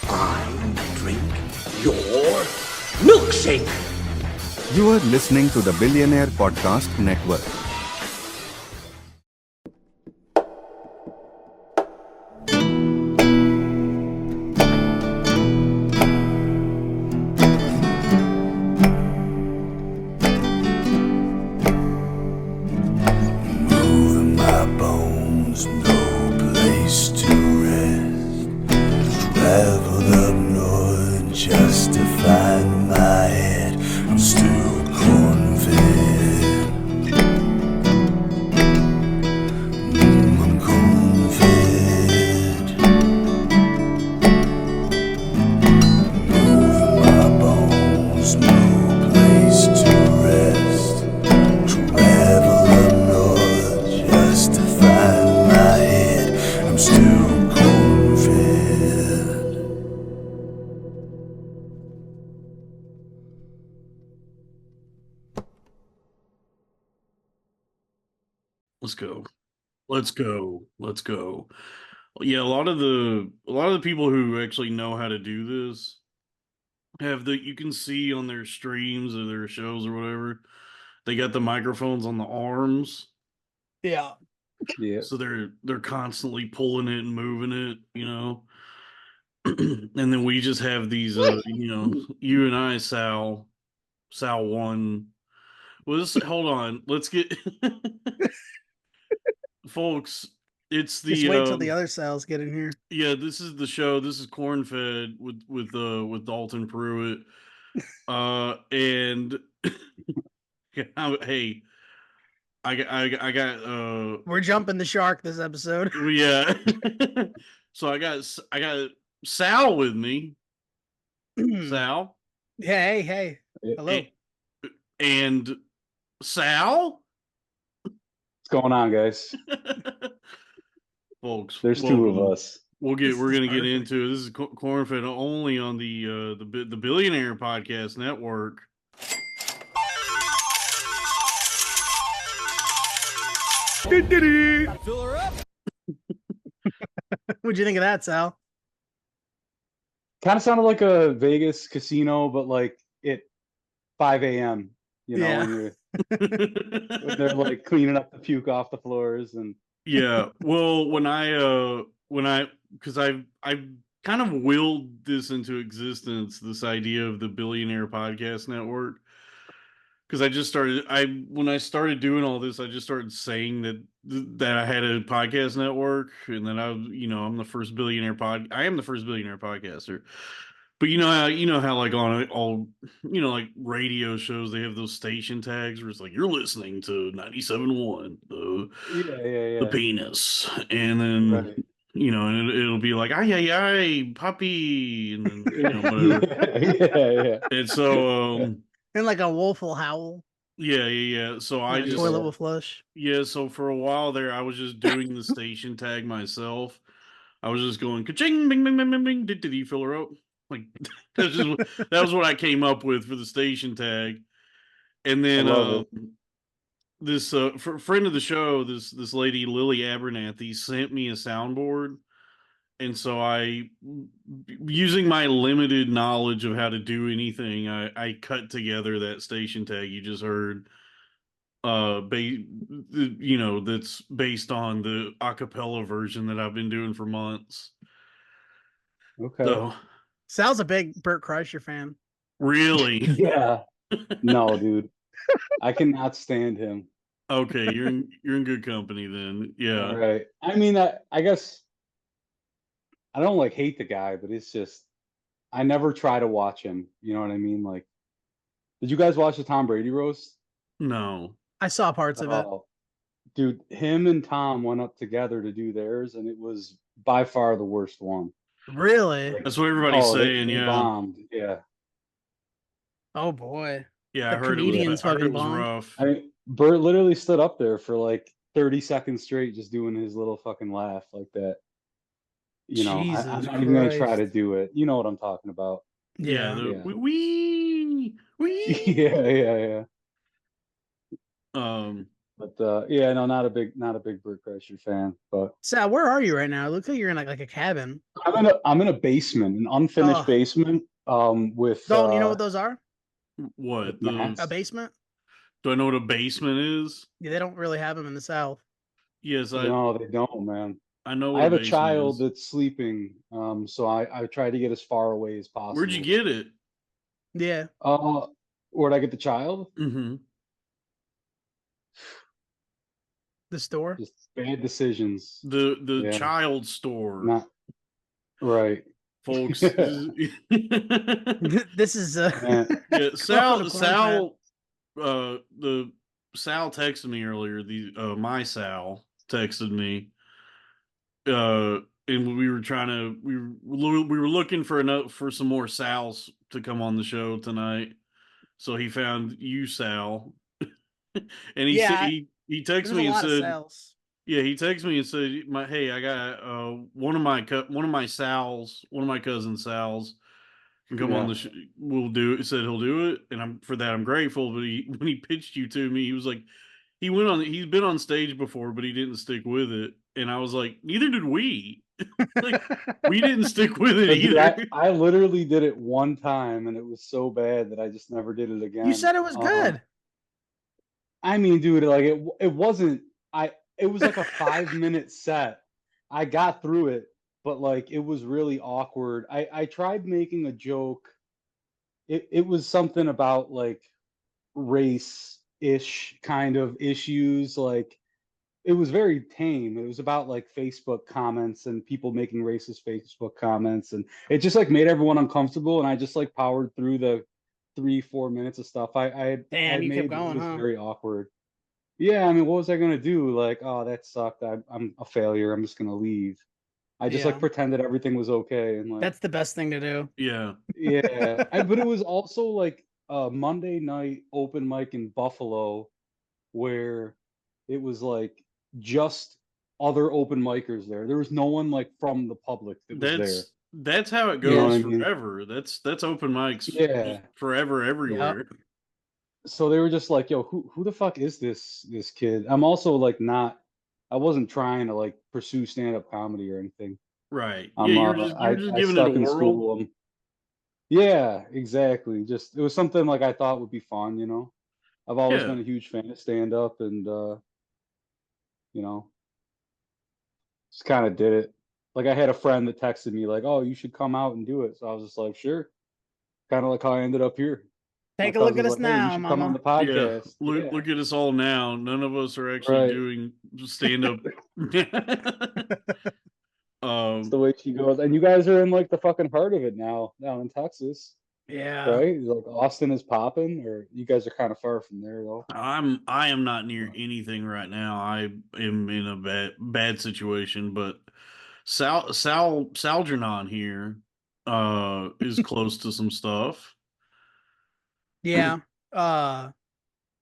I drink your milkshake. You are listening to the Billionaire Podcast Network. Moving my bones, no place to rest. Traveled up north just to find my head. I'm still corn-fed. I'm corn-fed. Moving my bones, no place to rest. Travel up north just to find my head. I'm still corn-fed. Let's go. Let's go. Let's go. Yeah, a lot of the people who actually know how to do this have you can see on their streams or their shows or whatever, they got the microphones on the arms. Yeah. Yeah. So they're constantly pulling it and moving it, you know. And then we just have these you and I, Sal one. Well, hold on. Let's get folks, it's the Just wait till the other cells get in here. yeah, this is the show. This is Corn Fed with Dalton Pruitt. And hey, I got We're jumping the shark this episode. yeah. So I got Sal with me. Sal. Hey. Hello. And Sal. What's going on, guys? Folks, There's two of us. We're This gonna is get perfect. into it. This is Cornfed only on the Billionaire Podcast Network. What'd you think of that, Sal? Kind of sounded like a Vegas casino, but like at 5 a.m. You know, Yeah. when they're like cleaning up the puke off the floors and Yeah. Well, because I've kind of willed this into existence, this idea of the Billionaire Podcast Network. Because when I started doing all this, I just started saying that I had a podcast network, and then I'm the first billionaire I am the first billionaire podcaster. But you know how like on all like radio shows they have those station tags where it's like you're listening to 97.1 the yeah. penis, and then Right. and it'll be like ay puppy, and then whatever. yeah. And so And like a wolf will howl. yeah. So I And a just toilet will flush. yeah. So for a while there, I was just doing the station tag myself. I was just going ka-ching, bing, bing, bing, bing, bing. Did he fill her out? Like that was what I came up with for the station tag. And I then love this friend of the show, this lady Lily Abernathy sent me a soundboard, and so using my limited knowledge of how to do anything, I cut together that station tag you just heard. That's based on the acapella version that I've been doing for months. Okay. So Sal's a big Burt Kreischer fan. really, Yeah. No, dude. I cannot stand him. okay, you're in good company then. Yeah. All right. I mean, I guess I don't like hate the guy, but it's just I never try to watch him. You know what I mean? Like, did you guys watch the Tom Brady roast? No. I saw parts of it. Oh, dude, him and Tom went up together to do theirs, and it was by far the worst one. Really? That's what everybody's saying. They Yeah. bombed. Yeah. Oh boy. Yeah. The I heard comedians it was fucking bombed. rough. I mean, Bert literally stood up there for like 30 seconds straight, just doing his little fucking laugh like that. You know, I'm Jesus not even gonna try to Christ. do it. You know what I'm talking about. Yeah. Yeah. We. Yeah. Um. But yeah, no, not a big Bert Kreischer fan. But Sal, where are you right now? It looks like you're in like a cabin. I'm in a basement, an unfinished Oh, basement, with Dalton, you know what those are? What the? A mats. basement? Do I know what a basement is? Yeah, they don't really have them in the South. Yes, No, they don't, man. I know I what a have a basement child is. that's sleeping, so I try to get as far away as Where'd you possible. get it? Yeah, Uh, where'd I get the child? Mm-hmm. the store. Just bad decisions. The Yeah, child store, not right. folks. This is Yeah. Yeah, going to plunge, man. The Sal texted me earlier. The my Sal texted me. And we were trying to we were looking for for some more Sals to come on the show tonight. So he found you, Sal, and he said Yeah, he texted there's a me and lot of said, sales. yeah, he texted me and said, hey, I got one of my Sals, one of my cousin Sals can come on Yeah. the we'll do it. He said he'll do it, and I'm for that I'm grateful. But when he pitched you to me, he was like, he's been on stage before, but he didn't stick with it, and I was like, neither did we. Like we didn't stick with it But dude, either. I literally did it one time, and it was so bad that I just never did it You again. said it was good. I mean, dude, like it wasn't. It was like a 5 minute set. I got through it, but like it was really awkward. I tried making a joke. It was something about like race ish kind of issues. Like it was very tame. It was about like Facebook comments and people making racist Facebook comments, and it just like made everyone uncomfortable. And I just like powered through the 3 4 minutes of stuff I Damn, had you kept made. But it going, was huh? very awkward. Yeah, I mean, what was I gonna do? Like, oh, that sucked. I'm a failure. I'm just gonna leave. I just like Yeah, pretended everything was okay, and like, that's the best thing to do. Yeah, yeah. But it was also like a Monday night open mic in Buffalo where it was like just other open micers there. There was no one like from the public that was there. that's how it You know what goes I mean? forever. That's open mics just Yeah. forever Yep. everywhere. So they were just like, yo, who the fuck is this kid? I'm also like not I wasn't trying to like pursue stand-up comedy or anything. Right. Yeah, you were just I giving it a stuck in whirl. school. Yeah, exactly. Just it was something like I thought would be fun, you know. I've always Yeah. been a huge fan of stand-up, and you know, just kind of did it. Like I had a friend that texted me like, "Oh, you should come out and do it." So I was just like, "Sure." Kind of like how I ended up here. My Take a look at cousin's us like, "Hey, you now, should come on the Mama. Yeah. podcast." Yeah, Look at us all now. None of us are actually right. doing stand up. It's the um way she goes. And you guys are in like the fucking heart of it now, down in Texas, Yeah. right? Like Austin is popping, or you guys are kind of far from there though. I am not near anything right now. I am in a bad situation, but Salgernon here is close to some stuff. Yeah. Uh,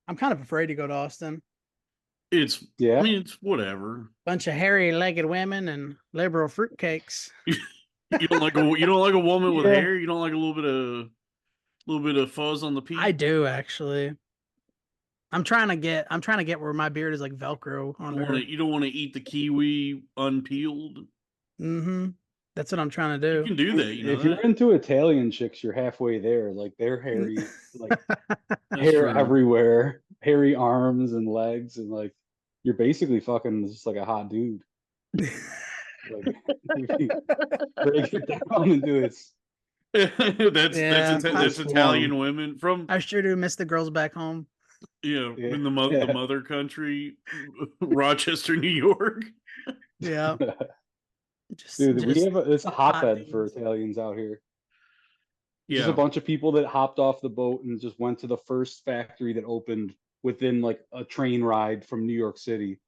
I'm kind of afraid to go to Austin. I Yeah. mean it's whatever. Bunch of hairy-legged women and liberal fruitcakes. You don't like a woman with Yeah. hair? You don't like a little bit of fuzz on the I peak? do actually. I'm trying to get where my beard is like Velcro on her. You don't want to eat the kiwi unpeeled? Mm-hmm. That's what I'm trying You to can do that, you know If you're that? into Italian chicks, you're halfway there. Like they're do. hairy, like That's hair true. everywhere, hairy arms and legs, and like you're basically fucking just like a hot dude. Like if you break it down into its Yeah, simplest That's form. Italian women from, I sure do miss the girls back home. you know, Yeah. in the mother country, Rochester, New York. Yeah, Dude, we just have it's a hot hotbed for dudes. Italians out here. Just a Yeah, bunch of people that hopped off the boat and just went to the first factory that opened within like a train ride from New York City.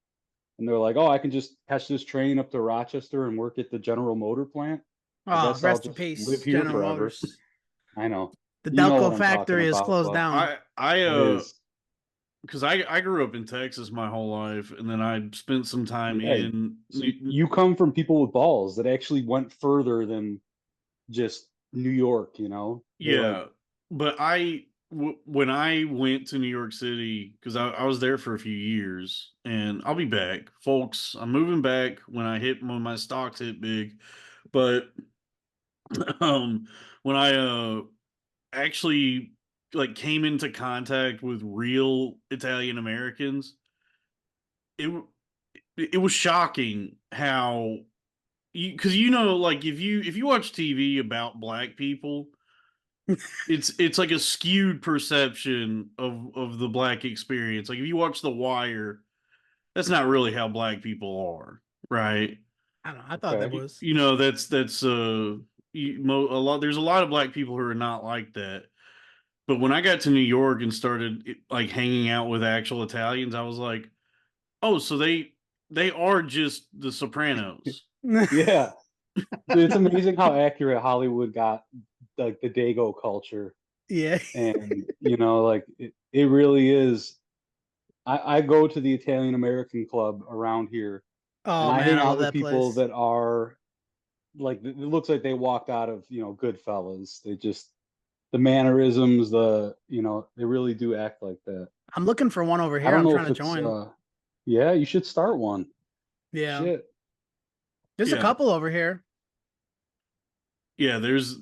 And they're like, "Oh, I can just catch this train up to Rochester and work at the General Motor plant. I Oh, guess I'll rest in just live peace, here General forever." Motors. I know. The You know Delco what I'm talking factory is about, closed but down. I it is. because I grew up in Texas my whole life, and then I spent some time Yeah. in So you come from people with balls that actually went further than just New York, you know? They like yeah, but when I went to New York City, because I was there for a few years, and I'll be back, folks. I'm moving back when my stocks hit big, but um, when I actually like came into contact with real Italian Americans, it it was shocking how because like if you watch TV about black people, it's like a skewed perception of the black experience. Like if you watch The Wire, that's not really how black people are, right? I don't know. I thought that Okay. was. That's a lot. There's a lot of black people who are not like that. But when I got to New York and started like hanging out with actual Italians, I was like, oh, so they are just the Sopranos. Yeah. Dude, it's amazing how accurate Hollywood got like the Dago culture. Yeah. And like it really is. I go to the Italian American club around here, and Oh I man, hang I love out with that people place. that are like it looks like they walked out of Goodfellas. They just the mannerisms, they really do act like that. I'm looking for one over I here. don't I'm know trying if to it's join. yeah, you should start one. Yeah. Shit. There's a Yeah, couple over here. yeah. There's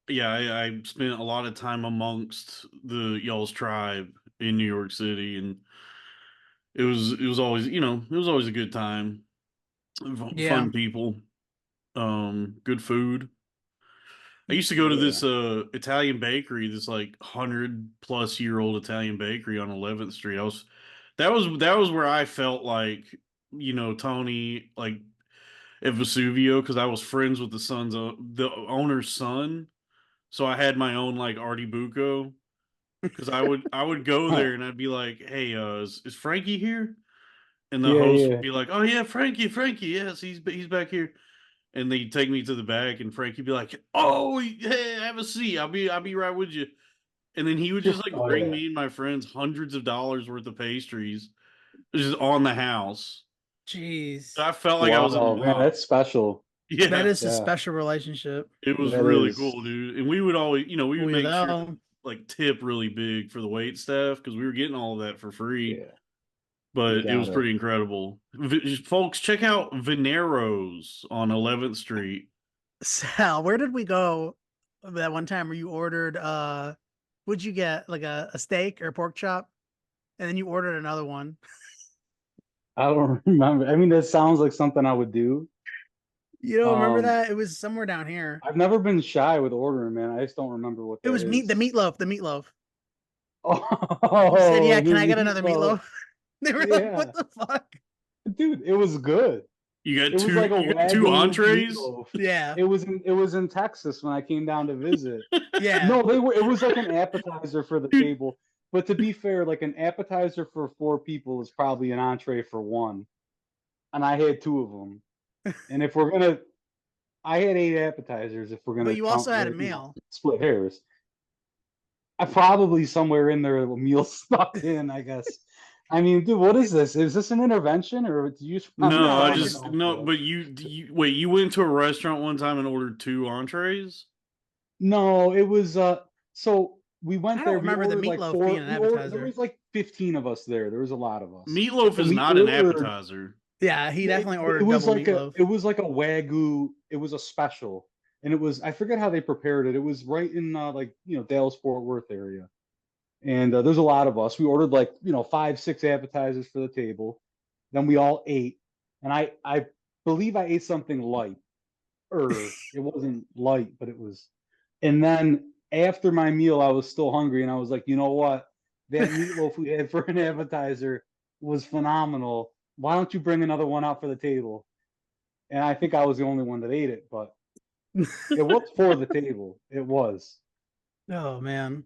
yeah. I spent a lot of time amongst the y'all's tribe in New York City, and it was always it was always a good time, Yeah. fun people, good food. I used to go to Yeah. this Italian bakery, this like 100+ year old Italian bakery on 11th Street. That was where I felt like Tony like at Vesuvio because I was friends with the owner's son, so I had my own like Artie Bucco because I would go Huh. there and I'd be like, hey, is Frankie here? And the Yeah, host would yeah. be like, oh yeah, Frankie, yes, he's back here. And they'd take me to the back, and Frankie'd be like, "Oh, hey, have a seat. I'll be right with you." And then he would just like Oh bring yeah. me and my friends hundreds of dollars worth of pastries, just on the house. Jeez. I felt like I was a Wow, man, mob. that's special. That Yeah, is a Yeah, special relationship. it was that really is. cool, dude. And we would always, we would make sure to Without. like tip really big for the wait staff because we were getting all of that for free. Yeah, you But it was got it. pretty incredible. Folks, check out Venero's on 11th Street. Sal, where did we go that one time where you ordered what'd you get? Like a steak or a pork chop? And then you ordered another one. I don't remember. I mean, that sounds like something I would do. You don't remember Um, that? It was somewhere down here. I've never been shy with ordering, man. I just don't remember what It that was the is. meatloaf, the meatloaf. You said, Oh, yeah, the can I get another meatloaf. meatloaf? They were like, Yeah, what the fuck? dude, it was good. You It got was two. like a You got two Wagyu entrees. meatloaf. Yeah. It was in Texas when I came down to visit. Yeah. No, it was like an appetizer for the Dude, table. But to be fair, like an appetizer for four people is probably an entree for one. And I had two of them. And if we're gonna I had eight appetizers if we're But gonna you count also had a the, meal. split hairs. I probably somewhere in there a meal stuck in, I guess. I mean, dude, what is this? Is this an intervention or do you just want me to no, No, cut I just myself no. up? But you wait. You went to a restaurant one time and ordered two entrees. No, it was so we I went don't there, we remember the ordered like meatloaf being four, an we ordered there appetizer. was like 15 of us there. There was a lot of us. Meatloaf And is we not an ordered appetizer. Yeah, he it, definitely it ordered was double like a meatloaf. it was like a Wagyu, it was a special. And it was I forget how they prepared it. It was right in like, Dallas Fort Worth area. And there's a lot of us. We ordered like, five, six appetizers for the table. Then we all ate. And I believe I ate something light. It wasn't light, but it was. And then after my meal, I was still hungry, and I was like, you know what? That meatloaf we had for an appetizer was phenomenal. Why don't you bring another one out for the table? And I think I was the only one that ate it, but it was for the table. It was. Oh man.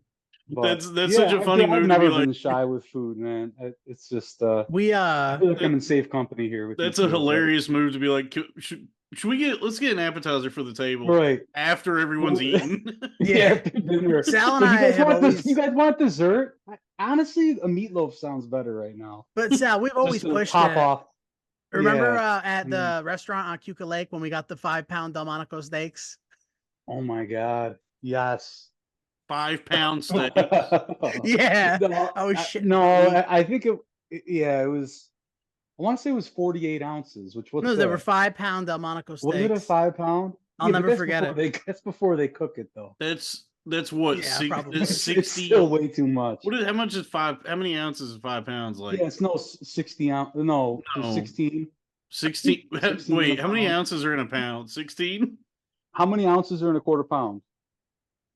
But That's such yeah, a funny I've move to be never like. been shy with food, man. It's just We I feel like That, I'm in safe company here with you that's a two. But hilarious move to be like. Should we let's get an appetizer for the table right, after everyone's eaten. yeah, yeah. after dinner. Sal and Like, I have You always guys want dessert? Honestly, a meatloaf sounds better right now. but Sal, we've Just always to pushed top it. off. Remember Yeah. at Mm. the restaurant on Cuca Lake when we got the 5-pound Delmonico steaks? Oh my God. Yes. 5-pound steaks. Yeah. No, I was shitting no, my meat. I think yeah, it was. I want to say it was 48 ounces. Which what's No, there were that? 5-pound Delmonico Was it a steaks. 5 pound? I'll Yeah, but never forget it. that's before they cook it though. That's what Yeah, that's probably. It's still 60. way too much. What is how much is how many ounces is 5 pounds? Yeah, Like it's no 60 ounce. No, it was no 16. 16. 16 in a Wait, how many pound. ounces are in a pound? 16? How many ounces are in a quarter pound?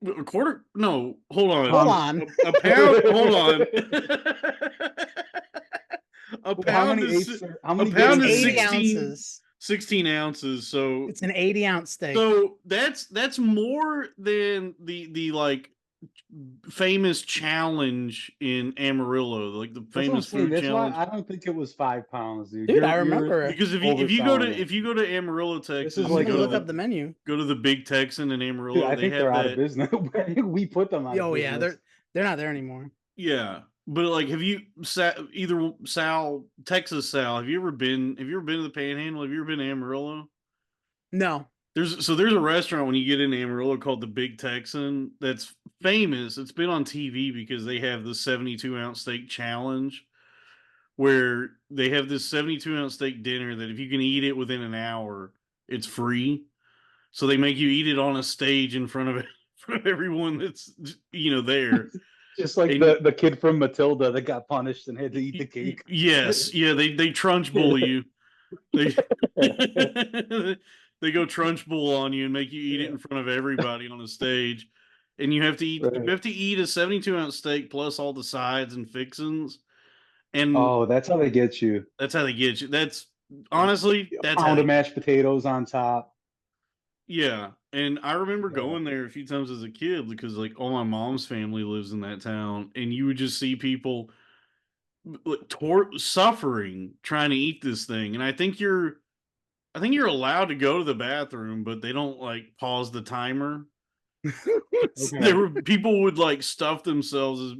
A quarter? No, hold on. Hold Um, on. A pound. Hold on. how many eighths? How A many good It's pound is is an 80 eighth? 16, ounces. 16 ounces. So It's an 80-ounce steak. that's more than the like famous challenge in Amarillo, like the That's what I'm famous saying. food That's why challenge. I don't think it was 5 pounds, dude. Dude, I You're remember it. Because overselling it. if you go to Amarillo, This Texas, is I'm and like gonna look a up the menu. go to the Big Texan in dude. Amarillo, I they think they're have out of that. business. I think we put them out of Oh yeah, business. they're not there anymore. Yeah, but like, have you either Sal, Texas Sal? Have you ever been to the Panhandle? Have you ever been to Amarillo? No. There's a restaurant when you get into Amarillo called the Big Texan that's famous. It's been on TV because they have the 72-ounce steak challenge, where they have this 72-ounce steak dinner that if you can eat it within an hour, it's free. So they make you eat it on a stage in front of in front of everyone that's there. Just like And the kid from Matilda that got punished and had to eat the cake. yes, yeah, they trunch bull you. They they go trunch bull on you and make you eat it in front of everybody on a stage. And you Right. have to eat a 72-ounce steak plus all the sides and fixins. And Oh, that's how they get you. that's how they get you. That's honestly, A that's how pound they of get mashed potatoes on top. you. Yeah. And I remember Yeah. going there a few times as a kid because like all my mom's family lives in that town, and you would just see people like, suffering trying to eat this thing. And I think you're allowed to go to the bathroom, but they don't like pause the timer. Okay. There were people would like stuff themselves as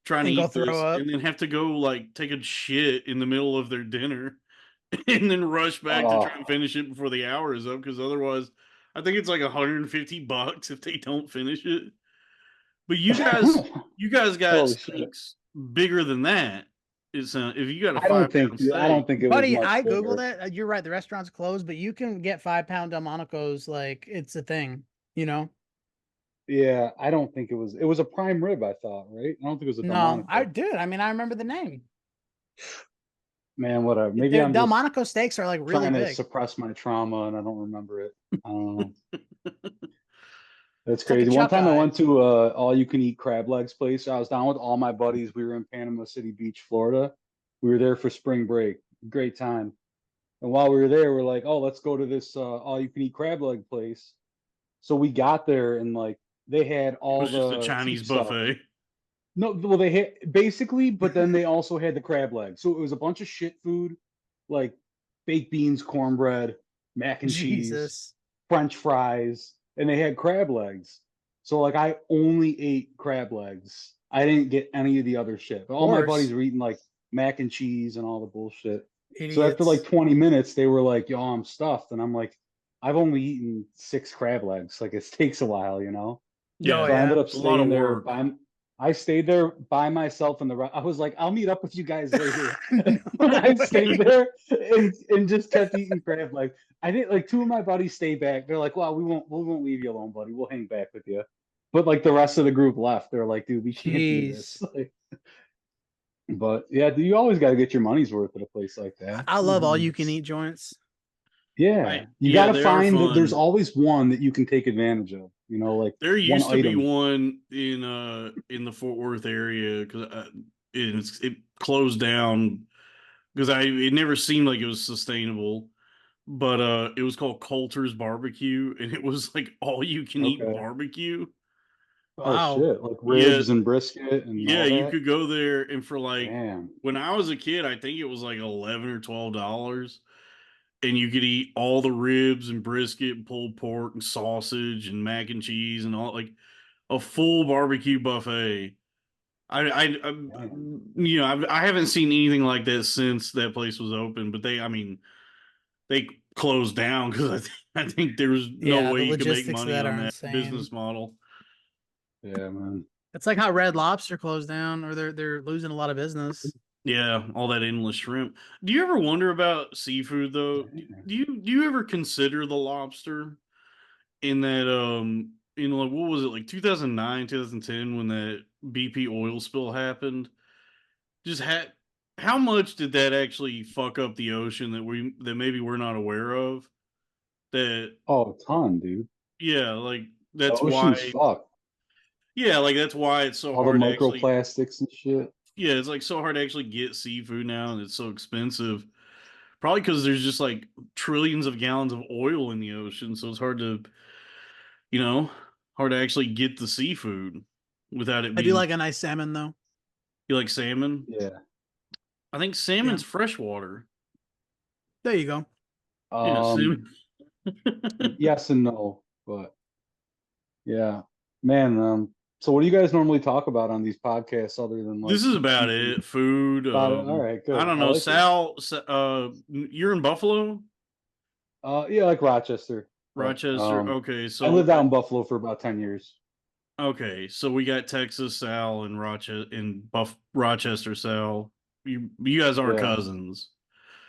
trying to And go eat throw this up. and then have to go like take a shit in the middle of their dinner and then rush back to try and Oh, finish it before the hour is up, because otherwise I think it's like $150 if they don't finish it. But you guys got holy shit! steaks bigger than that. It's if you got a I don't 5 pound think I steak. don't think it was Buddy, much I Googled bigger. it. You're right, the restaurant's closed, but you can get 5-pound Delmonicos like it's a thing, you know? Yeah, I don't think it was. It was a prime rib. I thought, right? I don't think it was a No, I Delmonico. did. I mean, I remember the name. Man, whatever. Maybe I'm just Delmonico steaks are like really trying to big. suppress my trauma and I don't remember it. I don't know. That's It's like a crazy. One chuck time I eye. went to a all you can eat crab legs place. I was down with all my buddies. We were in Panama City Beach, Florida. We were there for spring break. Great time. And while we were there, we're like, oh, let's go to this all you can eat crab leg place. So we got there and like they had It all was just a the Chinese cheap stuff. buffet. No, well, they had basically, but then they also had the crab legs. So it was a bunch of shit food, like baked beans, cornbread, mac and cheese, Jesus. French fries, and they had crab legs. So like I only ate crab legs. I didn't get any of the other shit. But Of all my buddies course. were eating like mac and cheese and all the bullshit. So after like Idiots. 20 minutes, they were like, "Yo, I'm stuffed," and I'm like, "I've only eaten 6 crab legs. Like it takes a while, you know." Oh Yeah, So I ended yeah. up it's a lot of staying there work. by. I stayed there by myself in the. I was like, I'll meet up with you guys later. No I stayed way. there and just kept eating crab. Like I think like two of my buddies stay back. They're like, well, we won't leave you alone, buddy. We'll hang back with you. But like the rest of the group left. They're like, dude, we can't do this. Jeez. Like, but yeah, you always got to get your money's worth at a place like that. I love all you can It's- eat joints. yeah, you got Yeah, to they are find that there's fun. always one that you can take advantage of. You know, like There one used to be item. one in the Fort Worth area because it closed down because I it never seemed like it was sustainable. But it was called Coulter's Barbecue, and it was like all you can eat Okay. barbecue. Oh Wow. shit, like Yeah, ribs and brisket and yeah, all you that. could go there, and for like Damn. when I was a kid, I think it was like $11 or $12, and you could eat all the ribs and brisket and pulled pork and sausage and mac and cheese and all, like a full barbecue buffet. I Damn. I haven't seen anything like that since that place was open, but I mean, they closed down because I think there was no Yeah, way the you could make logistics of money that on are that insane. business model. Yeah, man. It's like how Red Lobster closed down, or they're losing a lot of business. Yeah, all that endless shrimp. Do you ever wonder about seafood though? Do you ever consider the lobster in that like what was it, like 2009, 2010 when that BP oil spill happened? Just had how much did that actually fuck up the ocean that maybe we're not aware of? That Oh, a ton, dude. yeah, like The that's ocean's why fucked. yeah, like that's why it's so All the hard to actually microplastics and shit. yeah, it's like so hard to actually get seafood now and it's so expensive. Probably because there's just like trillions of gallons of oil in the ocean, so it's hard to, you know, hard to actually get the seafood without it I do being. like a nice salmon though. You like salmon? Yeah. I think salmon's freshwater. There you go. Yeah, salmon. Yes and no, but yeah, man. So what do you guys normally talk about on these podcasts other than like This is about seafood? it. Food. About it. All right, I good. don't I know. like it. You're in Buffalo, Yeah, like Rochester, but Rochester. Okay, I so lived out in Buffalo for about 10 years. okay, so we got Texas Sal and Rochester Sal. You guys are Yeah, cousins,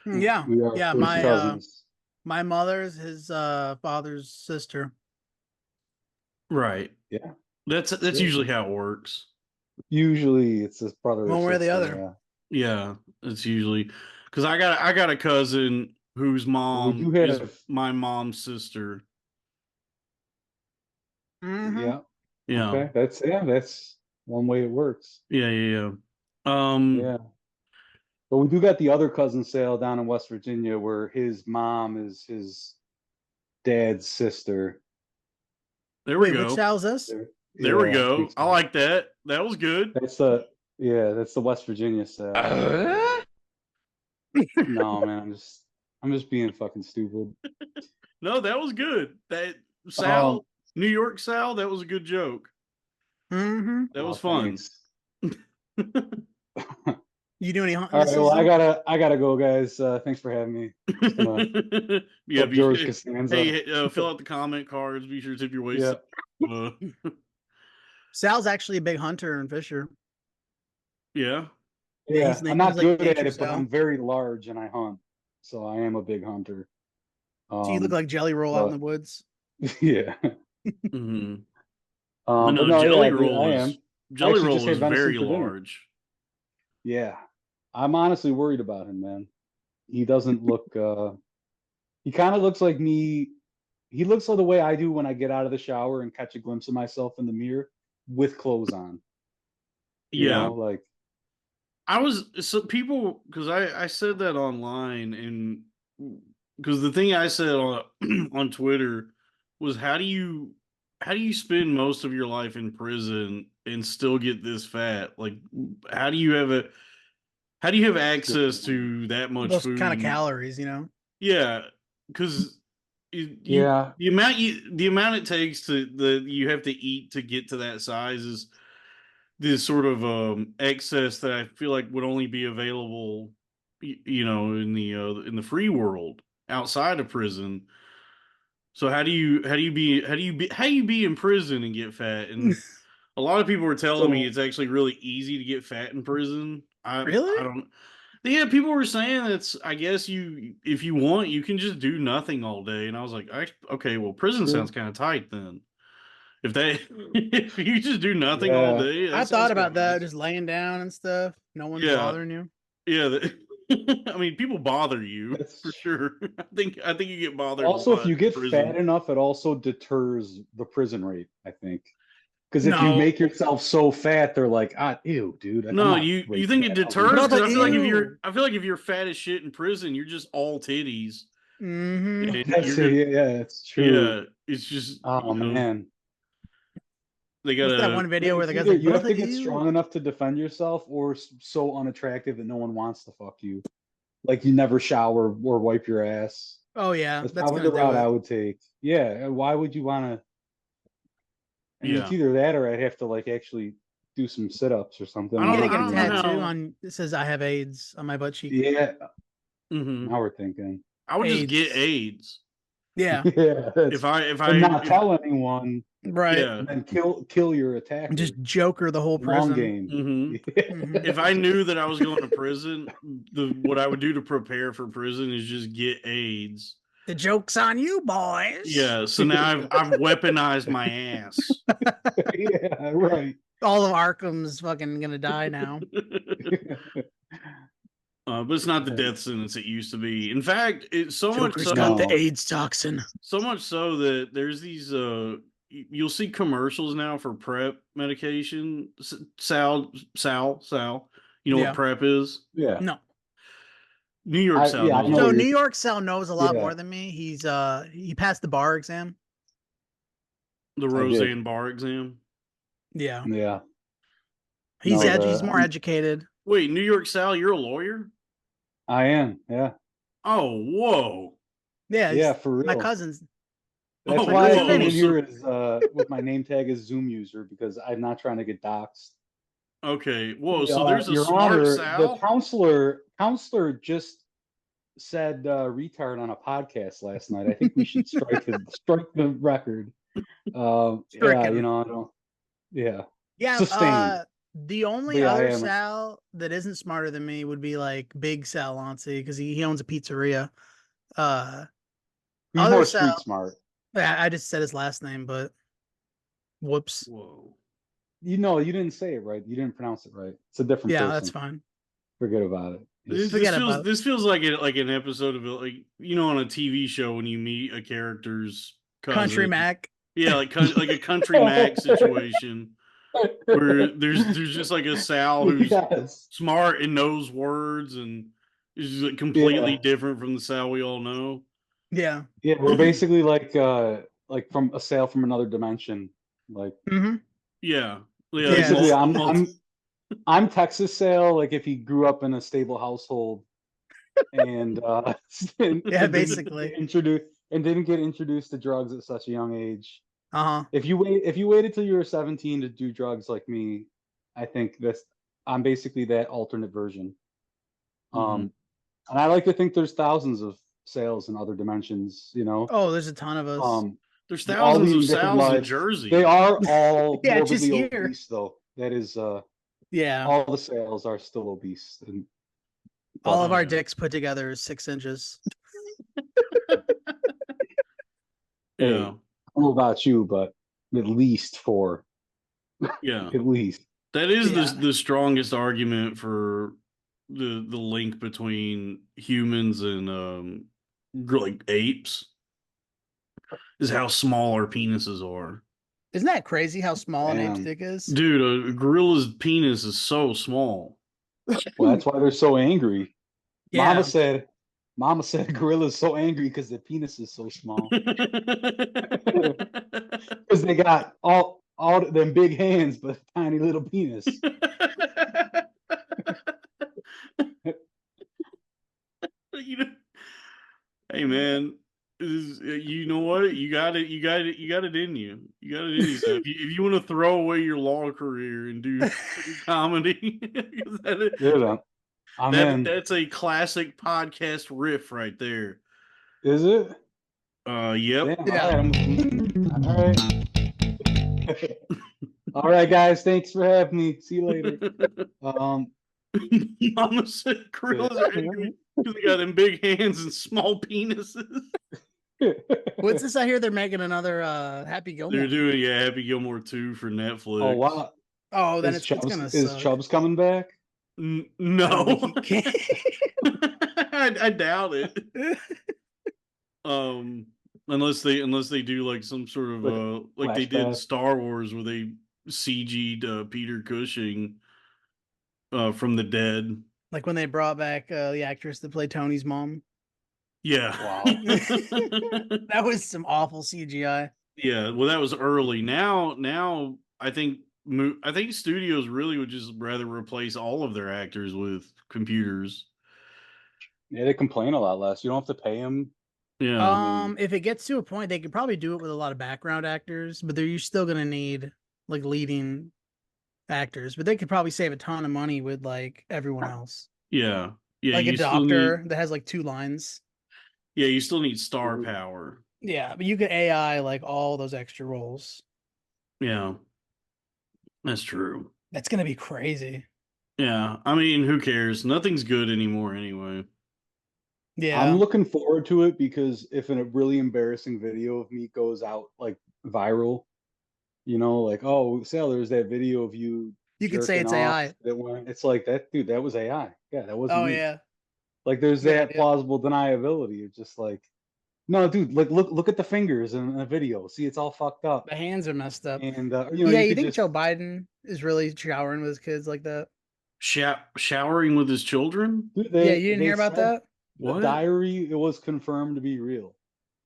Yeah, we are yeah. first cousins. My mother's his father's sister. right? Yeah, That's yeah. usually how it works. Usually it's his brother or One way or the sister. other. Yeah, it's usually because I got a cousin whose Yeah. We mom do is have. my mom's sister. Mm-hmm. Yeah. Yeah, Okay. That's one way it works. yeah. Um, Yeah. But we do got the other cousin sale down in West Virginia where his mom is his dad's sister. there we Wait, which go. Sal's this? There we Yeah, I go. think I so. like that. That was good. That's the West Virginia sale. No, man, I'm just being fucking stupid. No, that was good. That Um, Sal, New York Sal, that was a good joke. Mm-hmm. That was fun. thanks. You do any hunting All this right, well, season? I gotta go, guys. Thanks for having me. Just gonna Yeah, up George Costanza. hey, fill out the comment cards. Be sure to tip your waist. Yeah, Uh, Sal's actually a big hunter and fisher. yeah. Yeah, yeah. I'm he's not like good at nature it, but Sal. I'm very large and I hunt, so I am a big hunter. So you look like Jelly Roll out in the But woods. yeah. Hmm. But No, no, yeah, dude, I am. I Jelly actually Roll just was had venison very for dinner. large. Yeah, I'm honestly worried about him, man. He doesn't look. He kind of looks like me. He looks like the way I do when I get out of the shower and catch a glimpse of myself in the mirror with clothes on. You Yeah. know, like I was so people because I said that online and because the thing I said on on Twitter was how do you spend most of your life in prison and still get this fat? Like how do you have a how do you have access to that much Those kind of food? calories, you know. Yeah, because you yeah, the amount it takes to the you have to eat to get to that size is this sort of excess that I feel like would only be available, in the free world outside of prison. So how do you be in prison and get fat? And a lot of people were telling me so it's actually really easy to get fat in prison. I Really? don't. Yeah, people were saying it's. I guess you, if you want, you can just do nothing all day. And I was like, okay, well, prison sounds true. kind of tight then. If they, if you just do nothing all Yeah, day, I that thought sounds kind about of that, nice. just laying down and stuff. No one's Yeah, bothering you. yeah. I mean, people bother you for that's sure. I think you get bothered a also if lot you in get fat prison. enough, it also deters the prison rape. I think because if you No, make yourself so fat, they're like, ew, dude, I'm No, not you raping think it that ugly but deters? Because also fat woman. ew. I feel like if you're fat as shit in prison, you're just all titties, Mm-hmm. and That's you're it. gonna, Yeah, it's true. yeah. It's just Oh man. they What's that gotta. one video where It's the guy's either like, you have "Martha, to get ew." strong enough to defend yourself or so unattractive that no one wants to fuck you. Like you never shower or wipe your ass. Oh yeah, That's that's probably gonna the do route I it. would take. Yeah, why would you want to? I mean, it's Yeah, either that or I'd have to like actually do some sit-ups or something. I You I'm don't. gotta know- not I get a don't know doing that. tattoo how. on that says "I have AIDS" on my butt cheek. Yeah, Hmm. now we're thinking. I would just get AIDS. AIDS Yeah. Yeah, if that's I if and I not if tell anyone Right. Yeah. and then kill your attacker. Just Joker the whole Long prison. game. Mhm. If I knew that I was going to prison, what I would do to prepare for prison is just get AIDS. The joke's on you, boys. Yeah, so now I've weaponized my ass. Yeah, right. All of Arkham's fucking gonna die now. But it's not the death sentence it used to be. In fact, it's so Joker's much so, got the AIDS toxin. so much so that there's these you'll see commercials now for PrEP medication. Sal. You know Yeah. what PrEP is? Yeah. No. New York Sal. Yeah, I knows know So what New you're- York Sal knows a lot Yeah. more than me. He passed the bar exam. the did. Roseanne Barr exam. Yeah. Yeah. He's No, he's more educated. Wait, New York Sal, you're a lawyer? I am. Yeah. Oh, whoa. Yeah. Yeah, he's- for real. My cousins. That's Oh, why I whoa. came in So- here as with my name tag as Zoom user, because I'm not trying to get doxxed. Okay, whoa. So there's a Your smart Honor, Sal. the counselor just said retard on a podcast last night. I think we should strike the record. Yeah, Stricken. you know, I don't. Yeah. Yeah. Sustained. The only But yeah, I other am- Sal that isn't smarter than me would be like Big Sal Lancy because he owns a pizzeria. He's other more Sal- street smart. I just said his last name, but whoops. Whoa. You know, you didn't say it right. You didn't pronounce it right. It's a different Yeah, person. that's fine. Forget about it. This, Forget this feels about it. this feels like an episode of like on a TV show when you meet a character's cousin. Country Mac. Yeah, like a country Mac situation where there's just like a Sal who's Yes. smart and knows words and is just like completely Yeah. different from the Sal we all know. Yeah. Yeah, we're basically like from a sale from another dimension. Like Mm-hmm. Yeah. Yeah, basically, mul- I'm Texas Sale. Like if he grew up in a stable household, and Yeah, basically. didn't get introduced to drugs at such a young age. Uh-huh. If you waited till you were 17 to do drugs like me, I think I'm basically that alternate version. And I like to think there's thousands of sales in other dimensions. You know. Oh, there's a ton of us. There's They're all thousands of leading different Sals in lives. Jersey. They are all Yeah, just morbidly here. obese, though. That is, Yeah. all the sales are still obese. And, All of Oh, our yeah. dicks put together is 6 inches. hey, Yeah. I don't know about you, but at least 4. Yeah. At least. That is Yeah. the strongest argument for the link between humans and like apes is how small our penises are. Isn't that crazy how small an ape's Damn. dick is? Dude, a gorilla's penis is so small. Well, that's why they're so angry. Yeah. Mama said gorilla's so angry because their penis is so small. Because they got all them big hands, but a tiny little penis. You know, hey man, you know what? You got it in you. You got it in you. So if you want to throw away your law career and do comedy, I'm in. that's a classic podcast riff right there. Is it? Yep. Damn, Yeah. All right. All right, guys. Thanks for having me. See you later. Mama said gorillas are angry because they got them big hands and small penises. What's this? I hear they're making another Happy Gilmore. They're doing Happy Gilmore 2 for Netflix. Oh wow. Oh, then Is it's Chubbs, gonna is suck. Chubbs coming back? I No, don't think he can. I doubt it. Unless they do like some sort of like they did in flashback. Star Wars where they CG'd Peter Cushing from the dead. Like when they brought back the actress that played Tony's mom. Yeah. Wow. That was some awful CGI. Yeah, well, that was early. Now, I think studios really would just rather replace all of their actors with computers. Yeah, they complain a lot less. You don't have to pay them. Yeah, If it gets to a point, they could probably do it with a lot of background actors, but you're still gonna need like leading actors. But they could probably save a ton of money with like everyone else, yeah. like a you still doctor that has like 2 lines. you still need star Ooh. power. Yeah, but you could AI like all those extra roles. Yeah, that's true. That's gonna be crazy. Yeah, I mean, who cares? Nothing's good anymore anyway. I'm Yeah. looking forward to it because if a really embarrassing video of me goes out like viral, like, oh, Sal, there's that video of you You could say jerking it's off AI. that went, it's like that, dude, that was AI. Yeah, that wasn't Oh me. yeah. Like there's Good that idea. plausible deniability. It's just like, no, dude, like look at the fingers in the video. See, it's all fucked up. The hands are messed up. And Yeah, you you could think just Joe Biden is really showering with his kids like that? Showering with his children? dude, Yeah, they you didn't they hear about said that? the What? diary, it was confirmed to be real.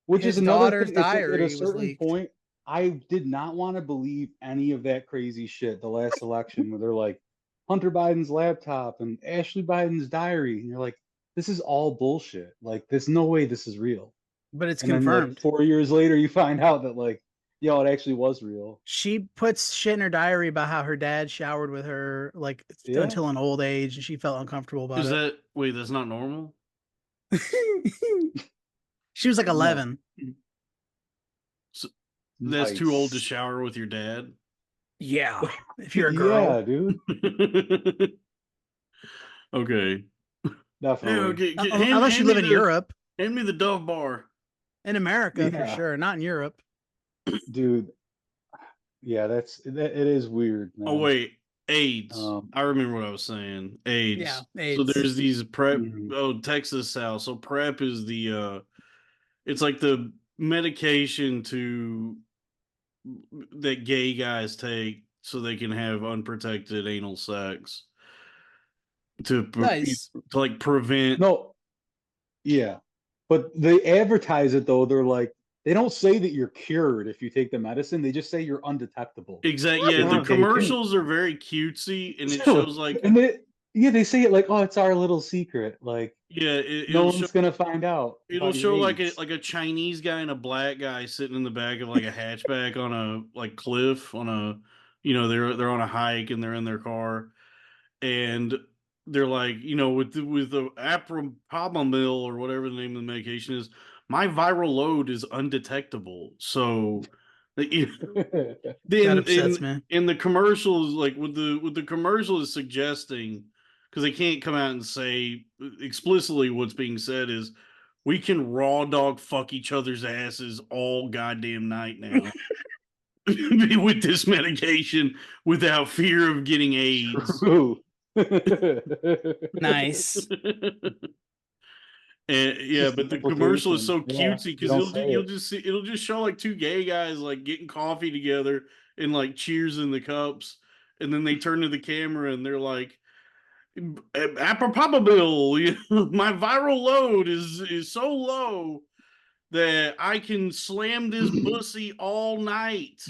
Which is His another daughter's thing. It's like at a diary was certain leaked. point, I did not want to believe any of that crazy shit the last election where they're like Hunter Biden's laptop and Ashley Biden's diary. And you're like, this is all bullshit. Like, there's no way this is real. But it's And then like confirmed. 4 years later, you find out that like, yo, it actually was real. She puts shit in her diary about how her dad showered with her like Yeah. until an old age and she felt uncomfortable about Is it. that wait, that's not normal? She was like No. 11. So that's too old to Nice. shower with your dad? Yeah. If you're a Yeah, girl. dude. Okay. Hey, Definitely. okay, Unless you live in Europe. hand me the Dove bar. In America for Yeah, sure, not in Europe. dude. Yeah, it is weird, Oh man. wait, AIDS. Um, I remember what I was saying. Yeah, AIDS. So AIDS. there's these prep. mhm. Oh, Texas South. So prep is the. It's like the medication to that gay guys take so they can have unprotected anal sex Nice. to like prevent. No, yeah. But they advertise it though. They're like, they don't say that you're cured if you take the medicine. They just say you're undetectable. Exactly. Yeah, And the like they can, commercials are very cutesy, and it shows like and they say it like, oh, it's our little secret. Like yeah, no one's gonna find out it'll about your show AIDS. like a Chinese guy and a black guy sitting in the back of like a hatchback on a like cliff on a they're on a hike and they're in their car and they're like with the apropomamil or whatever the name of the medication is, my viral load is undetectable. So That then upsets me. in the commercials, like with the commercial is suggesting, because they can't come out and say explicitly what's being said is we can raw dog fuck each other's asses all goddamn night now with this medication without fear of getting AIDS. True. Nice. And It's yeah, just the but the commercial is implication. so Yeah, cutesy you because don't say you'll it. just see it'll just show like two gay guys like getting coffee together and like cheers in the cups, and then they turn to the camera and they're like, "Apropos, my viral load is so low that I can slam this pussy all night."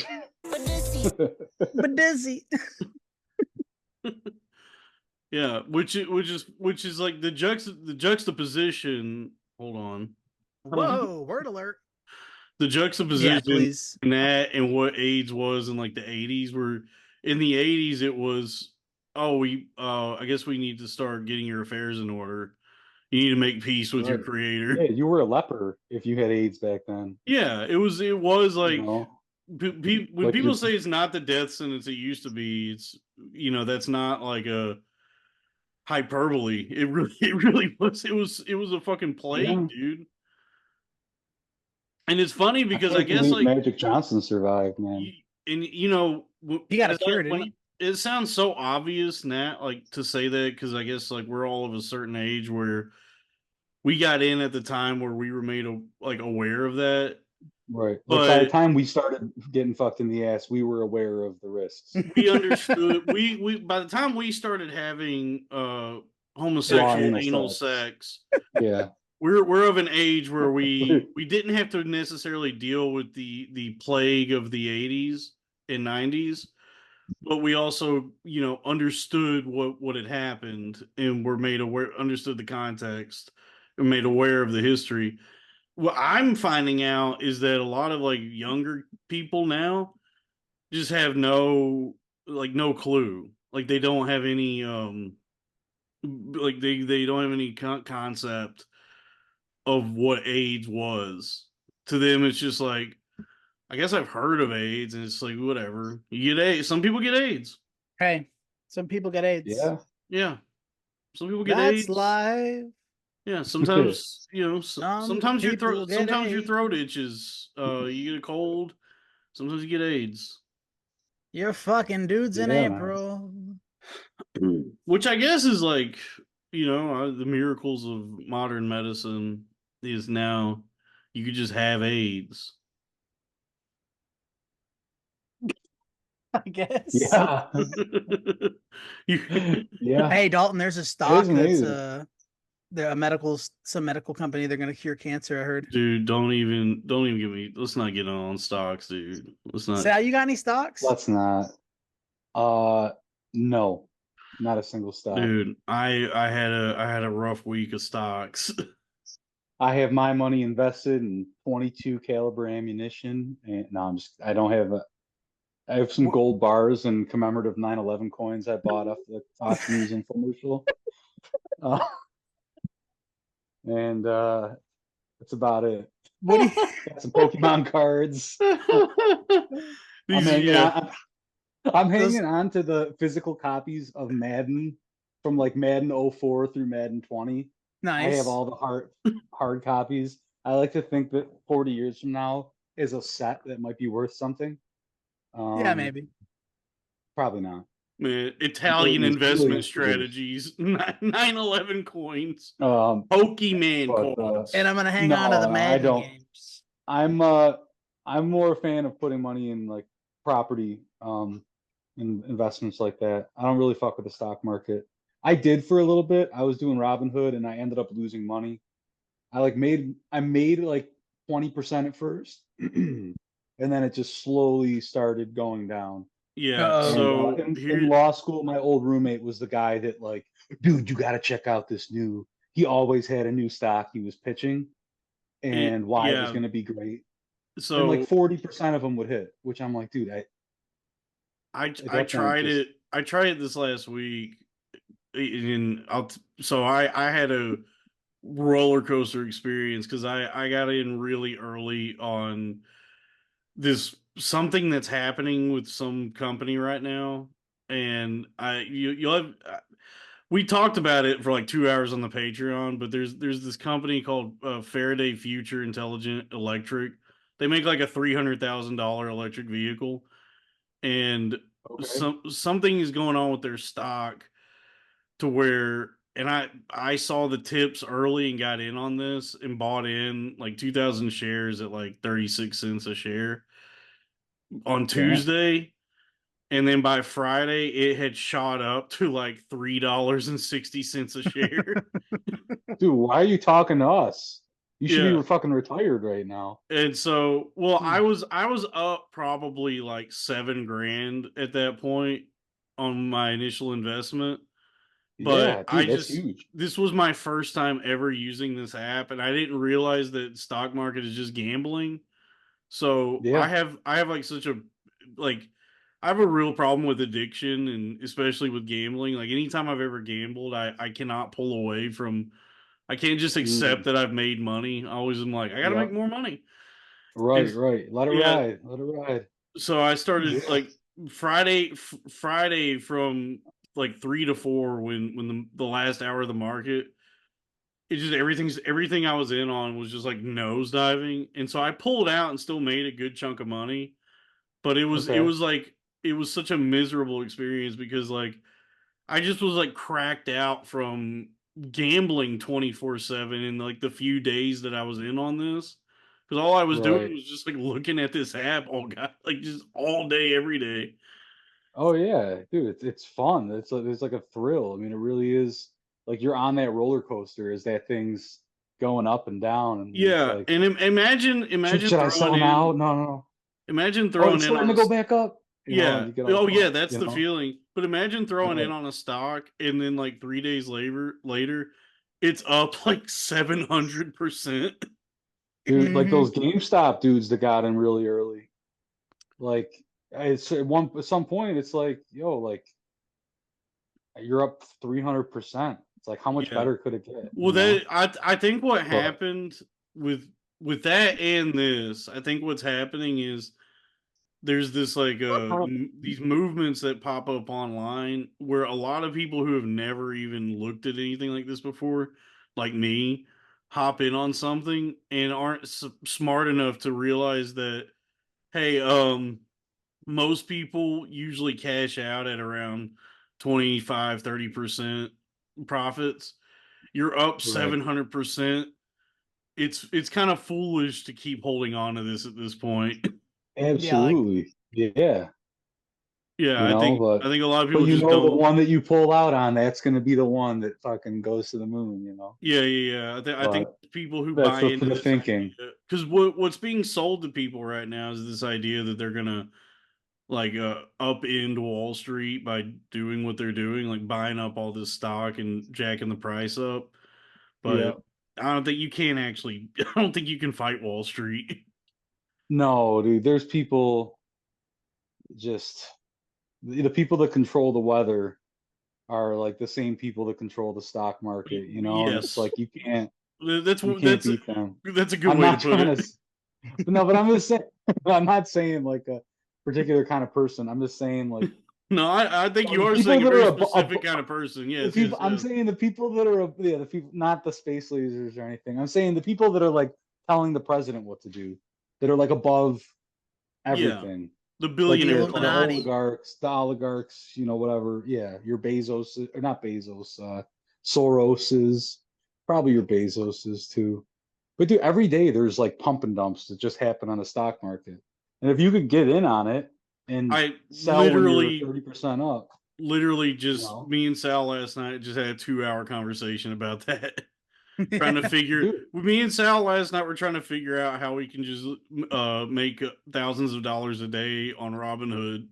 But dizzy. Yeah, which is like the juxtaposition. Hold on. Whoa, word alert. The Yeah, juxtaposition please. in that and what AIDS was in like the 80s, where in the 80s it was, oh, we I guess we need to start getting your affairs in order. You need to make peace with your Right. creator. Yeah, you were a leper if you had AIDS back then. Yeah, it was You like know, when like people you're say it's not the death sentence it used to be, it's that's not like a hyperbole. It really was. It was a fucking plague, yeah. dude. And it's funny I because I can't guess believe like Magic Johnson survived, man. and He got a as cure, didn't when he? it sounds so obvious now, like to say that because I guess like we're all of a certain age where we got in at the time where we were made like aware of that, Right. Like by the but time we started getting fucked in the ass, we were aware of the risks. we understood we by the time we started having Raw homosexual anal anal sex. sex, Yeah. we're of an age where we didn't have to necessarily deal with the plague of the 80s and 90s, but we also understood what had happened and were made aware, understood the context and made aware of the history. What I'm finding out is that a lot of like younger people now just have no clue, like they don't have any like they don't have any concept of what AIDS was. To them, it's just like, I guess I've heard of AIDS, and it's like whatever. You get AIDS. Some people get AIDS. Hey, some people get AIDS. Yeah. Yeah, some people get That's AIDS. life. Yeah, sometimes Some sometimes your people throat get sometimes your AIDS. throat itches. You get a cold. Sometimes you get AIDS. You're fucking dudes in Yeah, man. April. Which I guess is like, the miracles of modern medicine is now you could just have AIDS. I guess. Yeah. You- Yeah. Hey Dalton, there's a It is stock that's amazing. they're some medical company. They're gonna cure cancer. I heard. dude, don't even get me. Let's not get on stocks, dude. Let's not, Sal, you got any stocks? Let's not. No, not a single stock. dude. I had a rough week of stocks. I have my money invested in 22 caliber ammunition, and no, I don't have I have some gold bars and commemorative 9/11 coins I bought off the Fox News infomercial. Uh, and that's about it. What do you? Got some Pokemon cards. I'm These, hanging yeah, on. I'm Those- hanging on to the physical copies of Madden from like Madden 04 through Madden 20. I Nice. have all the hard copies. I like to think that 40 years from now is a set that might be worth something. Yeah, maybe. Probably not. man. Italian investment Billions for years. strategies. 9/11 coins. Um, Pokemon but coins. And I'm gonna hang no, on to the I Madden don't. games. I'm more a fan of putting money in like property, in investments like that. I don't really fuck with the stock market. I did for a little bit. I was doing Robinhood and I ended up losing money. I made like 20% at first, and then it just slowly started going down. Yeah. Uh-oh. And So in here, law school, my old roommate was the guy that like, dude, you got to check out this new. He always had a new stock he was pitching, and why it was yeah. going to be great. And like So 40% of them would hit, which I'm like, dude, I at I that point tried just it. I tried it this last week, and so I had a roller coaster experience because I got in really early on this something that's happening with some company right now, and you'll have we talked about it for like 2 hours on the Patreon, but there's this company called Faraday Future Intelligent Electric. They make like a $300,000 electric vehicle, and okay. something is going on with their stock to where, and I saw the tips early and got in on this and bought in like 2,000 shares at like 36 cents a share on Damn. Tuesday, and then by Friday it had shot up to like $3.60 a share. Dude, why are you talking to us? You should Yeah. be fucking retired right now. And so, well, Hmm. I was up probably like 7 grand at that point on my initial investment. But Yeah, dude, that's huge. this was my first time ever using this app, and I didn't realize that stock market is just gambling. So Yeah. I have like such a like I have a real problem with addiction, and especially with gambling. Like anytime I've ever gambled, I cannot pull away from. I can't just accept Mm, that I've made money. I always am like, I got to yeah. make more money. And Right, right. Let it yeah, ride. Let it ride. so I started Yeah. like Friday from like 3 to 4 when the last hour of the market. It just everything I was in on was just like nosediving, and so I pulled out and still made a good chunk of money. But it Okay. was like it was such a miserable experience because like I just was like cracked out from gambling 24/7 in like the few days that I was in on this. Because all I was doing Right. was just like looking at this app all god like just all day every day. Oh yeah, dude, it's fun. There's like a thrill. I mean, it really is like you're on that roller coaster as that thing's going up and down, and it's Yeah, like, and should I sell now? No, no, no. imagine Oh, throwing it's in starting on to a go back up. And yeah. you get all Oh yeah, pumped, that's the feeling. But imagine throwing in Right. on a stock and then like 3 days later, it's up like 700%. Dude, like Hmm. those GameStop dudes that got in really early. Like it's at some point it's like, yo, like you're up 300%. It's like how much Yeah. better could it get, Well, I think what But happened with with that and this, I think what's happening is there's this like these movements that pop up online where a lot of people who have never even looked at anything like this before, like me, hop in on something and aren't smart enough to realize that, hey, most people usually cash out at around 25-30% profits. You're up Right. 700%. It's kind of foolish to keep holding on to this at this point. Yeah, like Absolutely. Yeah. Yeah, You I know, think I think a lot of but people you just know the don't. one that you pull out on, that's gonna be the one that fucking goes to the moon, you know. Yeah, yeah, yeah. I think But people who that's buy into the this thinking. idea, because what's being sold to people right now is this idea that they're gonna like upend Wall Street by doing what they're doing, like buying up all this stock and jacking the price up. Yeah. But I don't think you can actually. I don't think you can fight Wall Street. No, dude, there's people just the people that control the weather are like the same people that control the stock market, you know, and it's Yes, like that's you can't that's beat them. that's a good I'm way to not put trying to it. but no, but I'm just saying I'm not saying like a particular kind of person. I'm just saying like No, I think you the are people saying a that very are specific kind of person. the Yes, yes, people I'm yes. saying the people that are yeah, the people not the space lasers or anything. I'm saying the people that are like telling the president what to do, that are like above Yeah, everything. the Like the billionaire the class. Illuminati. oligarchs, you know, whatever. Yeah, your Bezos or not Bezos, Soros's, probably your Bezos's too. But dude, every day there's like pump and dumps that just happen on the stock market. And if you could get in on it and I sell when you're literally, 30% up, literally you just know, me and Sal last night just had a 2 hour conversation about that. Trying to figure, dude, me and Sal last night were trying to figure out how we can just make thousands of dollars a day on Robinhood.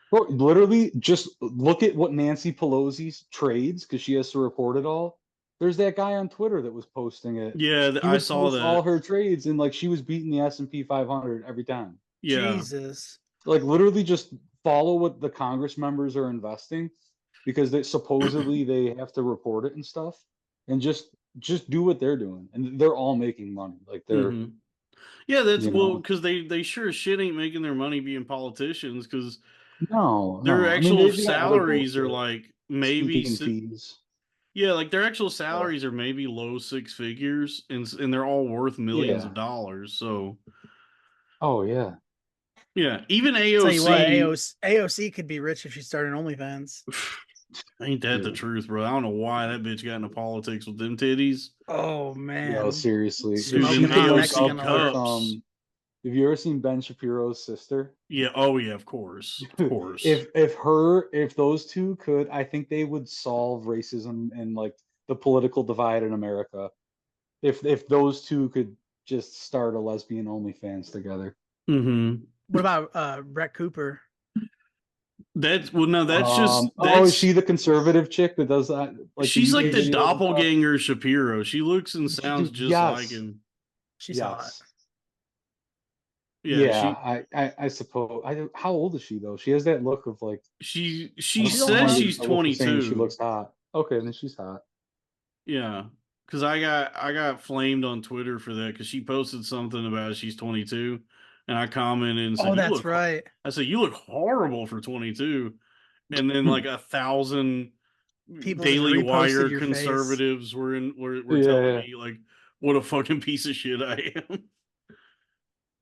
bro, literally just look at what Nancy Pelosi's trades because she has to report it all. There's that guy on Twitter that was posting it. Yeah, He I would saw post all that. her trades and like she was beating the S&P 500 every time. Yeah. Jesus. Like literally just follow what the Congress members are investing because they supposedly they have to report it and stuff and just do what they're doing and they're all making money. Like they're, hmm Yeah, that's you well know, because they sure as shit ain't making their money being politicians because no, their no. I mean actual they got other salaries are bullshit, like maybe speaking fees. yeah, like their actual Uh, salaries are maybe low six figures, and they're all worth millions of yeah. dollars. So Oh yeah. yeah, even Tell you what, AOC AOC could be rich if she started OnlyFans. ain't that the Dude. truth, bro. I don't know why that bitch got into politics with them titties. Oh Yo, man, seriously. Dude, She them smoking on hooked Mexican AOC up with art. cups. have you ever seen Ben Shapiro's sister? Yeah, oh yeah, of course. Of course. If those two could, I think they would solve racism and like the political divide in America. If those two could just start a lesbian OnlyFans together. Mm-hmm. What about Brett Cooper? That's well no, that's just Oh, is that's she the conservative chick that does that? Like the she's like YouTube the videos and stuff? doppelganger Shapiro. She looks and sounds Dude, just like yes, him. She's hot. yes. Yeah, Yeah, she I suppose. How old is she though? She has that look of like I she don't She's know. old I'm says not enough. used she's to look for saying she 22. looks hot. Okay, then she's hot. Yeah, because I got flamed on Twitter for that because she posted something about she's 22, and I commented and said Oh, that's right. I said you look horrible for 22, and then like 1,000 People just Daily reposted Wire your face. conservatives were telling Yeah. me like what a fucking piece of shit I am.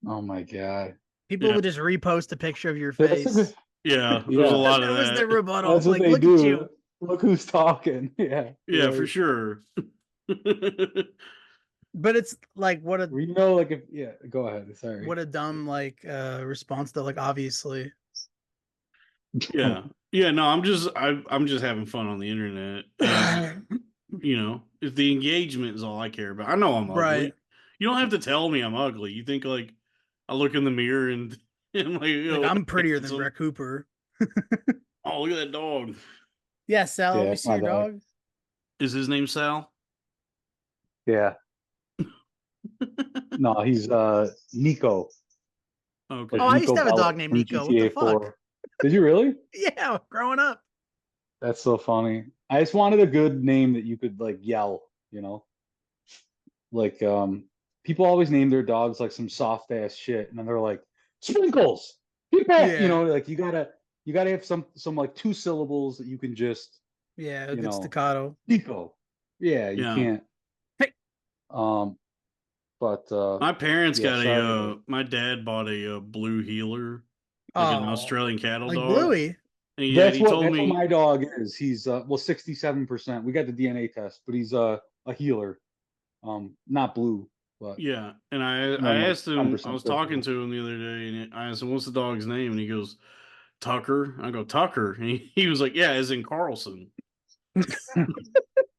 Oh my god. People Yeah, would just repost a picture of your That's a good. face. yeah, there's a Yeah, lot of That was their that. rebuttal. that's what Like, they look at do. you. Look who's talking. Yeah, Yeah, for right. sure. But it's like Well, you know, like if yeah, go ahead. Sorry. what a dumb like response though. Like obviously. Yeah. Yeah, no, I'm just having fun on the internet. And if the engagement is all I care about. I know I'm Right. ugly. You don't have to tell me I'm ugly. You think like I look in the mirror and I'm like, Like yo, I'm prettier than handsome. Brett Cooper. Oh, look at that dog. Yeah, Sal, let Yeah, me it's see my your dog. dog. Is his name Sal? Yeah. No, he's Nico, Oh, like Okay. I used Nico to have a dog Bellic named from Nico. What the GTA fuck? 4. Did you really? Yeah, growing up. That's so funny. I just wanted a good name that you could like yell, you know? Like people always name their dogs like some soft ass shit, and then they're like sprinkles. Get back, Yeah. like you gotta have some like 2 syllables that you can just, Yeah, a you good know, staccato. Nico. Yeah, you Yeah. can't. Hey. But My parents yeah, got sorry. my dad bought a blue healer, like an Oh, Australian cattle like dog. Bluey. And he told That's what me, my dog is. He's well 67%. We got the DNA test, but he's a healer. Not blue, but yeah. And I like asked him, I 10% was pit talking bull. to him the other day, and I asked him, what's the dog's name? And he goes, Tucker. I go, Tucker. And he was like, yeah, as in Carlson.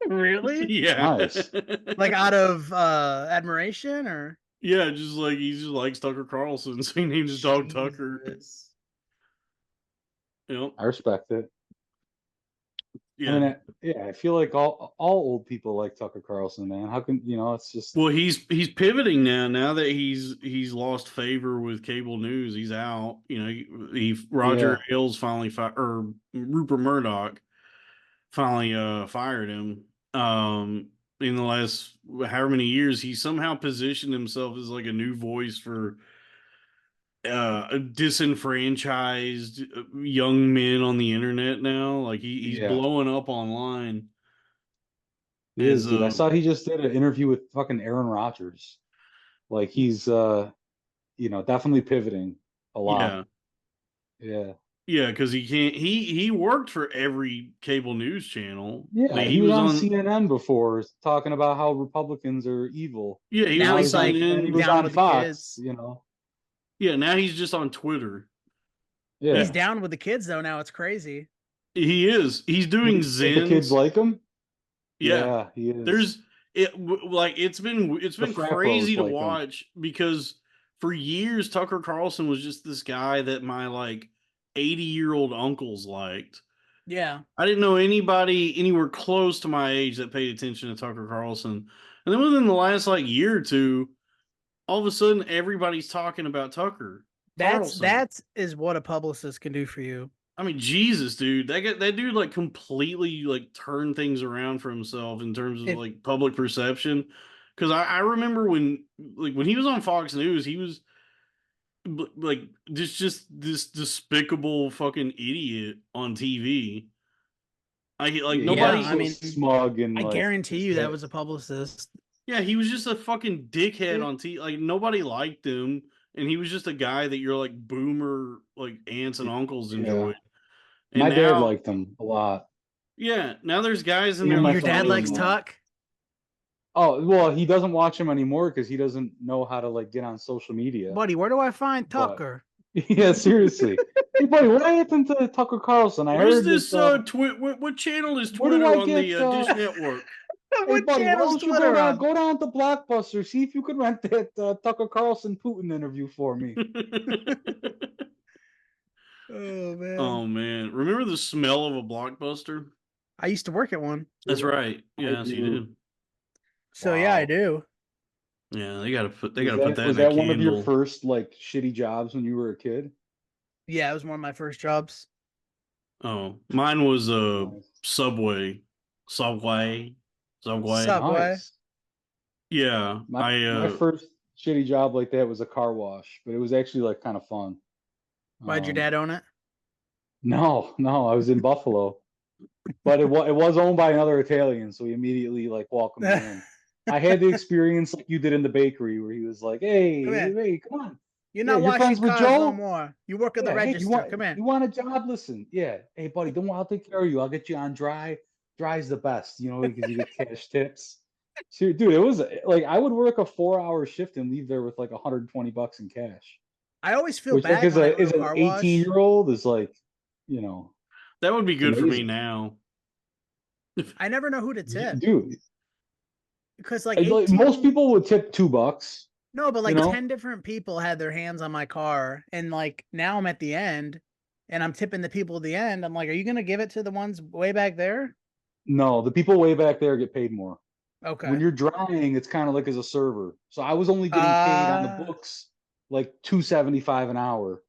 Really? Yeah. Nice. Like out of admiration or? Yeah, just like he just likes Tucker Carlson, so he named his dog Tucker. Jesus. Yep. I respect it. I Yeah. mean, yeah, I feel like all old people like Tucker Carlson, man. How can it's just Well, he's pivoting now. Now that he's lost favor with cable news, he's out. He Roger yeah, Ailes finally or Rupert Murdoch finally fired him. In the last however many years, he somehow positioned himself as like a new voice for disenfranchised young men on the internet now. Like he's yeah, blowing up online he as is, dude. I saw he just did an interview with fucking Aaron Rodgers. Like he's definitely pivoting a lot. yeah. Yeah. Yeah, because he can't. He worked for every cable news channel. Yeah, Like he he was was on on. CNN before talking about how Republicans are evil. Yeah, he was Now Now on he's like and he CNN. was down on with the Fox, kids. Yeah, now he's just on Twitter. He's Yeah. down with the kids though now. It's crazy. He is. He's doing But the kids Zins. like him? Yeah, Yeah, he is. there's like it's The been frat bros crazy to like him. watch because for years Tucker Carlson was just this guy that my like 80-year-old uncles liked. Yeah. I didn't know anybody anywhere close to my age that paid attention to Tucker Carlson. And then within the last like year or two, all of a sudden everybody's talking about Tucker Carlson. That's is what a publicist can do for you. I mean, Jesus, dude, that dude like completely like turned things around for himself in terms of If like public perception. Because I remember when he was on Fox News, he was like just this despicable fucking idiot on TV. I like Yeah, he yeah, acts nobody. I so mean, smug and I like guarantee just you that was a pissed. publicist. Yeah, he was just a fucking dickhead Yeah. on TV. Like nobody liked him, and he was just a guy that your like boomer like aunts and uncles Yeah. enjoyed. And My dad now, liked him a lot. yeah, now there's guys in Even their my like Your dad likes father-in-law. twenties. Tuck. Oh, well, he doesn't watch him anymore because he doesn't know how to like get on social media. Buddy, where do I find But Tucker? yeah, seriously. Hey buddy, what happened to Tucker Carlson? I Where's heard this that what channel is where do I Twitter on get the Dish Network? hey What buddy, why channel's don't you go Twitter down on? go down to Blockbuster, see if you could rent that Tucker Carlson Putin interview for me. Oh man. Oh man, remember the smell of a Blockbuster? I used to work at one. That's right. I Yes, you do. did. So yeah, I Wow. do. Yeah, they Was gotta put that that was in a that one of your candle. first like shitty jobs when you were a kid? Yeah, it was one of my first jobs. Oh, mine was a Nice. Subway, Subway, Subway. Subway. Nice. Yeah, My first shitty job like that was a car wash, but it was actually like kind of fun. Why'd your Um, dad own it? no, I was in Buffalo, but it was owned by another Italian, so he immediately like welcomed me in. I had the experience like you did in the bakery, where he was like, "Hey, Come here. hey, come on, You're yeah, not you're washing friends with cars no Joe? more. You work at the Yeah, hey, register. Come here. you want a job? Listen, yeah, hey, buddy, don't worry, I'll take care of you. I'll get you on dry. Dry's the best, because you get cash tips." So, dude, it was like I would work a 4-hour shift and leave there with like $120 in cash, I always feel which like bad is when I a go to is a an car wash. 18-year-old is like, you know, that would be it's good for me amazing, now. I never know who to tip dude. because like Like, most 18. people would tip $2, No, but you like know. 10 different people had their hands on my car, and like now I'm at the end, and I'm tipping the people at the end. I'm like, are you gonna give it to the ones way back there? No, the people way back there get paid more. When Okay. you're drying, it's kind of like as a server. So I was only getting paid on the books like 275 an hour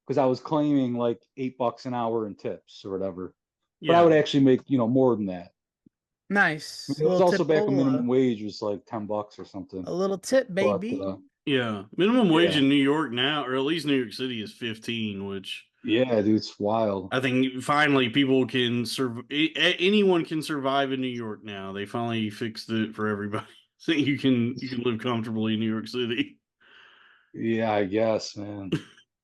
because I was claiming like $8 an hour in tips or whatever. But I Yeah, would actually make, more than that. Nice. It A was little also tip, back when minimum wage was like $10 or something. a little tip, But baby. Yeah, minimum wage yeah, in New York now, or at least New York City, is 15, which yeah, dude, it's wild. I think finally people can survive. Anyone can survive in New York now. They finally fixed it for everybody, so you can live comfortably in New York City. Yeah, I guess, man.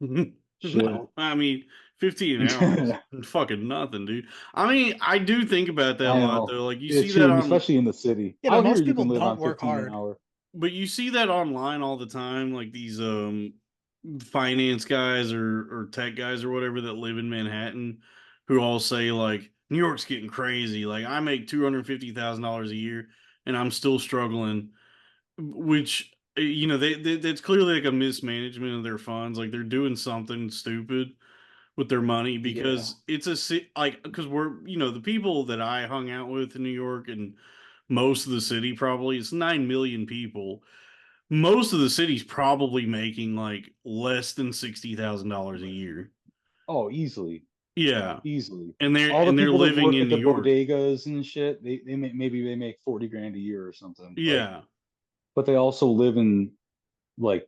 Shit. No, I mean 15 an hour is I fucking nothing, dude. I mean, I do think about that a lot know. though. Like you see It's that true, on, especially in the city. Yeah, but Out here, most you people can live don't on work 15 an hard. hour. but you see that online all the time, like these finance guys or tech guys or whatever that live in Manhattan, who all say like New York's getting crazy. Like I make $250,000 a year and I'm still struggling, which that's clearly like a mismanagement of their funds. Like they're doing something stupid with their money Yeah. because like because we're the people that I hung out with in New York and most of the city, probably it's 9 million people. Most of the city's probably making like less than $60,000 a year. Oh, easily, Yeah, easily. and they're All the and they're people that living work in at New the York. bodegas and shit, maybe they make 40 grand a year or something. Like, Yeah. but they also live in like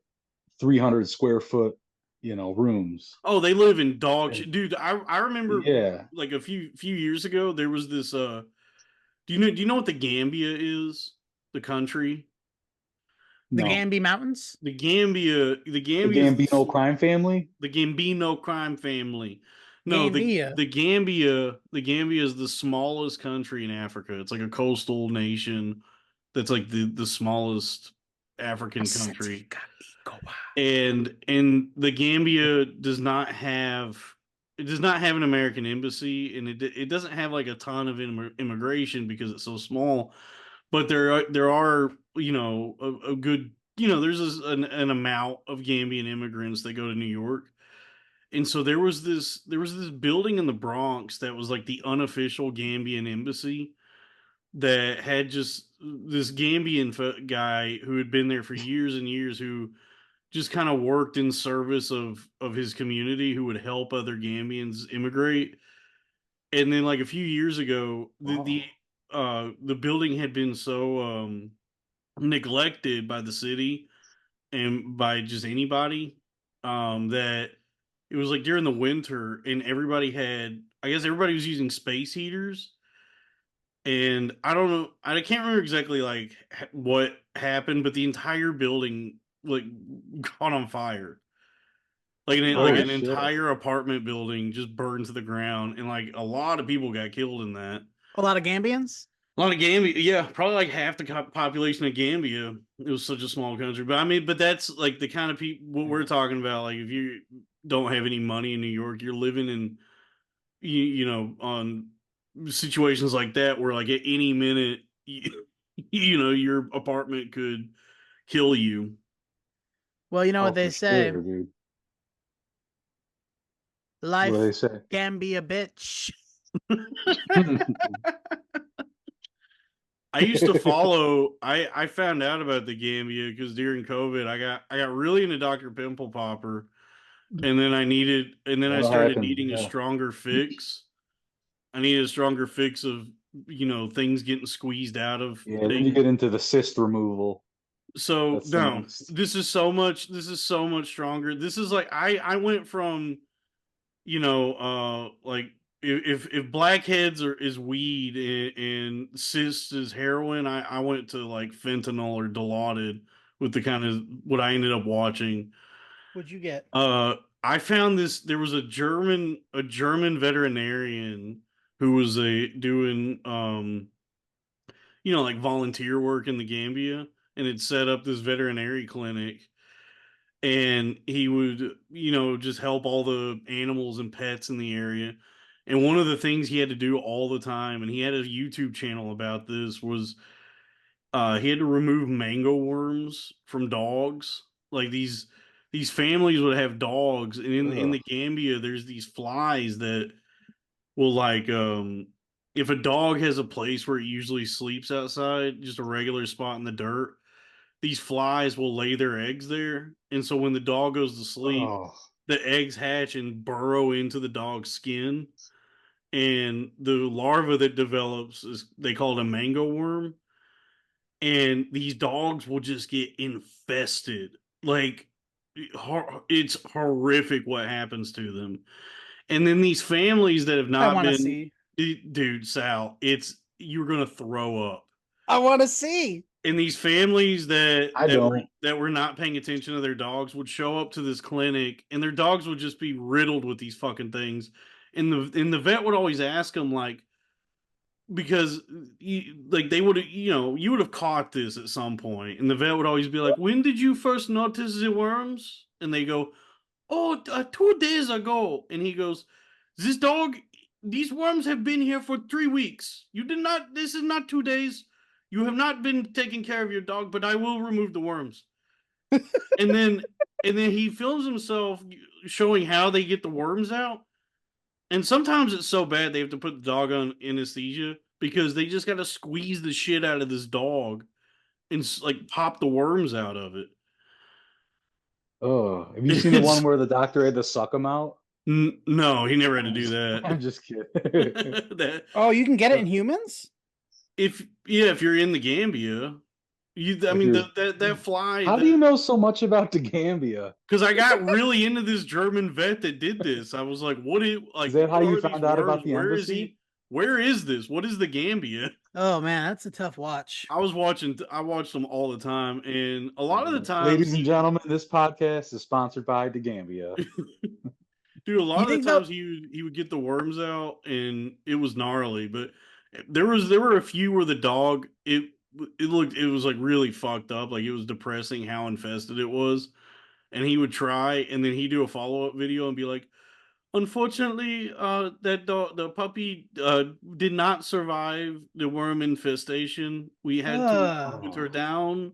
300 square foot, rooms. Oh, they live in dog And shit, dude. I remember yeah, like a few years ago there was this. Do you know what the Gambia is? The country. The no. Gamby Mountains? The The Gambia is Gambino crime family? the Gambino crime family. No, Gambia. the Gambia is the smallest country in Africa. It's like a coastal nation that's like the smallest African country. And the Gambia does not have an American embassy, and it doesn't have like a ton of immigration because it's so small. But there are a good there's an amount of Gambian immigrants that go to New York. And so there was this building in the Bronx that was like the unofficial Gambian embassy that had just this Gambian guy who had been there for years and years, who just kind of worked in service of his community, who would help other Gambians immigrate. And then like a few years ago, the Oh, the building had been so neglected by the city and by just anybody, that it was like during the winter and everybody was using space heaters. And I don't know, I can't remember exactly like what happened, but the entire building like caught on fire. Like holy an What? shit. entire apartment building just burned to the ground, and like a lot of people got killed in that. A lot of Gambians? A lot of Gambia, yeah, probably like half the population of Gambia. It was such a small country, but I mean, but that's like the kind of people what we're talking about. Like, if you don't have any money in New York, you're living in on situations like that where like at any minute, your apartment could kill you. Well, you know Oh, what they for say. sure, dude. What do Life they say? can be a bitch. I used to follow. I found out about the Gambia because during COVID, I got really into Dr. Pimple Popper, and then I What started happened? needing a Yeah. stronger fix. I needed a stronger fix of things getting squeezed out of Yeah, then you things. get into the cyst removal. So That's the no, next. this is so much stronger. This is like I went from like if blackheads is weed and cysts is heroin, I went to like fentanyl or Dilaudid with the kind of what I ended up watching. What'd you get? uh I found this. There was a German veterinarian who was doing like volunteer work in the Gambia, and had set up this veterinary clinic, and he would just help all the animals and pets in the area. And one of the things he had to do all the time, and he had a YouTube channel about this, was he had to remove mango worms from dogs. Like these families would have dogs, and in Ugh. the Gambia there's these flies that will like if a dog has a place where it usually sleeps outside, just a regular spot in the dirt, these flies will lay their eggs there. And so when the dog goes to sleep, Oh, the eggs hatch and burrow into the dog's skin. and the larva that develops is they call it a mango worm, and these dogs will just get infested. Like it's horrific what happens to them. And then these families that have I not want to been, see. dude, Sal, it's you're gonna throw up. I want to see. And these families I don't. that were not paying attention to their dogs would show up to this clinic, and their dogs would just be riddled with these fucking things. And the vet would always ask them like, because like they would, you would have caught this at some point, and the vet would always be like, when did you first notice the worms? And they go, oh, 2 days ago. And he goes, this dog, these worms have been here for 3 weeks. You did not, this is not 2 days. You have not been taking care of your dog, but I will remove the worms. and then he films himself showing how they get the worms out. And sometimes it's so bad they have to put the dog on anesthesia because they just got to squeeze the shit out of this dog and like pop the worms out of it. Oh, have you seen the one where the doctor had to suck him out? No, he never had to do that. I'm just kidding. that Oh, you can get it in humans? if you're in the Gambia, I If mean you're- that fly. How do you know so much about the Gambia? Because I got really into this German vet that did this. I was like, "What is like? Is that how what you are found these out about worms? the Where is embassy? he? Where is this? What is the Gambia?" Oh man, that's a tough watch. I watched them all the time, and a lot of the times, Ladies and gentlemen, this podcast is sponsored by the Gambia. dude, a lot You of the think times he would get the worms out, and it was gnarly. But there were a few where the dog it was like really fucked up, like it was depressing how infested it was, and he would try, and then he'd do a follow up video and be like, unfortunately, that the puppy did not survive the worm infestation. We had to put her down.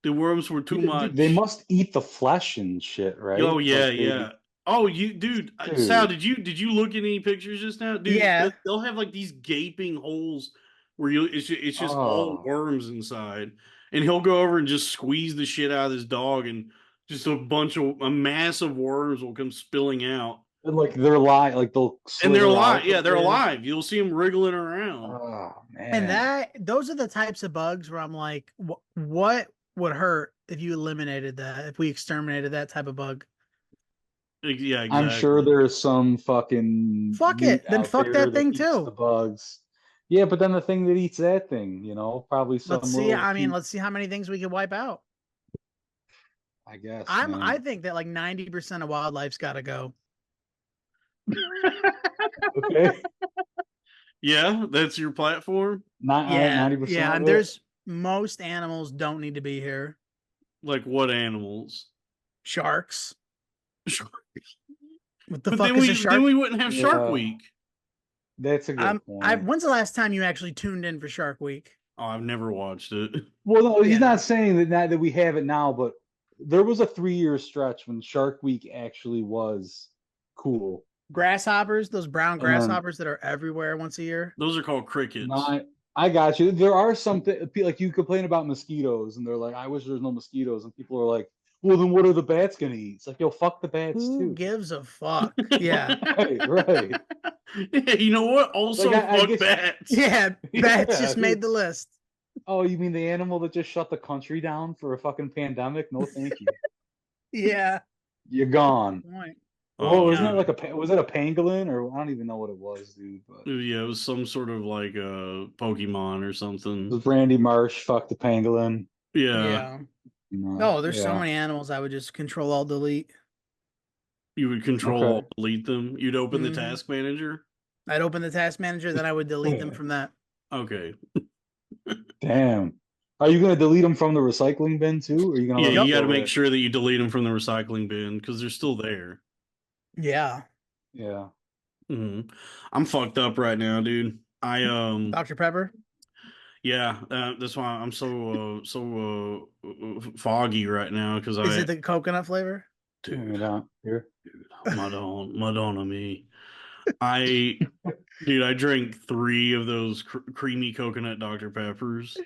The worms were too Dude, they much. must eat the flesh and shit, Oh right? yeah, Like yeah. Oh, dude, Sal, dude. did you look at any pictures just now, dude? Yeah. They'll have like these gaping holes where it's just all Oh, worms inside, and he'll go over and just squeeze the shit out of his dog, and just a mass of worms will come spilling out, and, like they're alive, like they'll and they're slither alive. out Yeah, from they're there. alive. You'll see them wriggling around. Oh And man, those are the types of bugs where I'm like, what would hurt if you eliminated that, if we exterminated that type of bug? Yeah, I'm sure exactly. there's some fucking Fuck meat it. Then out fuck there that that thing eats the too. bugs. Yeah, but then the thing that eats that thing, probably Let's some see. little I mean, cute. let's see how many things we can wipe out. I guess, I man. think that like 90% of wildlife's gotta go. Okay, Yeah, that's your platform. not all right, Yeah, 90% yeah. of And it. there's most animals don't need to be here. Like what animals? Sharks. What the But fuck is a shark? then we wouldn't have Shark Yeah. Week. That's a good point. When's the last time you actually tuned in for Shark Week? Oh, I've never watched it. Well, no, he's Yeah. not saying that we have it now, but there was a 3-year stretch when Shark Week actually was cool. Grasshoppers, those brown And then- grasshoppers that are everywhere once a year. Those are called crickets. No, I got you. There are some like you complain about mosquitoes, and they're like, "I wish there's no mosquitoes," and people are like, "Well, then what are the bats gonna eat?" It's like, yo, fuck the bats Who too. gives a fuck? Yeah. Right. Yeah, you know what? Also, Like, I fuck guess- bats. Yeah, bats Yeah, just made dude. the list. Oh, you mean the animal that just shut the country down for a fucking pandemic? No, thank you. Yeah. You're gone. Point. Oh, wasn't yeah. it like was it a pangolin or I don't even know what it was, dude. But Yeah, it was some sort of like a Pokemon or it something. was Randy Marsh. Fuck the pangolin. Yeah, No, there's so yeah. many animals I would just control alt delete. you would control Okay. delete them. You'd open the Mhm. task manager. I'd open the task manager, then I would delete them from that. Okay. Damn. Are you gonna delete them from the recycling bin too? Or are you gonna Yeah, let them you got to go make there? sure that you delete them from the recycling bin because they're still there. Yeah. Yeah. I'm fucked up right now, dude. Dr. Pepper. Yeah, that's why I'm so foggy right now because Is I it the coconut flavor? Hang it out here. Madonna me. Dude, I drank 3 of those creamy coconut Dr. Peppers.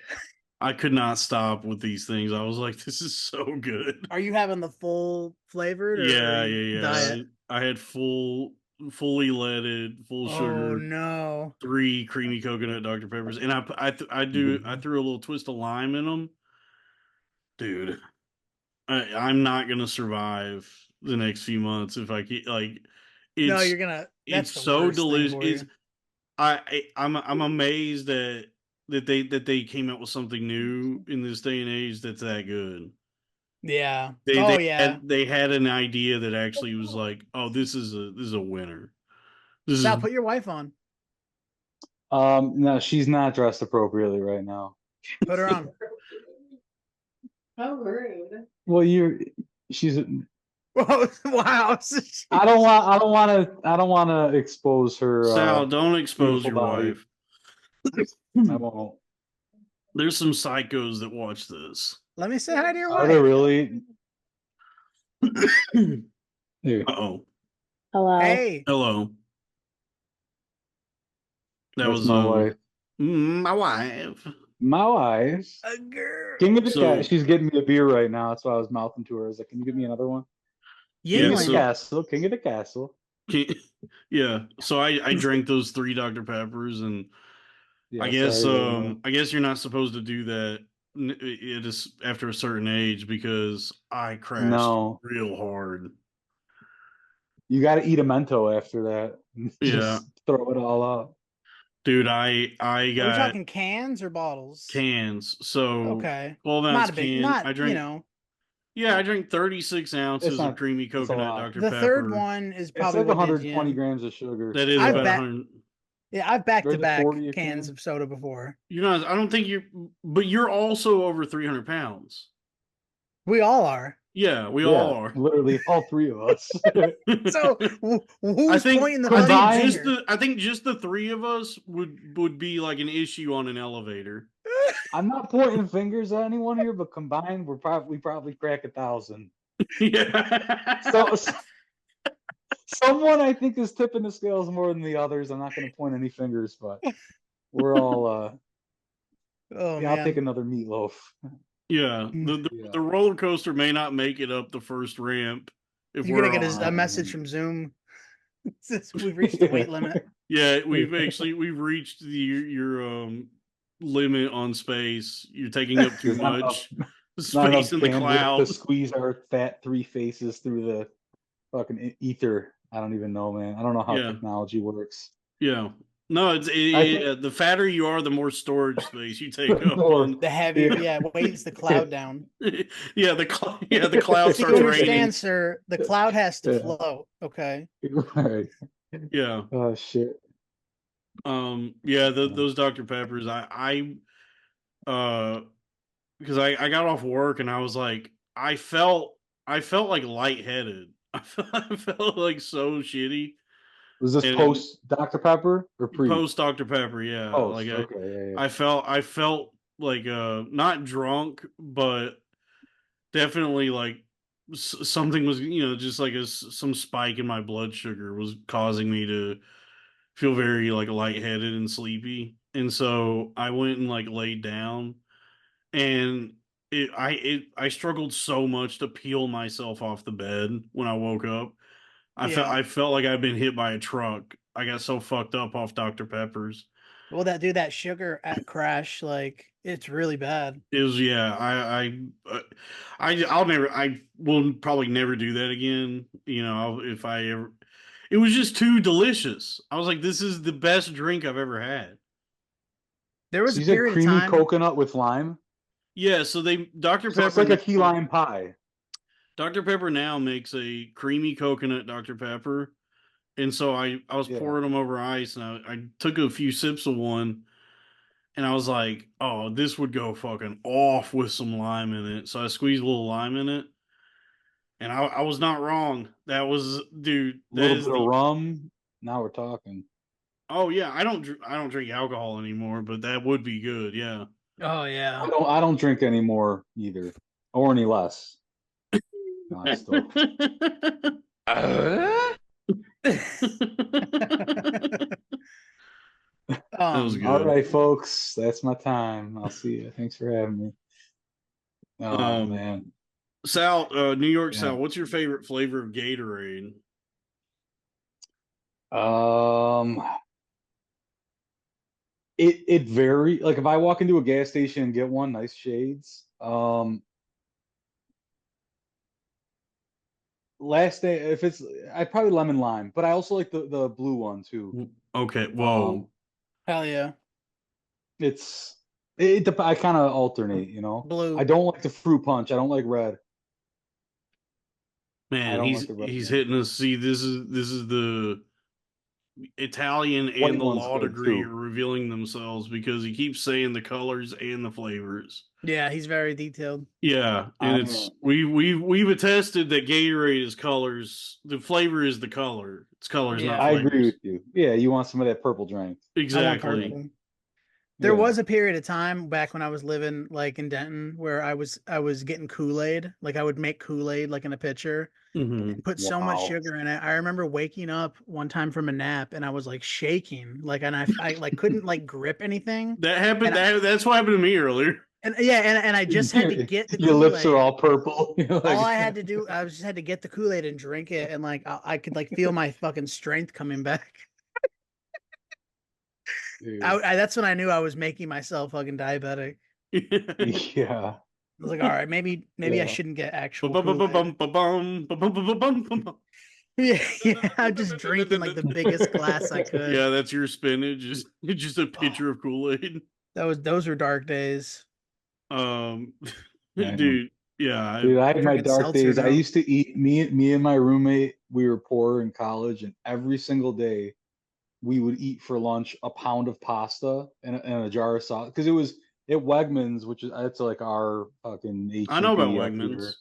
I could not stop with these things. I was like, this is so good. Are you having the full flavored or Yeah, are you yeah, yeah. diet? I had full fully leaded, full Oh sugar, no. 3 creamy coconut Dr Peppers, and I threw a little twist of lime in them, dude. I'm not gonna survive the next few months if I keep like. No, It's you're gonna. it's That's the so worst thing delicious. for It's you. I'm amazed that they came out with something new in this day and age that's that good. Yeah. Oh yeah. They had an idea that actually was like, oh, this is a winner. This is Sal, put your wife on. No, she's not dressed appropriately right now. Put her on. How rude. Well, she's. Whoa, wow. I don't want to expose her Sal. Don't expose beautiful your body. wife. I won't. There's some psychos that watch this. Let me say hi to your Are there wife. really? Here. Uh-oh. Hello. Hey. Hello. That That's was my wife. my wife. My wife. A girl. King of the So- Cat. She's getting me a beer right now. That's why I was mouthing to her. I was like, "Can you give me another one?" Yeah, King Yeah, of the so- Castle. King of the Castle. Yeah. So I drank those 3 Dr Peppers, and Yeah, I guess sorry, I guess you're not supposed to do that. It is after a certain age because I crashed No. real hard. You got to eat a Mento after that. Yeah. Just throw it all up. Dude, I Are we got talking cans or bottles? cans. So Okay. 12-ounce Not a big, can. not, I drank you know. I drank 36 ounces not- of creamy it's a coconut lot. Dr The Pepper. third one is It's probably like what 120 did you. grams of sugar. That is I about bet- 100. Yeah, I've back to Where's the back 40 a cans can? of soda before. You're not. I don't think but you're also over 300 pounds. We all are. Yeah, we Yeah, all are. literally all three of us. So who's pointing the combined- fucking just finger? I think just the 3 of us would be like an issue on an elevator. I'm not pointing fingers at anyone here, but combined, we probably crack 1,000. Yeah. So someone I think is tipping the scales more than the others. I'm not going to point any fingers, but we're all. Oh Yeah, I'll take man. another meatloaf. Yeah, Yeah. the roller coaster may not make it up the first ramp if You're we're gonna get on. a message from Zoom. Since we've reached the weight limit. Yeah, we've reached your limit on space. You're taking up too There's not much Not space in the bandwidth to cloud. squeeze our fat 3 faces through the fucking ether. I don't even know, man. I don't know how Yeah. technology works. Yeah. No, I think- the fatter you are, the more storage space you take up More. on. The heavier, Yeah. weighs the cloud down. Yeah, the cloud See, starts you raining. understand, sir? The cloud has to Yeah. float. Okay. Right. Yeah. Oh shit. Yeah, those Dr. Peppers, because I got off work and I was like, I felt like lightheaded. I felt like so shitty. Was this And- post Dr. Pepper or pre? Post Dr. Pepper, yeah. Post. Like Okay. Yeah. I felt like not drunk, but definitely like something was, just like some spike in my blood sugar was causing me to feel very like lightheaded and sleepy. And so I went and like laid down, and I struggled so much to peel myself off the bed when I woke up. Yeah. I felt like I'd been hit by a truck. I got so fucked up off Dr. Peppers. Well, that sugar at crash, like it's really bad. It was, yeah. I will probably never do that again. If I ever, it was just too delicious. I was like, this is the best drink I've ever had. There was So a you said period of creamy time. coconut with lime. Yeah. So Dr. So it's Pepper, like a key lime pie. Dr. Pepper now makes a creamy coconut Dr. Pepper. And so I was Yeah. pouring them over ice, and I took a few sips of one, and I was like, oh, this would go fucking off with some lime in it. So I squeezed a little lime in it, and I was not wrong. That was, dude. A That little is bit of rum. Now we're talking. oh yeah, I don't drink alcohol anymore, but that would be good. Yeah. Oh yeah. I don't drink anymore either, or any less. No, I still. was good. All right, folks. That's my time. I'll see you. Thanks for having me. Oh man. Sal, New York Yeah. Sal, what's your favorite flavor of Gatorade? Um, it vary. Like if I walk into a gas station and get one, nice shades. Last day, if it's, I probably lemon lime, but I also like the blue one too. Okay, Um, whoa, Hell yeah. it's I kind of alternate, you know. I Blue. don't like the fruit punch. I don't like red. I man, don't like the red he's one. hitting us. See, this is the Italian and White the one's law good degree are too. revealing themselves because he keeps saying the colors and the flavors. Yeah, he's very detailed. Yeah, and I it's we've attested that Gatorade is colors. The flavor is the color. It's colors, not Yeah, I agree flavors. with you. Yeah, you want some of that purple drink. I want Exactly. purple. There Yeah. was a period of time back when I was living like in Denton where I was getting Kool-Aid. Like I would make Kool-Aid like in a pitcher Hmm. and put so much Wow. sugar in it. I remember waking up one time from a nap and I was like shaking, like, and I like couldn't like grip anything. That happened. And That's what happened to me earlier. yeah, and I just had to get the Your lips are Kool-Aid. all purple. You're All like, I had to do, I just had to get the Kool-Aid and drink it, and like I could like feel my fucking strength coming back. dude. That's when I knew I was making myself fucking diabetic. Yeah. I was like, all right, maybe I Yeah. shouldn't get actual Kool-Aid. Ba-bum-ba-bum-ba-bum, Yeah, yeah, I'm just drinking like the biggest glass I could. Yeah, that's your spinach. It's just a Oh, pitcher of Kool-Aid. those were dark days. Um, I know. dude, yeah, Dude, I I'm had my drinking dark seltzer days. I now. used to eat me and my roommate, we were poor in college, and every single day we would eat for lunch a pound of pasta and a jar of sauce. Because it was at Wegmans, which is that's like our fucking I know about HEB up Wegmans. here.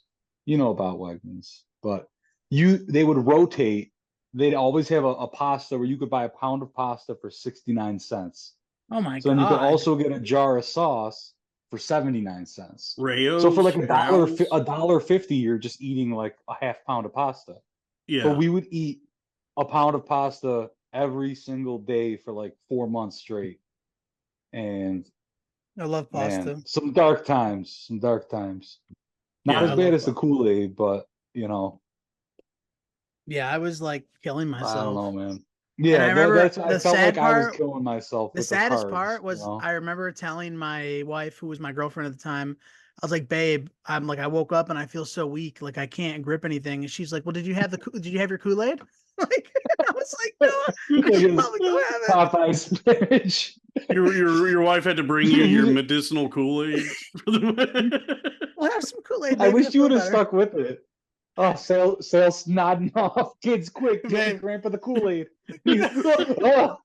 You know about Wegmans. But they would rotate. They'd always have a pasta where you could buy a pound of pasta for 69 cents. Oh my So then you could God. also get a jar of sauce for 79 cents. So for like Rayo's, a Browns. dollar 50, you're just eating like a half pound of pasta. But Yeah, we would eat a pound of pasta every single day for like 4 months straight. And I love man, pasta. some dark times, some dark times. Not I as yeah. bad love as the pasta. Kool-Aid, but you know, Yeah, I was like killing I don't know, myself. man. And I Yeah, remember that's I the felt like sad I was part, killing myself the with the saddest carbs, part you was know. I remember telling my wife, who was my girlfriend at the time, I was like, babe, I'm like, I woke up and I feel so weak, like I can't grip anything. And she's like, well, did you have your Kool-Aid? Like, I was like, no, I Like should it's probably go have it. Popeye spinach. Your wife had to bring you your medicinal Kool-Aid for the. We'll have some Kool-Aid, I babe. You'll wish you feel would have better. stuck with it. Oh, sales nodding off. Kids, quick, get me Babe, Grandpa the Kool-Aid. Oh,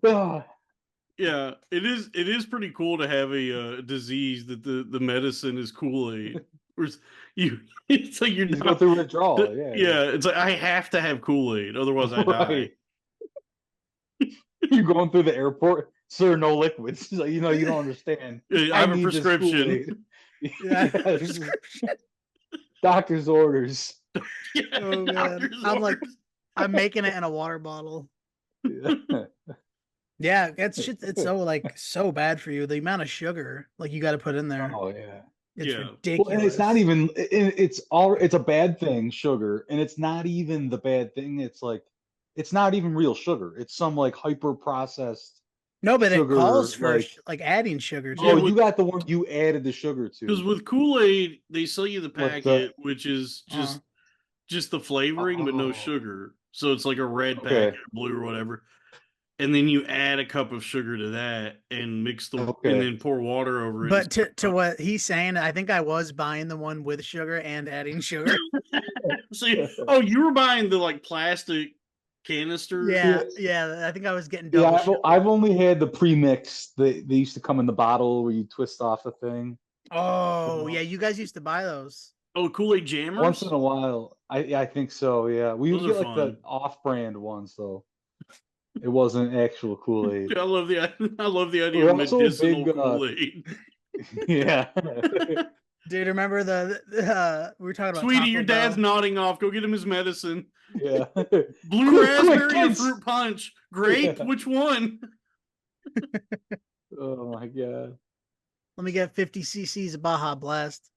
oh. Yeah, it is pretty cool to have a disease that the medicine is Kool-Aid. Whereas you, it's like you're He's going not. through withdrawal. Yeah, Yeah, it's like I have to have Kool-Aid, otherwise I die. right. You're going through the airport, sir. No liquids. Like, you don't understand. I I have a need this prescription. Kool-Aid. yeah, Yes, prescription. doctor's orders. Yeah, Oh man, doctor's I'm like, orders. I'm making it in a water bottle. Yeah. Yeah, it's so like so bad for you. The amount of sugar like you got to put in there, Oh yeah. it's Yeah, Well, and it's not ridiculous. even. It's a bad thing, sugar, and it's not even the bad thing. It's like, it's not even real sugar. It's some like hyper processed No, but it calls sugar. for Like, like adding sugar yeah. oh, too. you got the one you added the sugar Because to, with Kool-Aid, they sell you the like the. packet, which is Uh, just the flavoring, but no Oh, sugar. So it's like a red packet, okay, or blue or whatever. And then you add a cup of sugar to that and and okay. then pour water over it. but to what he's saying, I think I was buying the one with sugar and adding sugar. Oh, you were buying the like plastic canister. Yeah, Yeah, I think I was getting yeah. double I've sugar. I've only had the pre-mix. They used to come in the bottle where you twist off a thing. You Oh, yeah, know, you guys used to buy those. Oh, Kool-Aid once in jammers. a while. I think so. Yeah, we would Those are get like the fun. off-brand ones though. It wasn't actual Kool-Aid. Dude, I love the idea We're of also a medicinal big Kool-Aid. yeah. Dude, remember we were talking about Sweetie, Taco your dad's Bell. nodding off. Go get him his medicine. Yeah. Blue Quick, raspberry or kids. fruit punch? Grape? Yeah. Which one? Oh my god. Let me get 50 cc's of Baja Blast.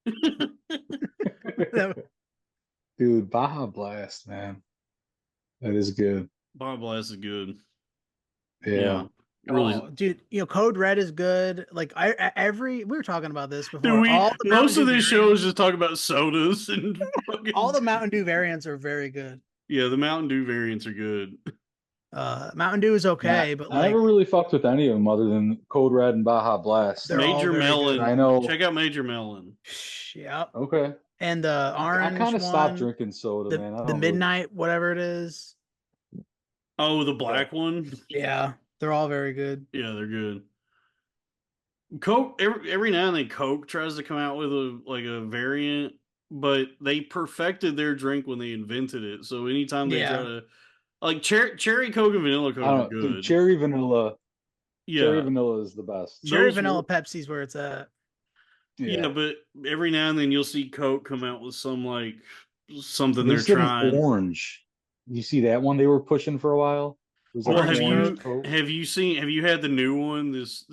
Dude, Baja Blast, man. That is good. Baja Blast is good. Yeah. Really. Oh, dude, Code Red is good. Like we were talking about this Dude, before. All the most Mountain of Dew this show variants, is just talking about sodas and fucking. all the Mountain Dew variants are very good. Yeah, the Mountain Dew variants are good. Mountain Dew is okay, but I like never really fucked with any of them other than Code Red and Baja Blast. they're all Major very good. I Melon. know. Check out Major Melon. Yep. Okay. And the I orange kind of stopped one, drinking soda, man. I the don't really. midnight, whatever it is. Oh, the black one. Yeah, they're all very good. Yeah, they're good. Coke every now and then Coke tries to come out with a variant, but they perfected their drink when they invented it. So anytime they try Yeah. to like cherry Coke and vanilla I Coke are don't know. Dude, good. cherry vanilla Yeah, is the best. Cherry those vanilla were- Pepsi's where it's at. yeah, but every now and then you'll see Coke come out with some like something They they're said an trying. orange. You see that one they were pushing for a while? It was like Well, an Orange orange Coke? Coke. have you had the new one? This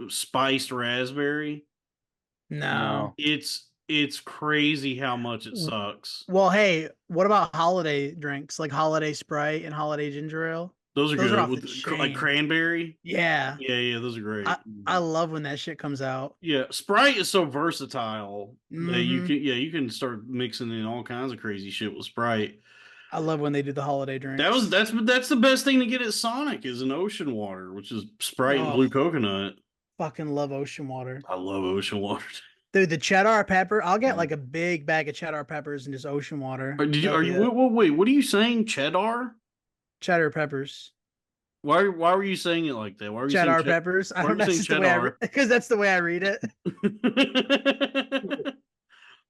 spiced raspberry. No. No. It's crazy how much it W- sucks. Well, hey, what about holiday drinks like holiday Sprite and holiday ginger ale? Those are Those are good off the with like chain. cranberry. Yeah. Yeah, those are great. I love when that shit comes out. Yeah, Sprite is so versatile that Mhm. you can start mixing in all kinds of crazy shit with Sprite. I love when they do the holiday drinks. That's the best thing to get at Sonic is an ocean water, which is Sprite and Oh, blue coconut. fucking love ocean water. I love ocean water. Dude, the cheddar pepper, I'll get Yeah. like a big bag of cheddar peppers and just ocean water. Are That'll be you it. wait, what are you saying? Cheddar? Cheddar peppers. Why were you saying it like that? Why were you saying Cheddar peppers. I why don't are know. you That's saying just the way cheddar? because that's the way I read it.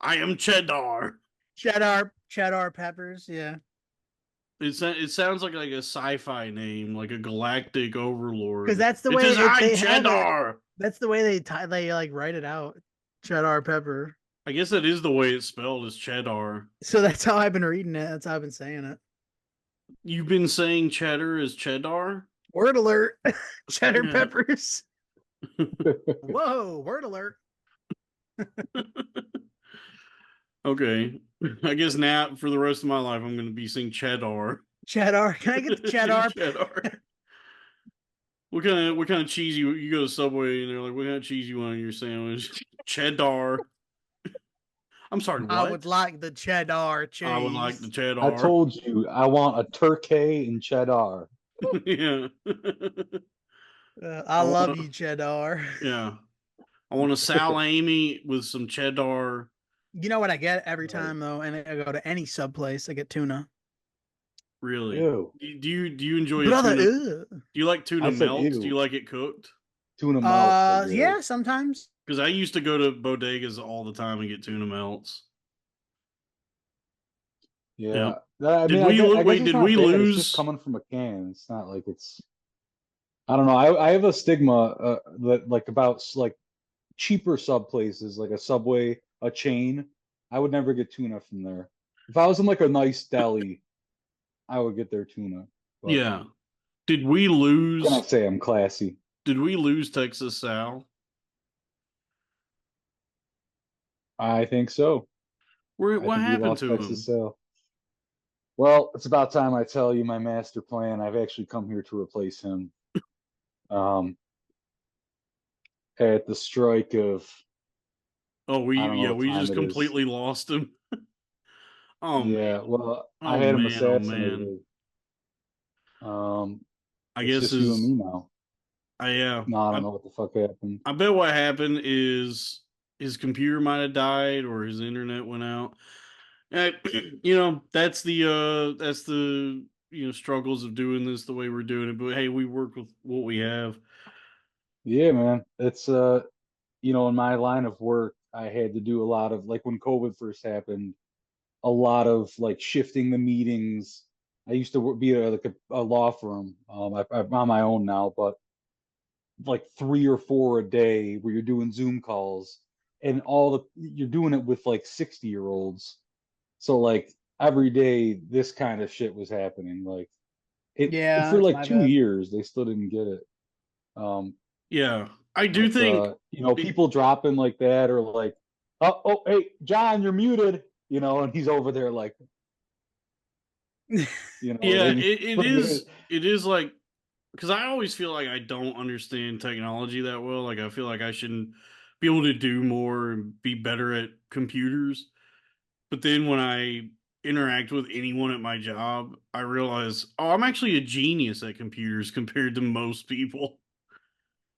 I am cheddar. Cheddar peppers. Yeah. It sounds like a sci-fi name, like a galactic overlord. Because that's the It way says, I'm they have it. cheddar. That's the way they like write it out. Cheddar pepper. I guess that is the way it's spelled, is cheddar. So that's how I've been reading it. That's how I've been saying it. You've been saying cheddar is cheddar? Word alert. Cheddar Yeah. peppers. Whoa, word alert. Okay. I guess now for the rest of my life I'm gonna be saying cheddar. Cheddar. Can I get the cheddar? Cheddar. What kind of cheese you go to Subway and they're like, what kind of cheese you want on your sandwich? Cheddar. I'm sorry, what? I would like the cheddar cheese. I would like the cheddar. I told you I want a turkey and cheddar. Yeah. I love you, cheddar. Yeah. I want a salami with some cheddar. You know what I get every time though, and I go to any sub place, I get tuna. Really? Ew. Do you enjoy Brother, tuna? ugh. Do you like tuna I said melts? ew. Do you like it cooked? Tuna melts. Yeah, sometimes. Because I used to go to bodegas all the time and get tuna melts. Yeah. Yeah. I Did mean, we I lo- guess wait, it's did not we bad. lose- It's just coming from a can. It's not like it's. I don't know. I have a stigma that like about like cheaper sub places, like a Subway, a chain. I would never get tuna from there. If I was in like a nice deli, I would get their tuna. But Yeah. Did we I'm lose? gonna say I'm classy. Did we lose Texas Sal? I think so. What I think we happened lost to him? Texas Sale. Well, it's about time I tell you my master plan. I've actually come here to replace him. At the strike of Oh, I don't know what we time just it is. completely lost him. Oh yeah, man. well, Oh I had him man. Oh assassinated. man. I It's guess just you and me now. yeah. No, I don't know what the fuck happened. I bet what happened is his computer might have died or his internet went out. That's the struggles of doing this the way we're doing it. But hey, we work with what we have. Yeah, man. It's in my line of work, I had to do a lot of like when COVID first happened, a lot of like shifting the meetings. I used to be a law firm. I'm on my own now, but like 3 or 4 a day where you're doing Zoom calls and you're doing it with like 60-year-olds. So like every day this kind of shit was happening. Like Yeah, for that's like my 2 bad. years they still didn't get it. Yeah. I do think people dropping like that or like, oh, hey, John, you're muted, and he's over there like, You know, Yeah, they, it is like, because I always feel like I don't understand technology that well. Like I feel like I should be able to do more and be better at computers. But then when I interact with anyone at my job, I realize, oh, I'm actually a genius at computers compared to most people.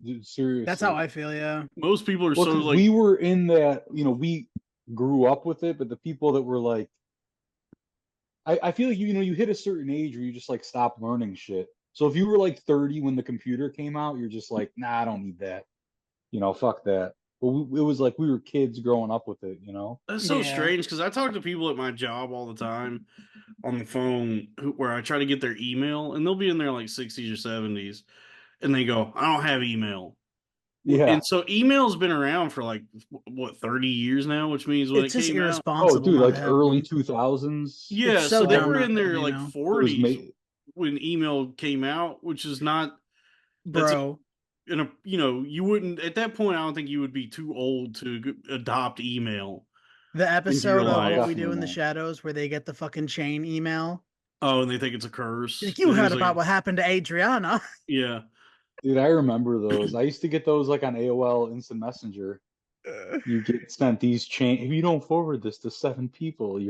dude, That's how seriously. I feel. Yeah. Most people are Well, so because like, we were in that, you know, we grew up with it, but the people that were like, I feel like you know, you hit a certain age where you just like stop learning shit. So if you were like 30 when the computer came out, you're just like, nah, I don't need that. You know, fuck that. But it was like we were kids growing up with it, you know? that's so Yeah. strange because I talk to people at my job all the time on the phone where I try to get their email, and they'll be in their like 60s or 70s, and they go, I don't have email. Yeah. And so email's been around for like what 30 years now, which means when it It's just came out, Oh, irresponsible dude, not to like have early one. 2000s. It's yeah, so so they dumb were not in to have their like email, It was 40s made. when email came out, which is not that's bro. in a you know you wouldn't at that point. I don't think you would be too old to adopt email The into your episode of No, What We life. Do definitely in the not. Shadows where they get the fucking chain email. Oh, and they think it's a curse. Like, you They think heard it's like about what happened to Adriana. yeah, Dude, I remember those. I used to get those like on AOL Instant Messenger. You get sent these chain. If you don't forward this to 7 people,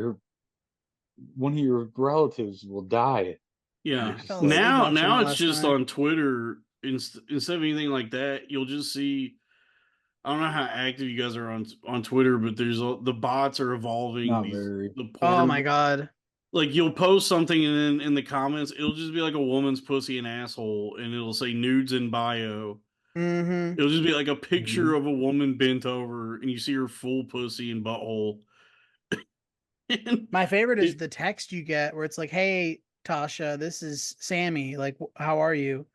one of your relatives will die. Ah, yeah. I fell Like, asleep watching it Now it's last just night. on Twitter instead of anything like that. You'll just see. I don't know how active you guys are on Twitter, but the bots are evolving not these very. the Oh my porn. god. Like you'll post something and then in the comments it'll just be like a woman's pussy and asshole, and it'll say nudes in bio. Mm-hmm. It'll just be like a picture Mhm. of a woman bent over, and you see her full pussy and butthole. And My favorite is it, the text you get where it's like, "Hey, Tasha, this is Sammy. Like, how are you?"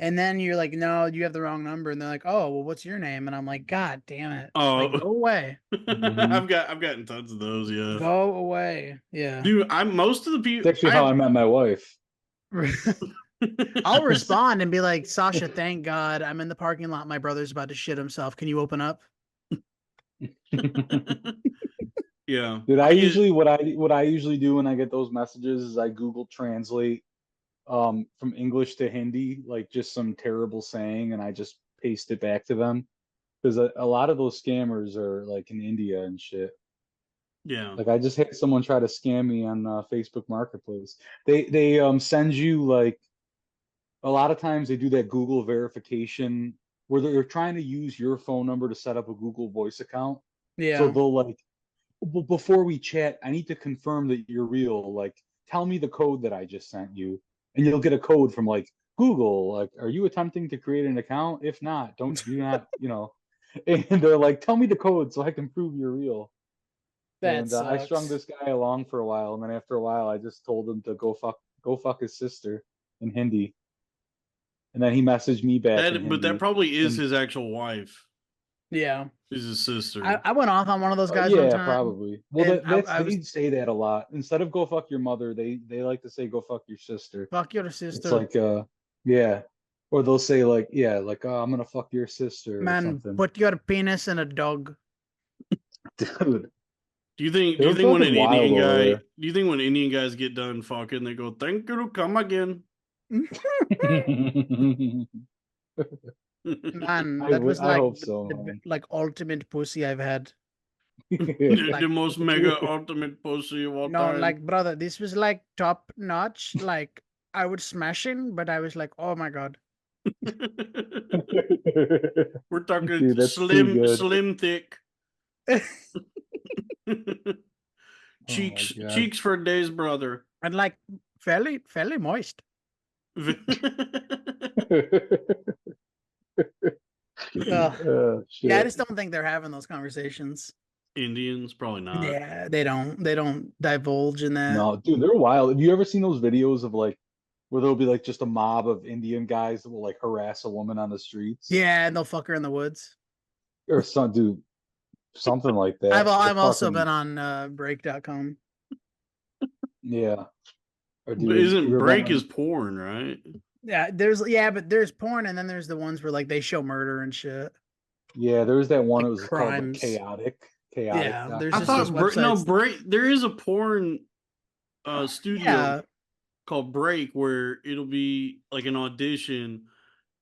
And then you're like, "No, you have the wrong number." And they're like, "Oh, well, what's your name?" And I'm like, "God damn it! Like, oh, go away, Mhm. I've gotten tons of those. Yeah, go away." Yeah. dude. I'm most of the It's people actually how I met my wife. I'll respond and be like, "Sasha, thank God I'm in the parking lot. My brother's about to shit himself. Can you open up?" yeah, Dude, I I get usually what I usually do when I get those messages is I Google Translate from English to Hindi, like just some terrible saying, and I just paste it back to them. Because a lot of those scammers are like in India and shit. yeah. Like I just had someone try to scam me on Facebook Marketplace. They send you like a lot of times they do that Google verification where they're trying to use your phone number to set up a Google Voice account. So Yeah. they'll like, before we chat, I need to confirm that you're real. Like, tell me the code that I just sent you, and you'll get a code from like Google. Like, are you attempting to create an account? If not, do not, you know. And they're like, tell me the code so I can prove you're real. That And I strung sucks. this guy along for a while, and then after a while, I just told him to go fuck his sister in Hindi. And then he messaged me back in But that Hindi. probably is And his actual wife. Yeah. Is his I, sister. I went off on one of those guys one yeah, time, probably. Well, and that's I was they say that a lot. Instead of go fuck your mother, they like to say go fuck your sister. fuck your It's sister. like yeah, or they'll say like yeah, like oh, I'm gonna fuck your sister or Man, something. put your penis in a dog. Dude, Do you they're think when fucking an wild Indian over guy there. do you think when Indian guys get done fucking they go, thank you to come again? Man, that was I like hope so, man. like ultimate pussy I've had. The Like, most mega ultimate pussy of all no, time. like brother, this was like top notch. Like I would smash in, but I was like, oh my god. We're talking Dude, that's too good. slim thick. Oh my god. Cheeks for days, brother. And like fairly moist. Ugh. Yeah, I Shit. just don't think they're having those conversations. Indians, probably not. Yeah, they don't divulge in that. No, dude, they're wild. Have you ever seen those videos of like where there'll be like just a mob of Indian guys that will like harass a woman on the streets? Yeah, and they'll fuck her in the woods. Or some dude, something like I've that. The I've also been fucking on break.com. yeah. Or But dude, you isn't ever been break on is porn, right? But there's porn and then there's the ones where like they show murder and shit. yeah, there was that one, it Like was called like crimes. Yeah, there's I just chaotic.com. those thought no websites. break. There is a porn studio Yeah. called Break, where it'll be like an audition,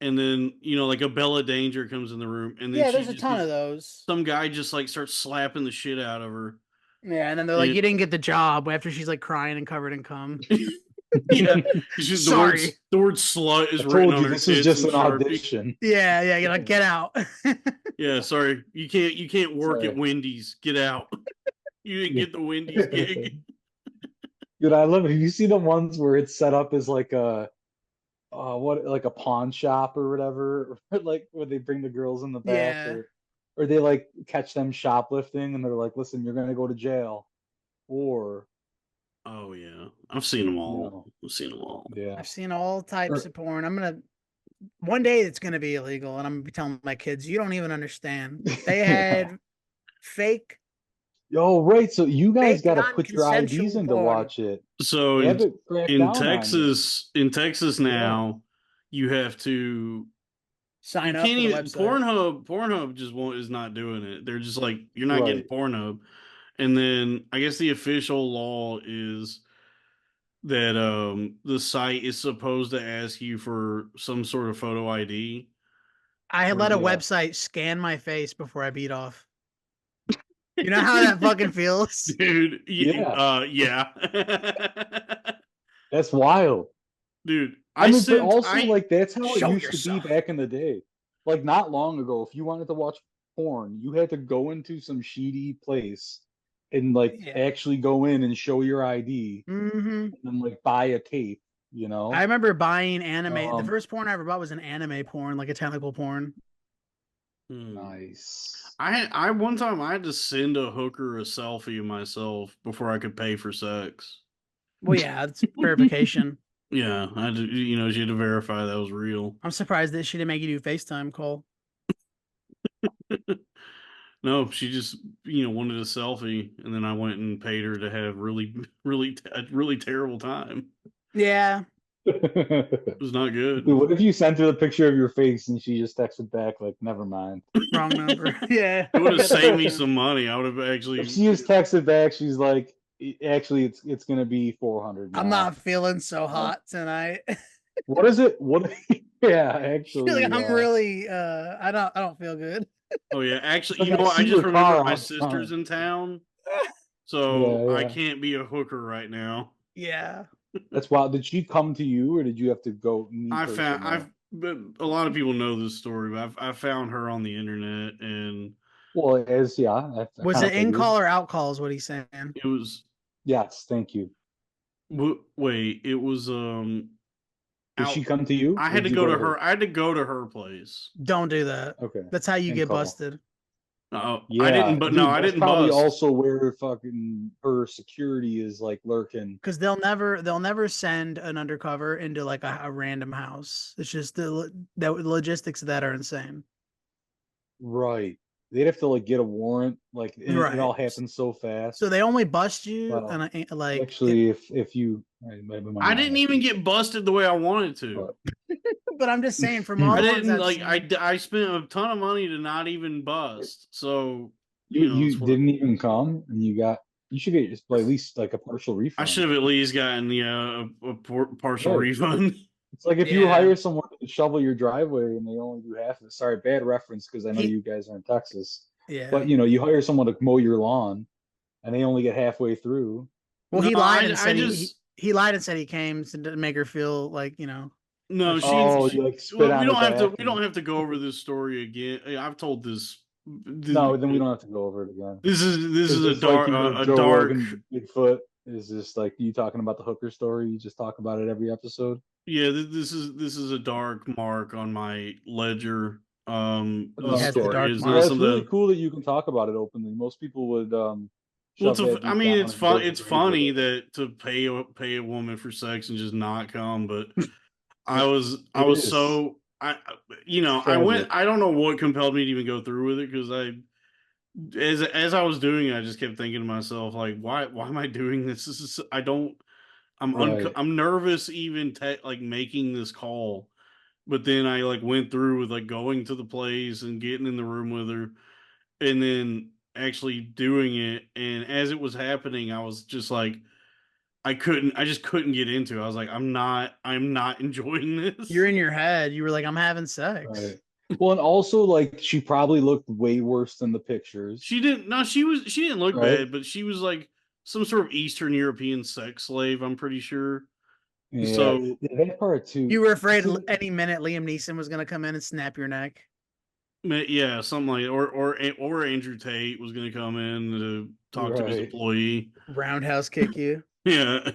and then like a Bella Danger comes in the room, and then Yeah, she there's a just ton gets of those. some guy just like starts slapping the shit out of her. Yeah, and then they're like, And "You didn't get the job," after she's like crying and covered in cum. yeah, the word Sorry. slut I is written told on you her this is tits just in an Sharpie. audition. Yeah, yeah, you're like, get out. Yeah, sorry, you can't work Sorry. at Wendy's. Get out. You didn't get the Wendy's gig. Dude, I love it. Have you seen the ones where it's set up as like a what like a pawn shop or whatever, or like where they bring the girls in the back, Yeah. or they like catch them shoplifting and they're like, listen, you're gonna go to jail, or Oh yeah, I've seen them you all. know, I've seen them all. yeah. I've seen all types Or, of porn. One day it's gonna be illegal, and I'm gonna be telling my kids, you don't even understand. They yeah. had fake, Oh, right. So you guys fake got to put your IDs non-consensual in to porn. watch it. So They in have it cracked in down on you. Texas Yeah. now, you have to. You Sign up can't for the even website. Pornhub just won't is not doing it. They're just like you're not getting Right. Pornhub. And then I guess the official law is that the site is supposed to ask you for some sort of photo ID. I had let a Yeah. website scan my face before I beat off. You know how that fucking feels? Dude, Yeah. yeah. That's wild. Dude, I I mean, but sent also I like that's how it Show used to be yourself. back in the day. Like not long ago, if you wanted to watch porn, you had to go into some shady place and like Yeah. actually go in and show your ID Hmm. and then like buy a tape, I remember buying anime. The Um, first porn I ever bought was an anime porn, like a tentacle porn. nice. I one time I had to send a hooker a selfie of myself before I could pay for sex. Well, yeah, it's verification. Yeah, I had to, she had to verify that was real. I'm surprised that she didn't make you do FaceTime call. No, she just, wanted a selfie, and then I went and paid her to have really, a really terrible time. Yeah. It was not Dude, good. what if you sent her the picture of your face and she just texted back like, "Never mind." Wrong number. Yeah. It would have Got the saved me picture. some money. I would have If actually. she just texted back, she's like, Actually, it's gonna be 400 I'm now." not feeling so Um, hot tonight. what is it? What? Yeah, Like actually, I'm really I don't feel good. Oh yeah, it's actually, like I what? I see just your remembered car my outside. sister's in town, so Yeah, I yeah. can't be a hooker right now. Yeah. That's wild. Did she come to you, or did you have to go meet I her found somewhere? but a lot of people know this story, but I found her on the internet, and Well, as yeah, I Was kind it of in figured. call or out call is what he's saying. it was. Yes, thank you. Wait, it was Did she out. come to you, I or had did to you go go to to her? her. I had to go to her place. Don't do that. Okay, That's how you and get call. busted. I Yeah, didn't. But no, dude, I that's didn't probably bust. also where fucking her security is like lurking. Because they'll never send an undercover into like a random house. It's just the logistics of that are insane. Right. They'd have to like get a warrant, like, and it Right. all happens so So fast. they only bust you Well, and like actually, if you, we might I not didn't have even to, get busted the way I wanted to. but but I'm just saying from all I the ones didn't I've like. seen. I spent a ton of money to not even bust. So you it's what didn't even come, and you should get just like, at least like a partial I refund. should have at least gotten the partial Right. refund. It's like if you Yeah. hire someone to shovel your driveway and they only do half of it. Sorry, bad reference because I know He you guys are in Texas, yeah. but you hire someone to mow your lawn and they only get halfway through. Well, No, he lied and I said he, just he he lied and said he came to make her feel like, no. like she Oh, She you like spit well, on her back we and don't have to go over this story again. I've told this. no, then we don't have to go over it again. This Is is this like your a Joe dark. Rogan Bigfoot? Is this like you talking about the hooker story? You just talk about it every episode? Yeah, this is a dark mark on my ledger. he This Oh, has the okay. story dark is not Well, mark. it's really something. cool that you can talk about it openly. Most people would Well, shove that I deep mean, down it's and go fun. to the It's grave with funny it. that to pay a woman for sex and just not come, but I It was is. so It's I went. tragic. I don't know what compelled me to even go through with it because as I was doing it, I just kept thinking to myself like, why am I doing this? This is I don't. Right. I'm nervous even like making this call, but then I like went through with like going to the place and getting in the room with her, and then actually doing it. And as it was happening, I was just like, I just couldn't get into it. I was like, I'm not enjoying this. You're in your head. You were like, I'm having sex. Right. Well, and also like she probably looked way worse than the pictures, She didn't. No, she didn't look right? bad, but she was like some sort of Eastern European sex slave. I'm pretty sure. Yeah, So that part too. You were afraid See, any minute Liam Neeson was gonna come in and snap your neck. yeah, something like or Andrew Tate was going to come in to talk to his right. employee. Roundhouse kick you. Yeah.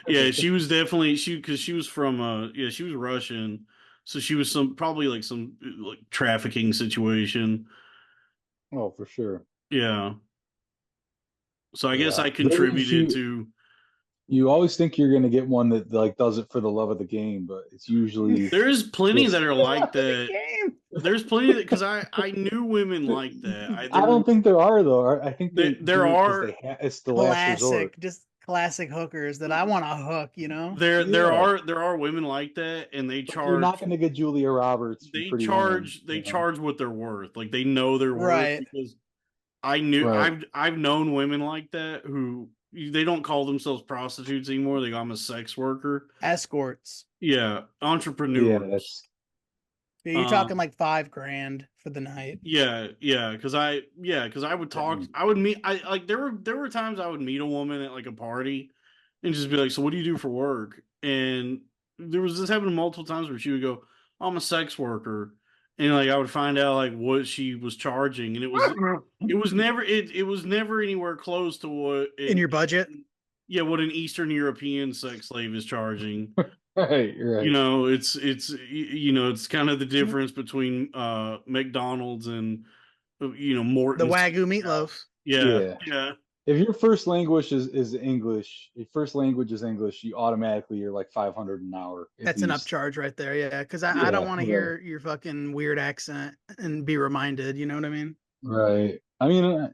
Yeah, she was definitely because she was from yeah, she was Russian. So she was probably like some like trafficking situation. Oh, for sure. Yeah. So I guess Yeah. I Very contributed few. to You always think you're gonna get one that like does it for the love of the game, but it's usually there's plenty just. that are like that. Game. There's plenty that because I knew women like that. I don't think there are though. I think they there do it because are it's the last resort. Just classic hookers that I want to hook. You know. Yeah, there are women like that and they but you're not charge gonna get Julia Roberts from Pretty Woman. they charge what they're worth. Like they know their worth Right. because I knew Right. I've known women like that who they don't call themselves prostitutes anymore. They go, I'm a sex worker. Escorts. Yeah, Yeah, entrepreneurs. that's You're talking like $5,000 for the night. Yeah, because I would talk. I would meet. I like there were times I would meet a woman at like a party, and just be like, "So what do you do for work?" And there was this happened multiple times where she would go, "I'm a sex worker," and like I would find out like what she was charging, and it was never anywhere close to what In your budget? yeah, what an Eastern European sex slave is charging. right. You Right. know, it's kind of the difference between McDonald's and The Morton's Wagyu Steakhouse. meatloaf. Yeah, Yeah. yeah, If your first language is English, if first language is English, you automatically you're like 500 an hour at That's an least. upcharge right there. Yeah. Because I don't Yeah, want to right. hear your fucking weird accent and be reminded. You know what I mean? Right. I mean,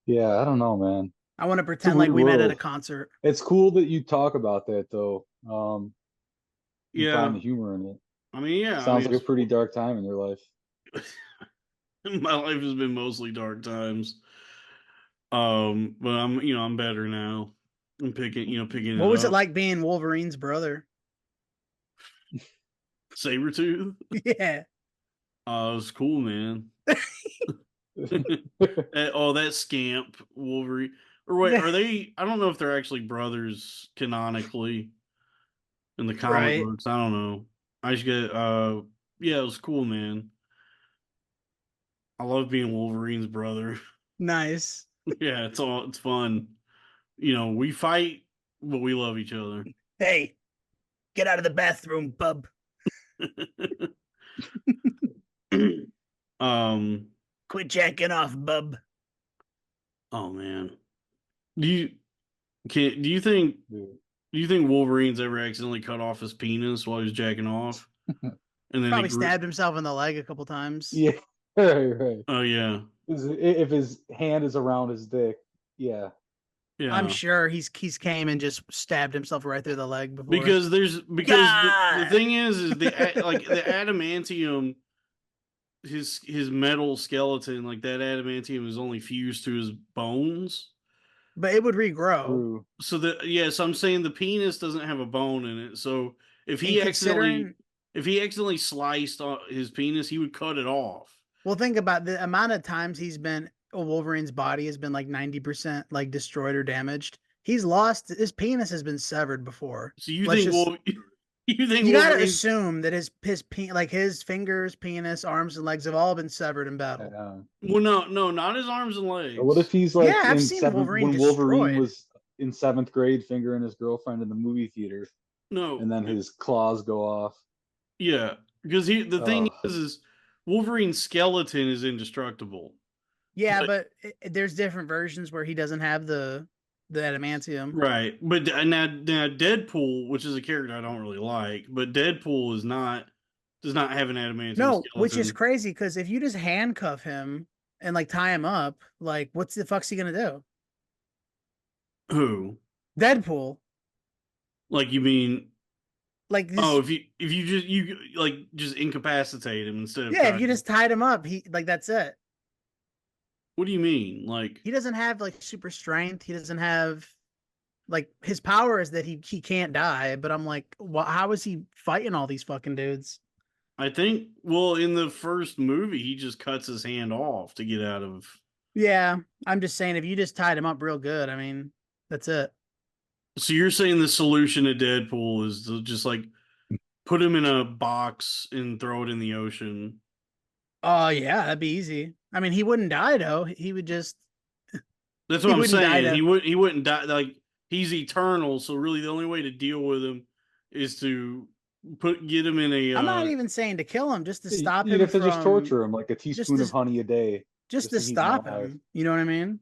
yeah, I don't know, man. I want to It's a pretend like weird we met at a world. concert. It's cool that you talk about that though. You yeah. find the humor in it. I mean, yeah. I Sounds mean, like a pretty dark time in your life. my life has been mostly dark times. But I'm better now. I'm picking What it was it up. like being Wolverine's brother? Sabretooth. Yeah. It was cool, man. That scamp Wolverine. Or wait, are they? I don't know if they're actually brothers canonically in the comic Right. books. I don't know. I just get. Yeah, it was cool, man. I love being Wolverine's brother. Nice. Yeah, it's fun. We fight, but we love each other. Hey, get out of the bathroom, bub. um. Quit jacking off, bub. Oh man. Do you do you think Dude. Wolverine's ever accidentally cut off his penis while he was jacking off? And then Probably stabbed himself in the leg a couple times. Yeah, right, right. Oh yeah. If his hand is around his dick, yeah. Yeah. I'm sure he's came and just stabbed himself right through the leg before. Because the God! thing is the the adamantium, his metal skeleton, like that adamantium is only fused to his bones. But it would regrow. True. So so I'm saying the penis doesn't have a bone in it. So if he And accidentally sliced his penis, he would cut it off. Well, think about the amount of times Wolverine's body has been like 90% like destroyed or damaged. He's lost his penis has been severed before. So you think you think you gotta Wolverine- assume that his his fingers, penis, arms, and legs have all been severed in battle. Well, no, not his arms and legs. What if he's like I've in seen seventh Wolverine when Wolverine destroyed. was in 7th grade fingering his girlfriend in the movie theater, no, and then his claws go off? Yeah, because the thing is Wolverine's skeleton is indestructible. Yeah, but there's different versions where he doesn't have the adamantium. Right. But now Deadpool, which is a character I don't really like, but Deadpool does not have an adamantium No, skeleton. which is crazy because if you just handcuff him and like tie him up, like what's the fuck's he gonna do? Who? Deadpool. Like you mean like this, if you just incapacitate him instead of if you just tied him up, he like that's it. What do you mean? Like He doesn't have like super strength. He doesn't have Like his power is that he can't die, but I'm like, how is he fighting all these fucking dudes? I think, well, in the first movie, he just cuts his hand off to get out of. Yeah, I'm just saying if you just tied him up real good, I mean, that's it. So you're saying the solution to Deadpool is to just like put him in a box and throw it in the ocean. Oh yeah, that'd be easy. I mean, he wouldn't die though. He would just That's he what I'm wouldn't die saying. to. He wouldn't die. Like he's eternal. So really, the only way to deal with him is to get him in a. I'm not even saying to kill him, just to stop You'd him have to just from torture him like a just teaspoon of to honey a day, just just to to keep him stop alive. him. You know what I mean?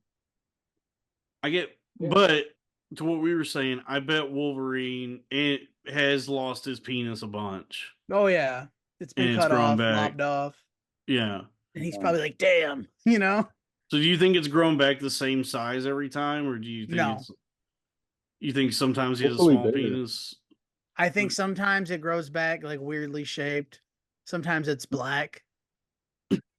I get, Yeah. but to what we were saying, I bet Wolverine has lost his penis a bunch, Oh yeah, it's been and it's cut grown off, back. lopped off, Yeah. and he's Yeah. probably like, "Damn," you know? So do you think it's grown back the same size every time, or do you think No, you think sometimes he has a Hopefully small bigger. penis? I think sometimes it grows back like weirdly shaped. Sometimes it's black.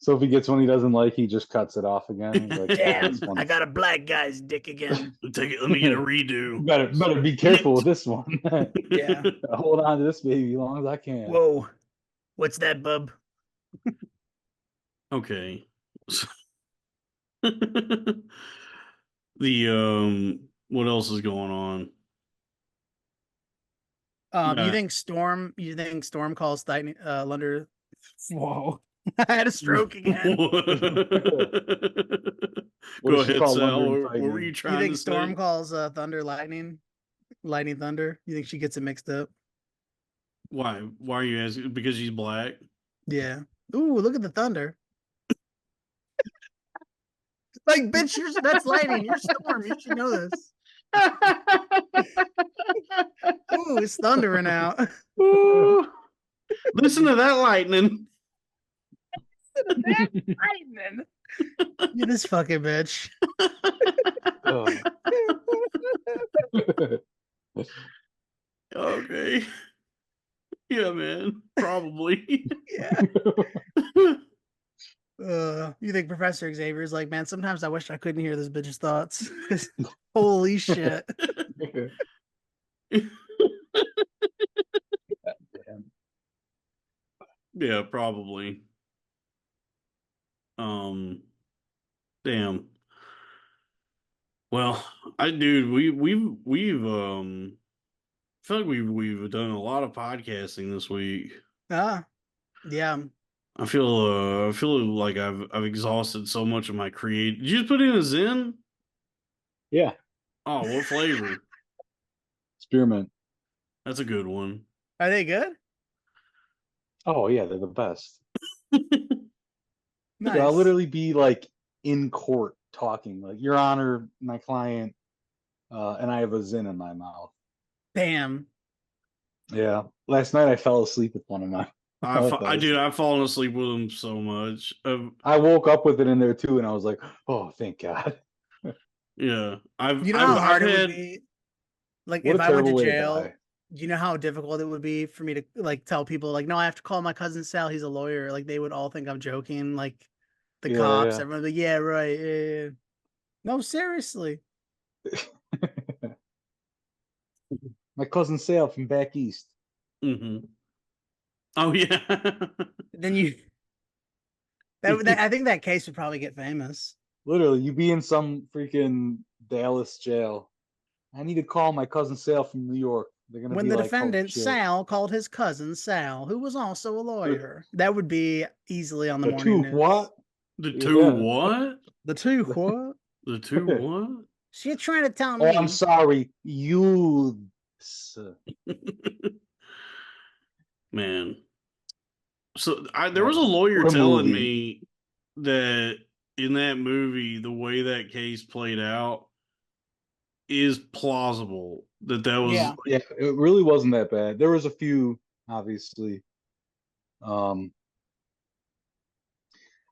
So if he gets one he doesn't like, he just cuts it off again. He's like, "Oh, Damn, this one. I got a black guy's dick again. Take it. Let me get a redo. Better be careful with this one. Yeah. Hold on to this baby as long as I can." Whoa, what's that, bub? Okay. What else is going on? You Yeah. think Storm? You think Storm calls Thunder? Whoa, I had a stroke again. What Go does she ahead, call Sal. Wonder What were you You trying think to Storm say? calls Thunder Lightning? Lightning Thunder? You think she gets it mixed up? Why? Why are you asking? Because she's black? Yeah. Ooh, look at the thunder. Like, bitch, that's lightning. You're Storm. You should know this. Ooh, it's thundering out. Ooh, listen to that lightning. Lightning. You this fucking bitch. Oh. Okay. Yeah, man. Probably. Yeah. You think Professor Xavier's like, man, sometimes I wish I couldn't hear this bitch's thoughts. Holy shit. Yeah, probably. Damn. Well, I feel like we've done a lot of podcasting this week. Ah, yeah. I feel like I've exhausted so much of my create. Did you just put in a Zen? Yeah, Oh, what flavor? spearmint. That's a good one. Are they good? Oh yeah, they're the best. Nice. Yeah, I'll literally be like in court talking, like, "Your Honor, my client," and I have a Zin in my mouth. Damn. Yeah, last night I fell asleep with one of my. I've fallen asleep with them so much. I woke up with it in there too, and I was like, "Oh, thank God." Yeah, You know how hard I've it would had. be? Like, What if a I went to terrible way to jail, die. you know how difficult it would be for me to like tell people like, no, I have to call my cousin Sal. He's a lawyer. Like, they would all think I'm joking. Like, the cops, Yeah, everyone would be like, yeah, right. Yeah. No, seriously. my cousin Sal from back east. Hmm. Oh yeah. Then I think that case would probably get famous. Literally, you be in some freaking Dallas jail. I need to call my cousin Sal from New York. They're gonna When be the like, "Oh defendant shit." Sal called his cousin Sal, who was also a lawyer. That would be easily on the The morning two news. what? The two Yeah. what? The two what? The two what? So you're trying to tell Oh, me? I'm sorry. You. Man. So there was a Yeah. lawyer What a telling movie. me that in that movie, the way that case played out is plausible. That was Yeah. Yeah, it really wasn't that bad. There was a few, obviously. Um,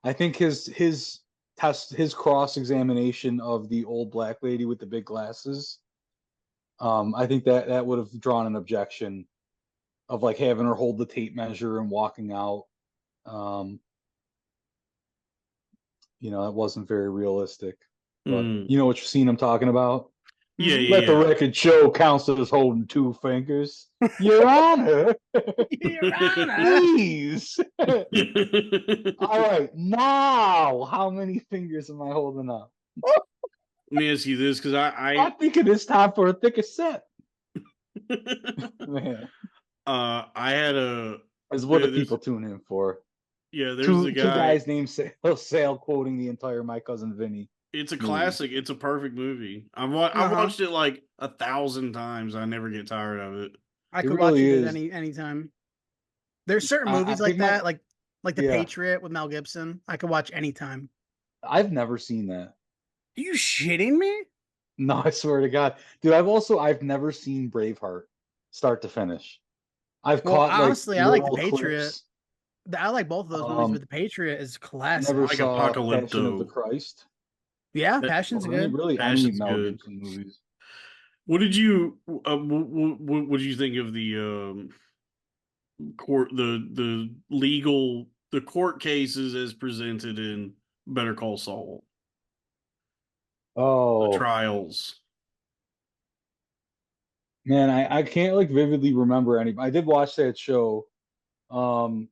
I think his cross examination of the old black lady with the big glasses. I think that would have drawn an objection of like having her hold the tape measure and walking out. Um, that wasn't very realistic. But Mm. you know what scene I'm talking about? Yeah, Mhm. yeah, Let the yeah. record show counselors holding 2 fingers. Your Honor, Your Honor. please. All right, now how many fingers am I holding up? Let me ask you this, because I think it is time for a thicker set. Man, I had a is what the there's people tune in for. yeah, there's Two a two guy. guys named Sale quoting the entire My Cousin Vinny. It's a movie. classic. It's a perfect movie. I've watched it like 1,000 times. I never get tired of it. I It could watch really it is. at any time. There's certain I movies think like that, like The Yeah. Patriot with Mel Gibson. I could watch anytime. I've never seen that. Are you shitting me? No, I swear to God, dude. I've never seen Braveheart start to finish. I've Well, caught like honestly, I like The little Patriot. clips. I like both of those movies, but The Patriot is classic. Never Like saw Passion of the Apocalypto. Christ. Yeah, That- Passion's Any good. really any Passion's Mel good. Gibson movies. What did you what did you think of the court the court cases as presented in Better Call Saul? The Oh trials. man, I can't like vividly remember any. I did watch that show. Um,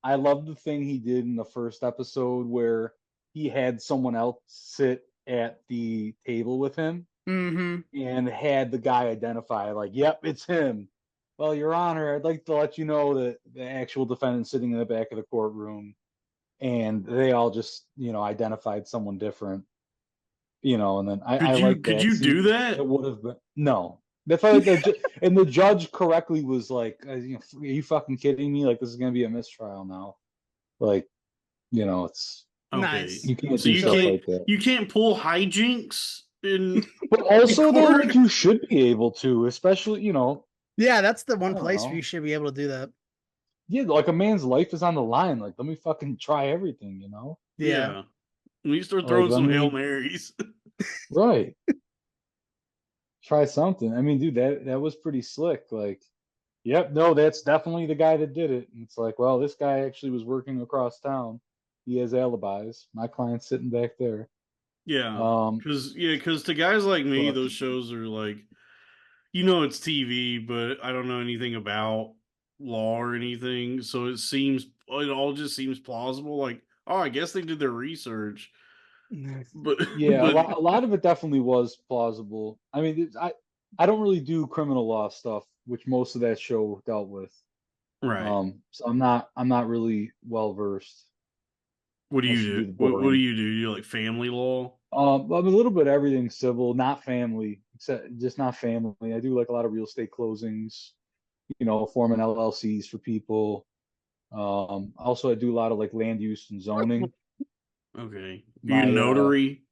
I love the thing he did in the first episode where he had someone else sit at the table with him Mm-hmm. and had the guy identify, like, yep, it's him. Well, Your Honor, I'd like to let you know that the actual defendant sitting in the back of the courtroom, and they all just, identified someone different, and then I like Could that you do scene. that? It would have been no. That's why and the judge correctly was like, are you fucking kidding me? Like, this is gonna be a mistrial now. Like, it's Okay. Nice. you can't So do stuff like that. you can't pull hijinks in But also though, court? like, you should be able to, especially, Yeah, that's the I one don't place where know. you should be able to do that. Yeah, like a man's life is on the line. Like, let me fucking try everything. Yeah. When you start Like, throwing let some Hail me Marys. right. Try something. I mean, dude, that was pretty slick. Like, yep, no, that's definitely the guy that did it. And it's like, well, this guy actually was working across town. He has alibis. My client's sitting back there. Yeah. Um, Because to guys like me, but those shows are like, it's TV, but I don't know anything about law or anything. So it all just seems plausible. Like, oh, I guess they did their research. But yeah, but a lot of it definitely was plausible. I mean, I don't really do criminal law stuff, which most of that show dealt with. right. So I'm not really well versed. What do I you should do? do the What do boring. you do? You like family law? I'm a little bit everything civil, not family, except just not family. I do like a lot of real estate closings, forming LLCs for people. Also I do a lot of like land use and zoning. Okay. Are you a My notary?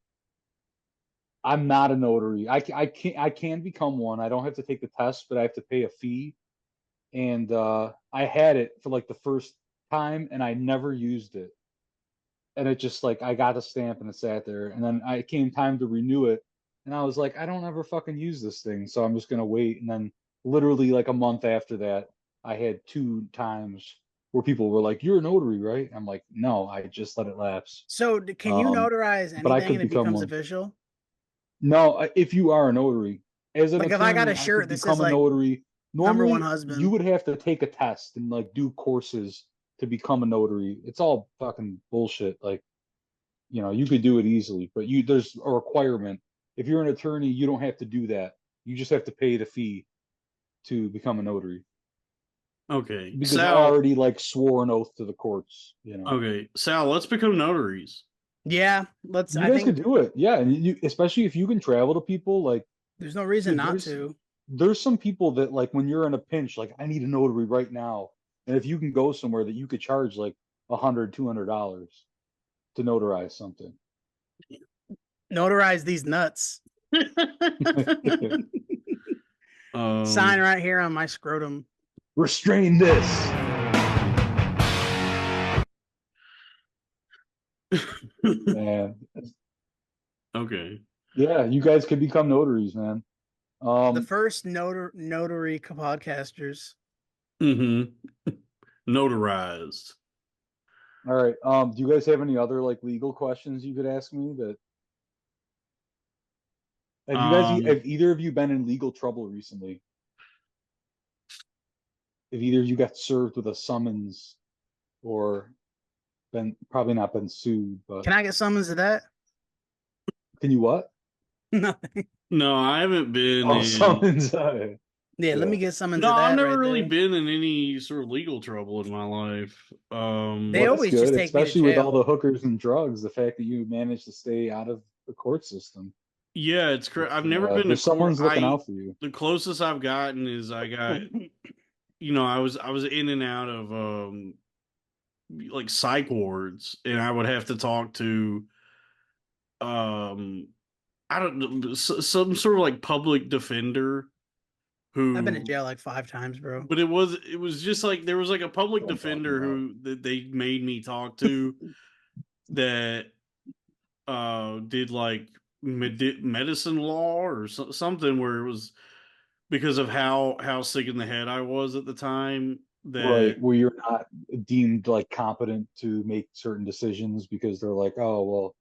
I'm not a notary. I can become one. I don't have to take the test, but I have to pay a fee. And I had it for like the first time and I never used it. And it just like I got a stamp and it sat there. And then I came time to renew it. And I was like, I don't ever fucking use this thing. So I'm just gonna wait. And then literally like a month after that, I had 2 times where people were like, you're a notary, right? I'm like, no, I just let it lapse. So can you notarize But I anything could and it become becomes one. official? No, if you are a notary, as an Like if I got attorney, a I could shirt that says become a like notary. number one Normally, you husband. would have to take a test and like do courses to become a notary. It's all fucking bullshit. Like, you could do it easily, but there's a requirement. If you're an attorney, you don't have to do that. You just have to pay the fee to become a notary Okay. because I Sal, already like swore an oath to the courts. okay. Sal, let's become notaries. Yeah, You I guys could think do it. Yeah, and especially if you can travel to people like there's no reason dude, not to. there's some people that like when you're in a pinch, like I need a notary right now. And if you can go somewhere that you could charge like $100, $200 to notarize something. Notarize these nuts. Sign right here on my scrotum. Restrain this. Man. Okay. Yeah, you guys could become notaries, man. The first notary podcasters. Mm-hmm. Notarized. All right. Do you guys have any other like legal questions you could ask me that have either of you been in legal trouble recently? Have either of you got served with a summons or probably not been sued, but Can I get summons to that? can you what? Nothing. No, I haven't been Oh, in. summons. Yeah, let Yeah. me get summons No, to I've that never right really there. been in any sort of legal trouble in my life. They Well, that's always just good, take me to especially with all jail. the hookers and drugs. The fact that you managed to stay out of the court system. Yeah, it's crazy. I've never been to There's court. someone's looking out for you. The closest I've gotten is I got, I was in and out of like psych wards, and I would have to talk to um I don't know, some sort of like public defender I've been to who, jail like 5 times, bro. but it was just like there was like a public What I'm talking defender about. who that they made me talk to that did like medicine law or something where it was because of how sick in the head I was at the time Right, that where you're not deemed like competent to make certain decisions because they're like, oh, well,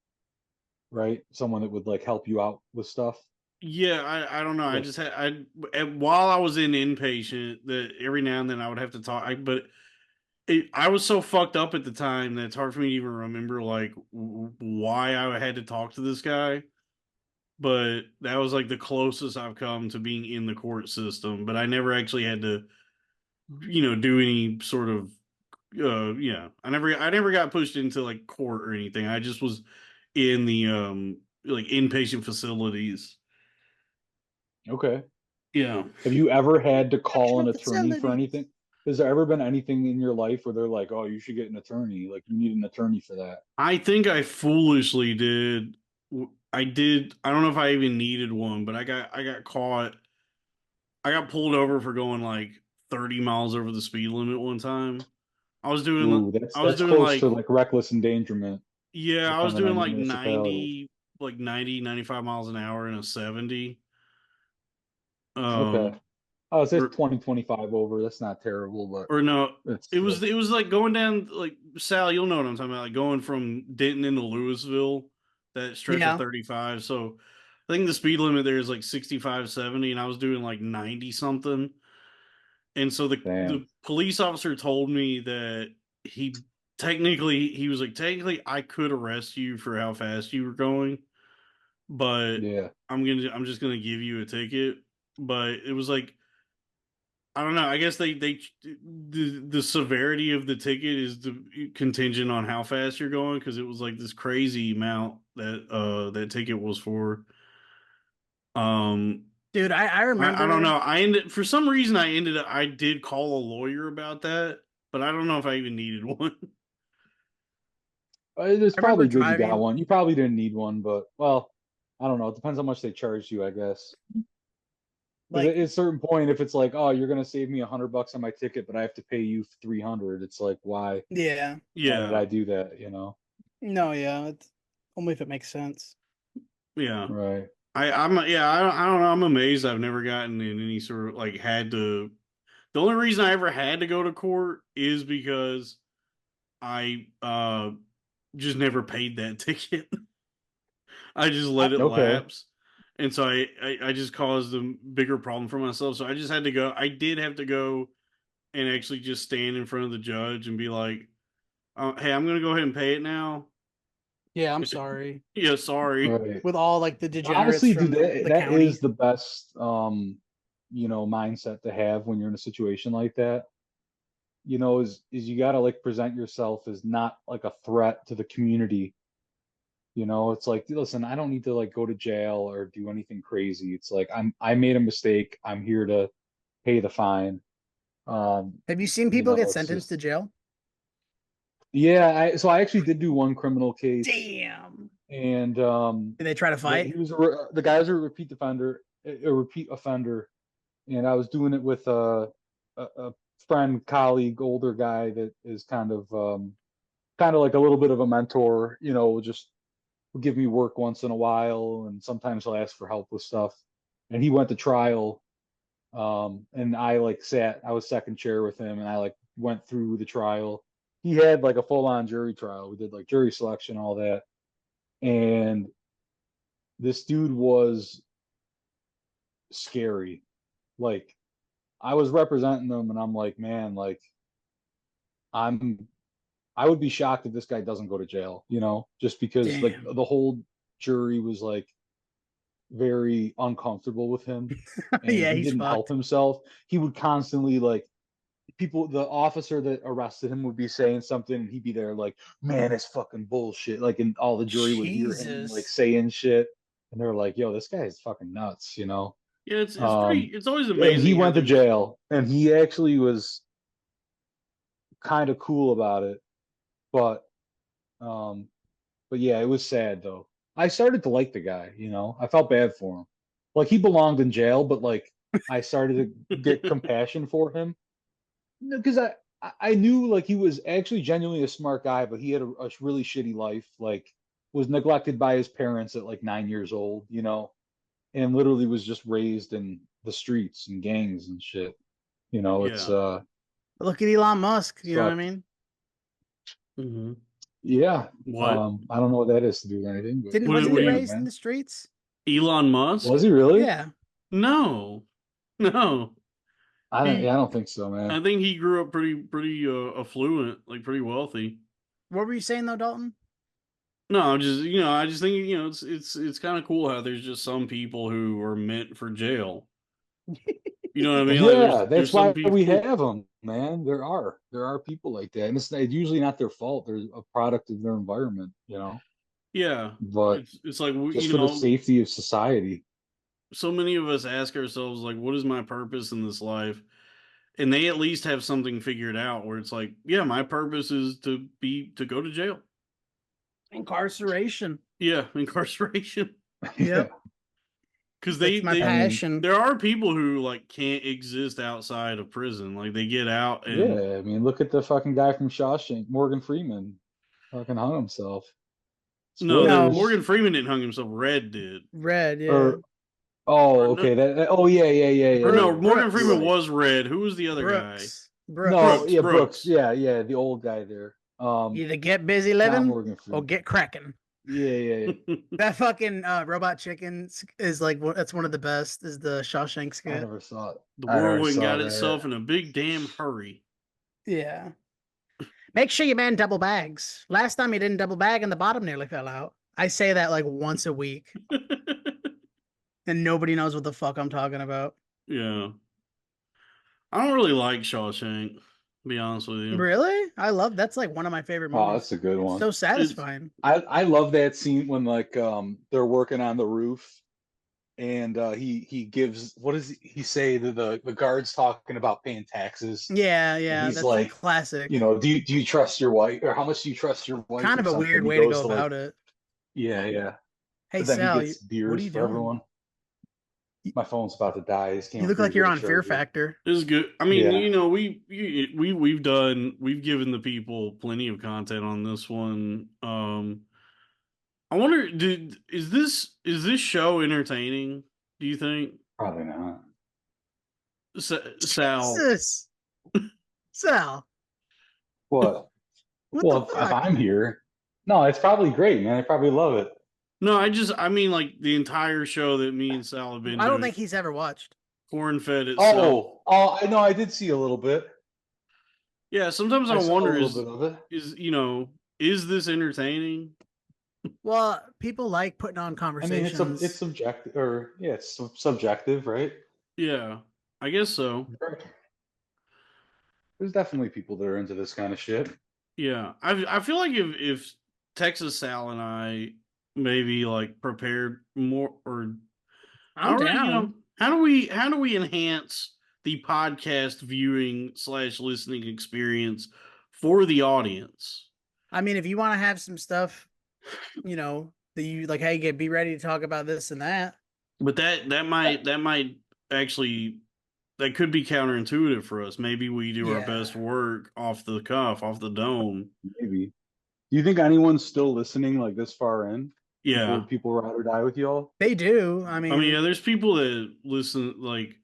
right, someone that would like help you out with stuff. yeah, I don't know. I Like, just had while I was in inpatient that every now and then I would have to talk, but I was so fucked up at the time that it's hard for me to even remember like why I had to talk to this guy. But that was like the closest I've come to being in the court system. But I never actually had to, do any sort of, yeah. I never got pushed into like court or anything. I just was in the like inpatient facilities. okay. Yeah. Have you ever had to call an Actual attorney for facility. anything? Has there ever been anything in your life where they're like, oh, you should get an attorney? Like, you need an attorney for that. I think I foolishly did. I did. I don't know if I even needed one, but I got caught. I got pulled over for going like 30 miles over the speed limit one time. I was doing Ooh, I was that's doing close to like like reckless endangerment, yeah, I was depending doing on your like municipality. 95 miles an hour in a 70. Okay. Um Oh, it says or 2025 over. That's not terrible, or no, but it's it still. was it was like going down like Sal, you'll know what I'm talking about, like going from Denton into Louisville, that stretch of Yeah. 35. So I think the speed limit there is like 65, 70, and I was doing like 90 something. And so the Damn. police officer told me that he was like, technically I could arrest you for how fast you were going, but Yeah. I'm just gonna give you a ticket. But it was like, I don't know. I guess the severity of the ticket is contingent on how fast you're going, because it was like this crazy amount that that ticket was for. Um, Dude, I I don't remember. know. I ended for some reason I did call a lawyer about that, but I don't know if I even needed one. It's I remember probably good you got driving. one. You probably didn't need one, but well, I don't know. It depends how much they charged you, I guess. Because at Like, a certain point, if it's like, oh, you're gonna save me $100 on my ticket, but I have to pay you 300, it's like, why? yeah. Why did Yeah, I do that? You know? No, yeah. It's only if it makes sense. yeah. Right. I'm yeah. I don't know. I'm amazed I've never gotten in any sort of like had to. The only reason I ever had to go to court is because I just never paid that ticket. I just let it Okay. lapse. And so I just caused a bigger problem for myself. So I just had to go. I did have to go and actually just stand in front of the judge and be like, hey, I'm going to go ahead and pay it now. Yeah, I'm sorry. Yeah, sorry. Right. With all like the degenerates Honestly, dude, from that the that county. is the best mindset to have when you're in a situation like that. Is you gotta like present yourself as not like a threat to the community. It's like, listen, I don't need to like go to jail or do anything crazy. It's like I made a mistake. I'm here to pay the fine. Have you seen people get It's sentenced just to jail? yeah, I actually did do one criminal case Damn. and Did they try to fight? the guy was a repeat offender, and I was doing it with a friend, colleague, older guy that is kind of like a little bit of a mentor, just will give me work once in a while, and sometimes he'll ask for help with stuff. And he went to trial, and I was second chair with him, and I like went through the trial. He had like a full on jury trial. We did like jury selection, all that, and this dude was scary. Like, I was representing them, and I'm like, man, like, I'm I would be shocked if this guy doesn't go to jail, just because like Damn. the whole jury was like very uncomfortable with him and Yeah, he he's didn't help fucked. himself. He would constantly like the officer that arrested him would be saying something and he'd be there like, man, it's fucking bullshit. Like, and all the jury would hear him like Jesus. saying shit. And they're like, yo, this guy is fucking nuts. Yeah, it's pretty. It's always And he amazing how went to there's. jail and he actually was kind of cool about it. But, um, but yeah, it was sad though. I started to like the guy. I felt bad for him. Like he belonged in jail, but like I started to get compassion for him because I knew like he was actually genuinely a smart guy, but he had a really shitty life. Like was neglected by his parents at like 9 years old, and literally was just raised in the streets and gangs and shit. It's Yeah. Look at Elon Musk. You know what I sucked. mean? Mm-hmm. Yeah. What? I don't know what that is to do with anything, but Didn't What? wasn't What he do you? damn, raised in man. the streets? Elon Musk? Was he really? Yeah. No, no. I He. don't think so, man. I think he grew up pretty affluent, like pretty wealthy. What were you saying though, Dalton? No, I just think it's kind of cool how there's just some people who are meant for jail. You know what I Well, mean? Like yeah, there's that's some why we people. have them, man. There are people like that, and it's usually not their fault. They're a product of their environment, Yeah, but it's like just for the safety of society. so many of us ask ourselves like, what is my purpose in this life? And they at least have something figured out where it's like, yeah, my purpose is to go to jail. Incarceration. Yeah, incarceration. Yeah, Yep. Because That's my I mean, passion. there are people who like can't exist outside of prison. Like they get out and yeah. I mean, look at the fucking guy from Shawshank, Morgan Freeman, fucking hung himself. no, that No. Spoilers. Morgan Freeman didn't hung himself. Red did. Red, yeah. Or oh, Or no, okay. Oh, yeah, yeah, yeah, yeah, or no, yeah. Morgan You're Freeman Brooks. right. was red. Who was the other guy? Brooks. No, Brooks. yeah, Brooks. Brooks. Yeah, yeah, the old guy there. Either get busy Not living Morgan or Freeman. get cracking. Yeah, yeah, yeah. That fucking Robot Chicken is like that's one of the best. Is the Shawshank I skit? never saw it. The I never whirlwind saw got that. itself in a big damn hurry. Yeah. Make sure your man double bags. Last time he didn't double bag and the bottom nearly fell out. I say that like once a week, and nobody knows what the fuck I'm talking about. Yeah. I don't really like Shawshank, to be honest with you. Really? I love that's like one of my favorite Oh, movies. that's a good It's one. so satisfying. I love that scene when like they're working on the roof and he gives what does he say to the guards talking about paying taxes Yeah, and yeah, he's that's like, classic. do you trust your wife or how much do you trust your wife Kind or of a something? weird He way to goes go to like, about it. yeah. Hey But then he Sal, gets what are beers you for doing? everyone. My phone's about to die. I just came You up look here like to you're get a on Fear charger. Factor. This is good. I mean, Yeah. we've given the people plenty of content on this one. I wonder, is this show entertaining? Do you think, Probably not. Sal? Jesus, Sal, What? what the Well, if fuck? I'm here, no, it's probably great, man. I probably love it. No, I mean like the entire show that me and Sal have been I don't doing. think he's ever watched. Corn fed itself. I know. I did see a little bit. Yeah, sometimes I I saw a wonder little bit of it. is this entertaining? Well, people like putting on I mean, it's conversations. subjective, or yeah, it's subjective, right? Yeah, I guess so. Right. There's definitely people that are into this kind of shit. Yeah, I feel like if Texas Sal and I maybe like prepared more, or I'm down. how do we enhance the podcast viewing / listening experience for the audience? I mean, if you want to have some stuff, that you like, hey, be ready to talk about this and that. But that might actually, that could be counterintuitive for us. Maybe we do our Yeah. best work off the cuff, off the dome. Maybe. Do you think anyone's still listening like this far in? Yeah. People ride or die with y'all? They do. I mean, yeah, there's people that listen, like,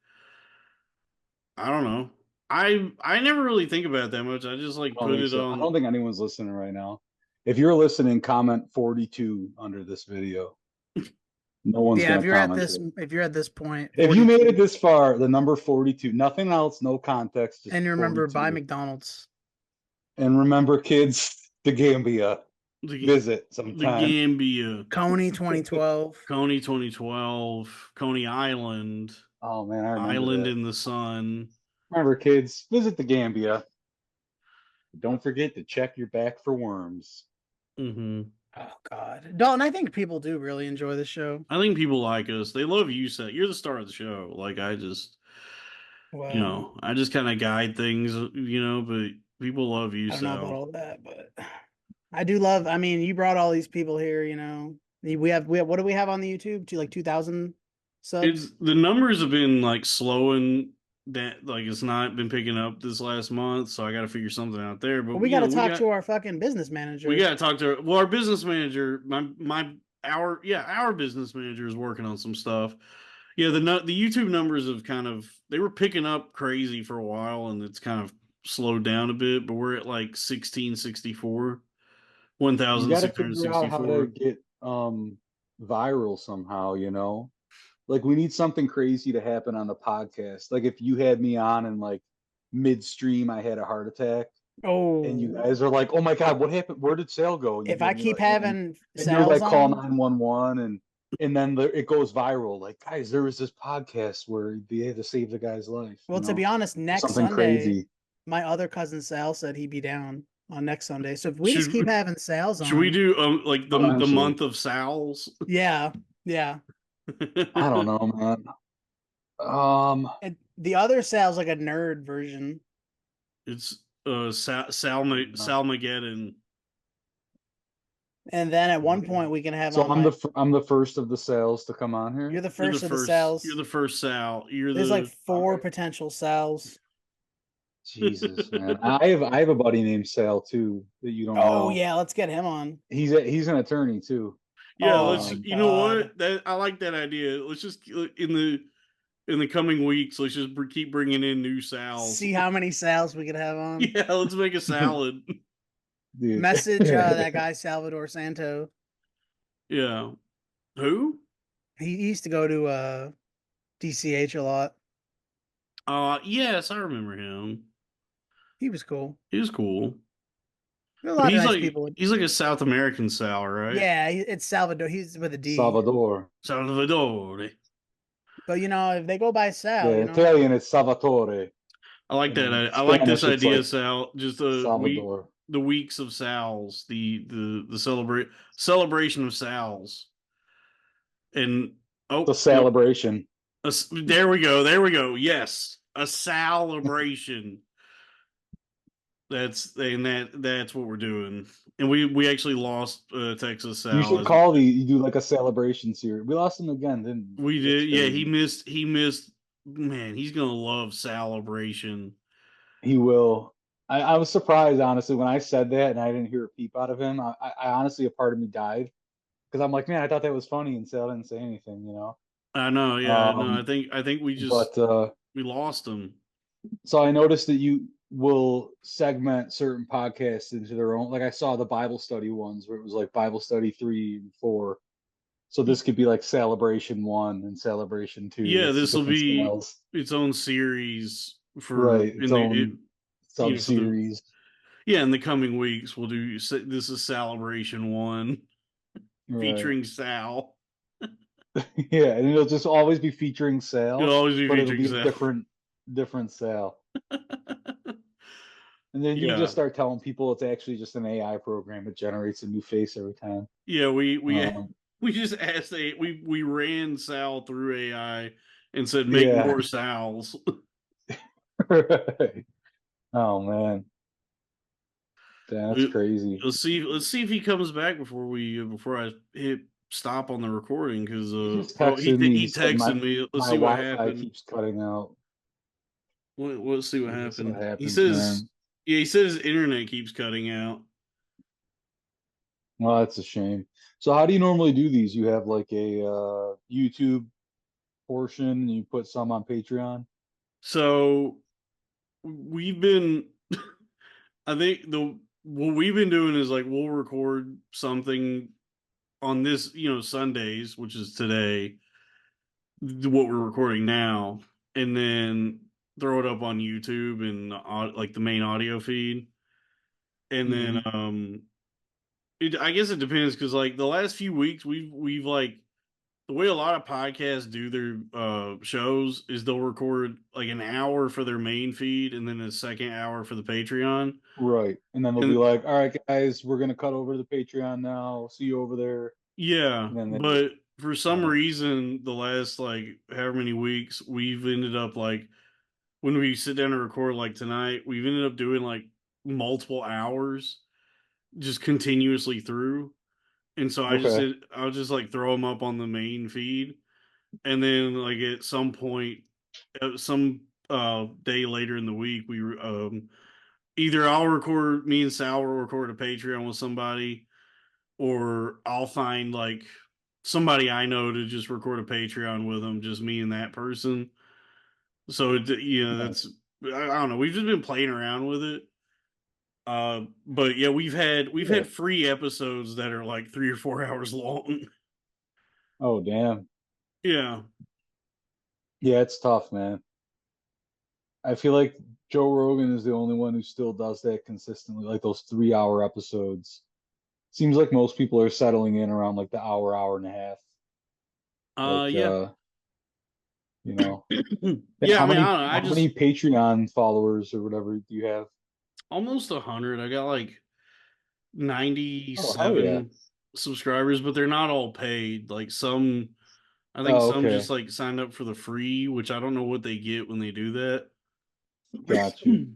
I don't know. I never really think about it that much. I just like I don't put think it so. I on. don't think anyone's listening right now. If you're listening, comment 42 under this video. No one's Yeah, gonna comment it. if you're at this point, If you made 42, it this far, the number 42, nothing else, no context, just and you remember buy 42. McDonald's. And remember, kids, the Gambia. The Visit the sometime. Gambia, Coney 2012. Coney 2012, Coney Island, Oh man, I remember Island that. in the Sun. Remember, kids, visit the Gambia. Don't forget to check your back for worms. Hmm. Oh God, Dalton, I think people do really enjoy this show. I think people like us. They love you, Seth. You're the star of the show. Like I just, Well, I just kind of guide things, but people love you, I don't know about Sal. all that, but I do love. I mean, you brought all these people here. We have what do we have on the YouTube? To like 2,000 subs. The numbers have been like slowing that, like it's not been picking up this last month, so I got to figure something out there. But But we got to talk to our fucking business we manager. got to talk to our business manager. Our business manager is working on some stuff. Yeah, the YouTube numbers have they were picking up crazy for a while, and it's kind of slowed down a bit. But we're at like 1664, You got to figure out how to 1664. get viral somehow, Like we need something crazy to happen on the podcast. Like if you had me on and like midstream I had a heart attack and you Oh, guys are like, "Oh my God, what happened? Where did Sal go?" And you if give I me keep like having and you're sales like call on, 911 and then it goes viral. Like, guys, there was this podcast where they had to save the guy's life, well, to be honest, or next something Sunday, crazy. my other cousin Sal said he'd be down on next Sunday. So if we just keep Should having sales should we on, do like the Eventually. month of Sal's? yeah, yeah. I don't know, man. Um, And the other Sal's like a nerd version. It's Salmageddon. And then at one okay. point we can have So on my. I'm the first of the sales to come on You're here. the You're the first of the first. Sals. You're the first Sal. You're There's like the. All four right. potential Sals. Jesus, man. I have a buddy named Sal too that you don't Oh know. yeah, let's get him on. He's an attorney too. Yeah, Oh let's. my Um, You know God. what? That I like that idea. Let's just in the coming weeks. Let's just keep bringing in new Sals. See how many Sals we could have on. Yeah, let's make a salad. dude. Message that guy Salvador Santo. Yeah. Who? He used to go to DCH a lot. Yes, I remember him. He was cool. He was cool. There were a But lot of nice people. he's like a South American Sal, right? Yeah, it's Salvador. He's with a D. Salvador. Salvador. But if they go by Sal, The Italian is Salvatore. I like that. And I like this Spanish, it's idea, like Sal. Just Salvador. the weeks of Sal's, the celebration of Sal's, and The no, celebration. there we go, there we go. Yes, a celebration. That's what we're doing, and we actually lost Texas You Sal. should call you do like a celebration series. We lost him again, didn't We we? That's did, yeah. crazy. He missed. Man, he's gonna love Celebration. He will. I was surprised, honestly, when I said that and I didn't hear a peep out of him. I honestly, a part of me died because I'm like, man, I thought that was funny, and Sal didn't say anything. I know, yeah, no. Um, I think but we lost him. so I noticed that you will segment certain podcasts into their own. Like I saw the Bible study ones where it was like Bible study 3 and 4. So this could be like Celebration 1 and Celebration 2. Yeah, It's this will different be styles. its own series Right. in Its own for the sub-series. in the coming weeks. We'll do this is Celebration 1 Right. featuring Sal. Yeah, and it'll just always be featuring It'll Sal, always be but it'll featuring be a Sal. different Sal. And then you Yeah. just start telling people it's actually just an AI program. It generates a new face every time. Yeah, we Um, we just asked we ran Sal through AI and said make yeah. more Sals. Right. Oh man. Damn, that's crazy. Let's see if he comes back before I hit stop on the recording because He just texted me. he Said texted me. Let's my see what Wi-Fi happened. keeps cutting out. Let's see what I guess what happened. He happens, says man. yeah, he says his internet keeps cutting out. Well, that's a shame. So how do you normally do these? You have like a YouTube portion and you put some on Patreon? So we've been I think the what we've been doing is like we'll record something on this, Sundays, which is today, what we're recording now, and then throw it up on YouTube and like the main audio feed, and then Hmm. I guess it depends because like the last few weeks we've like the way a lot of podcasts do their shows is they'll record like an hour for their main feed and then a second hour for the Patreon. Right. And then they'll be And like, all right, guys, we're gonna cut over to the Patreon now. See you over there. yeah, And then they, but for some uh, reason, the last like however many weeks, we've ended up like when we sit down and record like tonight, we've ended up doing like multiple hours just continuously through. And so okay. I'll just like throw them up on the main feed, and then like at some point, some day later in the week, we either I'll record me and Sal will record a Patreon with somebody, or I'll find like somebody I know to just record a Patreon with them, just me and that person. So that's Nice. I don't know. We've just been playing around with it. But yeah, we've Yeah. had free episodes that are like 3 or 4 hours long. Oh, damn. Yeah. Yeah, it's tough, man. I feel like Joe Rogan is the only one who still does that consistently, like those 3 hour episodes. Seems like most people are settling in around like the hour, hour and a half. Like, Yeah. you know, and Yeah, I mean, I don't know. I how just many Patreon followers or whatever do you have? almost 100. I got like Oh, hell yeah. 97 subscribers, but they're not all paid. Like some, I think Oh, some just okay. like signed up for the free, which I don't know what they get when they do that. Got you.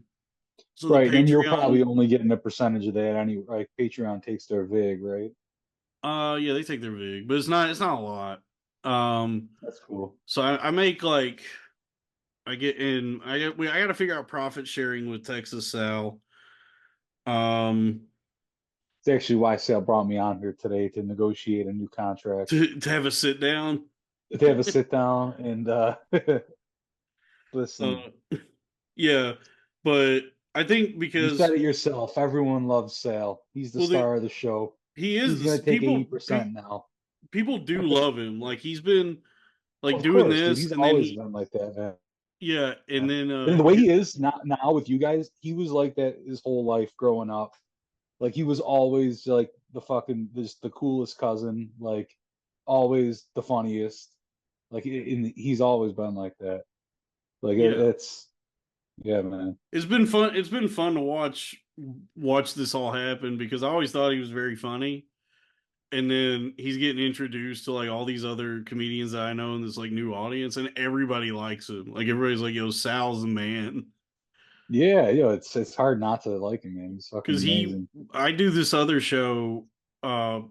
So the Right, and you're probably Patreon, only getting a percentage of that anyway. Like Patreon takes their vig, right? yeah, they take their vig, but it's not a lot. Um, That's cool. so I make like I got to figure out profit sharing with Texas Sal. Um, It's actually why Sal brought me on here today to negotiate a new contract. to have a sit down. To have a sit down and listen, Uh, yeah, but I think you said because it yourself. Everyone loves Sal. He's the well, the star of the show. he is He's gonna this take 80% now. people do love him. Like he's been Well, like of doing course, dude. this, He's and then always he been like that, man. yeah, and then And the way he is not now with you guys, he was like that his whole life growing up. Like he was always like the fucking the coolest cousin, like always the funniest. Like he's always been like that. Like yeah, it's yeah, man. it's been fun. It's been fun to watch this all happen because I always thought he was very funny, and then he's getting introduced to like all these other comedians that I know in this like new audience, and everybody likes him. Like everybody's like, "Yo, Sal's the man." Yeah, it's hard not to like him, man. He's fucking Because amazing. I do this other show uh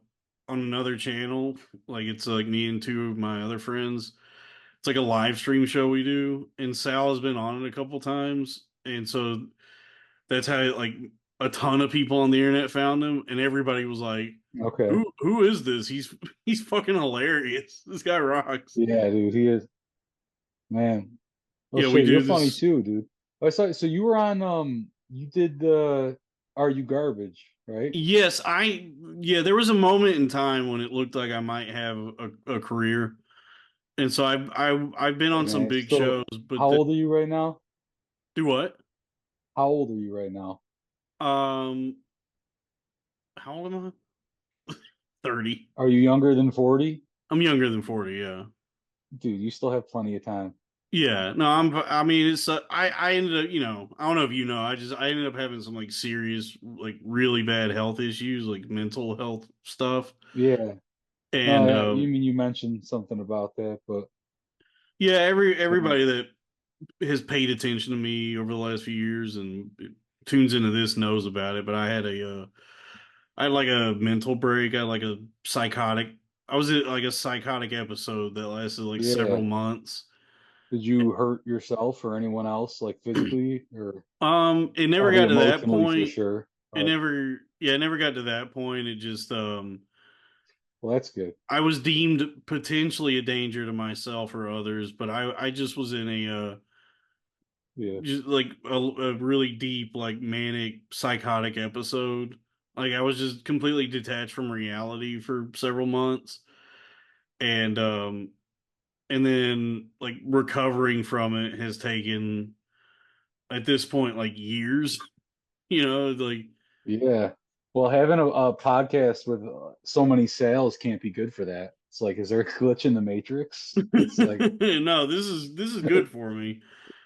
on another channel. Like it's like me and two of my other friends. It's like a live stream show we do, and Sal has been on it a couple times, and so that's how like a ton of people on the internet found him, and everybody was like, Okay. "Who is this? He's fucking hilarious. This guy rocks." Yeah, dude, he is man. Oh Yeah, we shit, you're do funny this. too, dude. Oh, so you were on you did the Are You Garbage, right? Yes, yeah, there was a moment in time when it looked like I might have a career. And so I've been Hey on some man. big So shows, how but old are you right now? do what? How old are you right now? Um, how old am I? 30. Are you younger than 40? I'm younger than 40. Yeah. Dude, you still have plenty of time. Yeah. No, I mean, it's I ended up, I don't know if you know, I ended up having some like serious, like really bad health issues, like mental health stuff, Yeah. No, and yeah, you mean you mentioned something about that, but yeah, um, everybody that has paid attention to me over the last few years and tunes into this knows about it. But I had like a mental break. I had like a psychotic. I was in like a psychotic episode that lasted like several yeah. months. Did you hurt yourself or anyone else like physically or It never probably got to that emotionally for point. sure? It But never, yeah, it never got to that point. It just, well, that's good. I was deemed potentially a danger to myself or others, but I just was in Yeah. just like a really deep, like manic, psychotic episode. Like I was just completely detached from reality for several months, and then like recovering from it has taken at this point like years. Like Yeah. Well, having a podcast with so many sales can't be good for that. It's like, is there a glitch in the matrix? It's like, no, this is good for me.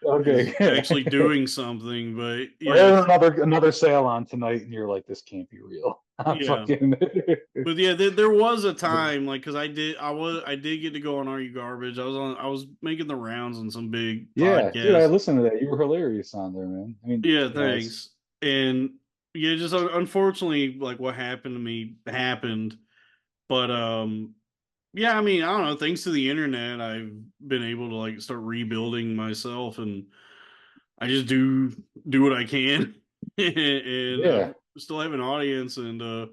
okay, Is yeah. actually doing something, but We're having yes, another sale on tonight, and you're like, this can't be real. I'm yeah. fucking. But yeah, there was a time like because I did get to go on Are You Garbage. I was making the rounds on some big Yeah, dude, I podcasts. listened to that. You were hilarious on there, man. I mean, Yeah, yeah, it's thanks. And yeah, just unfortunately, like what happened to me happened. But yeah, I mean, I don't know. Thanks to the internet, I've been able to like start rebuilding myself, and I just do what I can, and yeah, still have an audience, and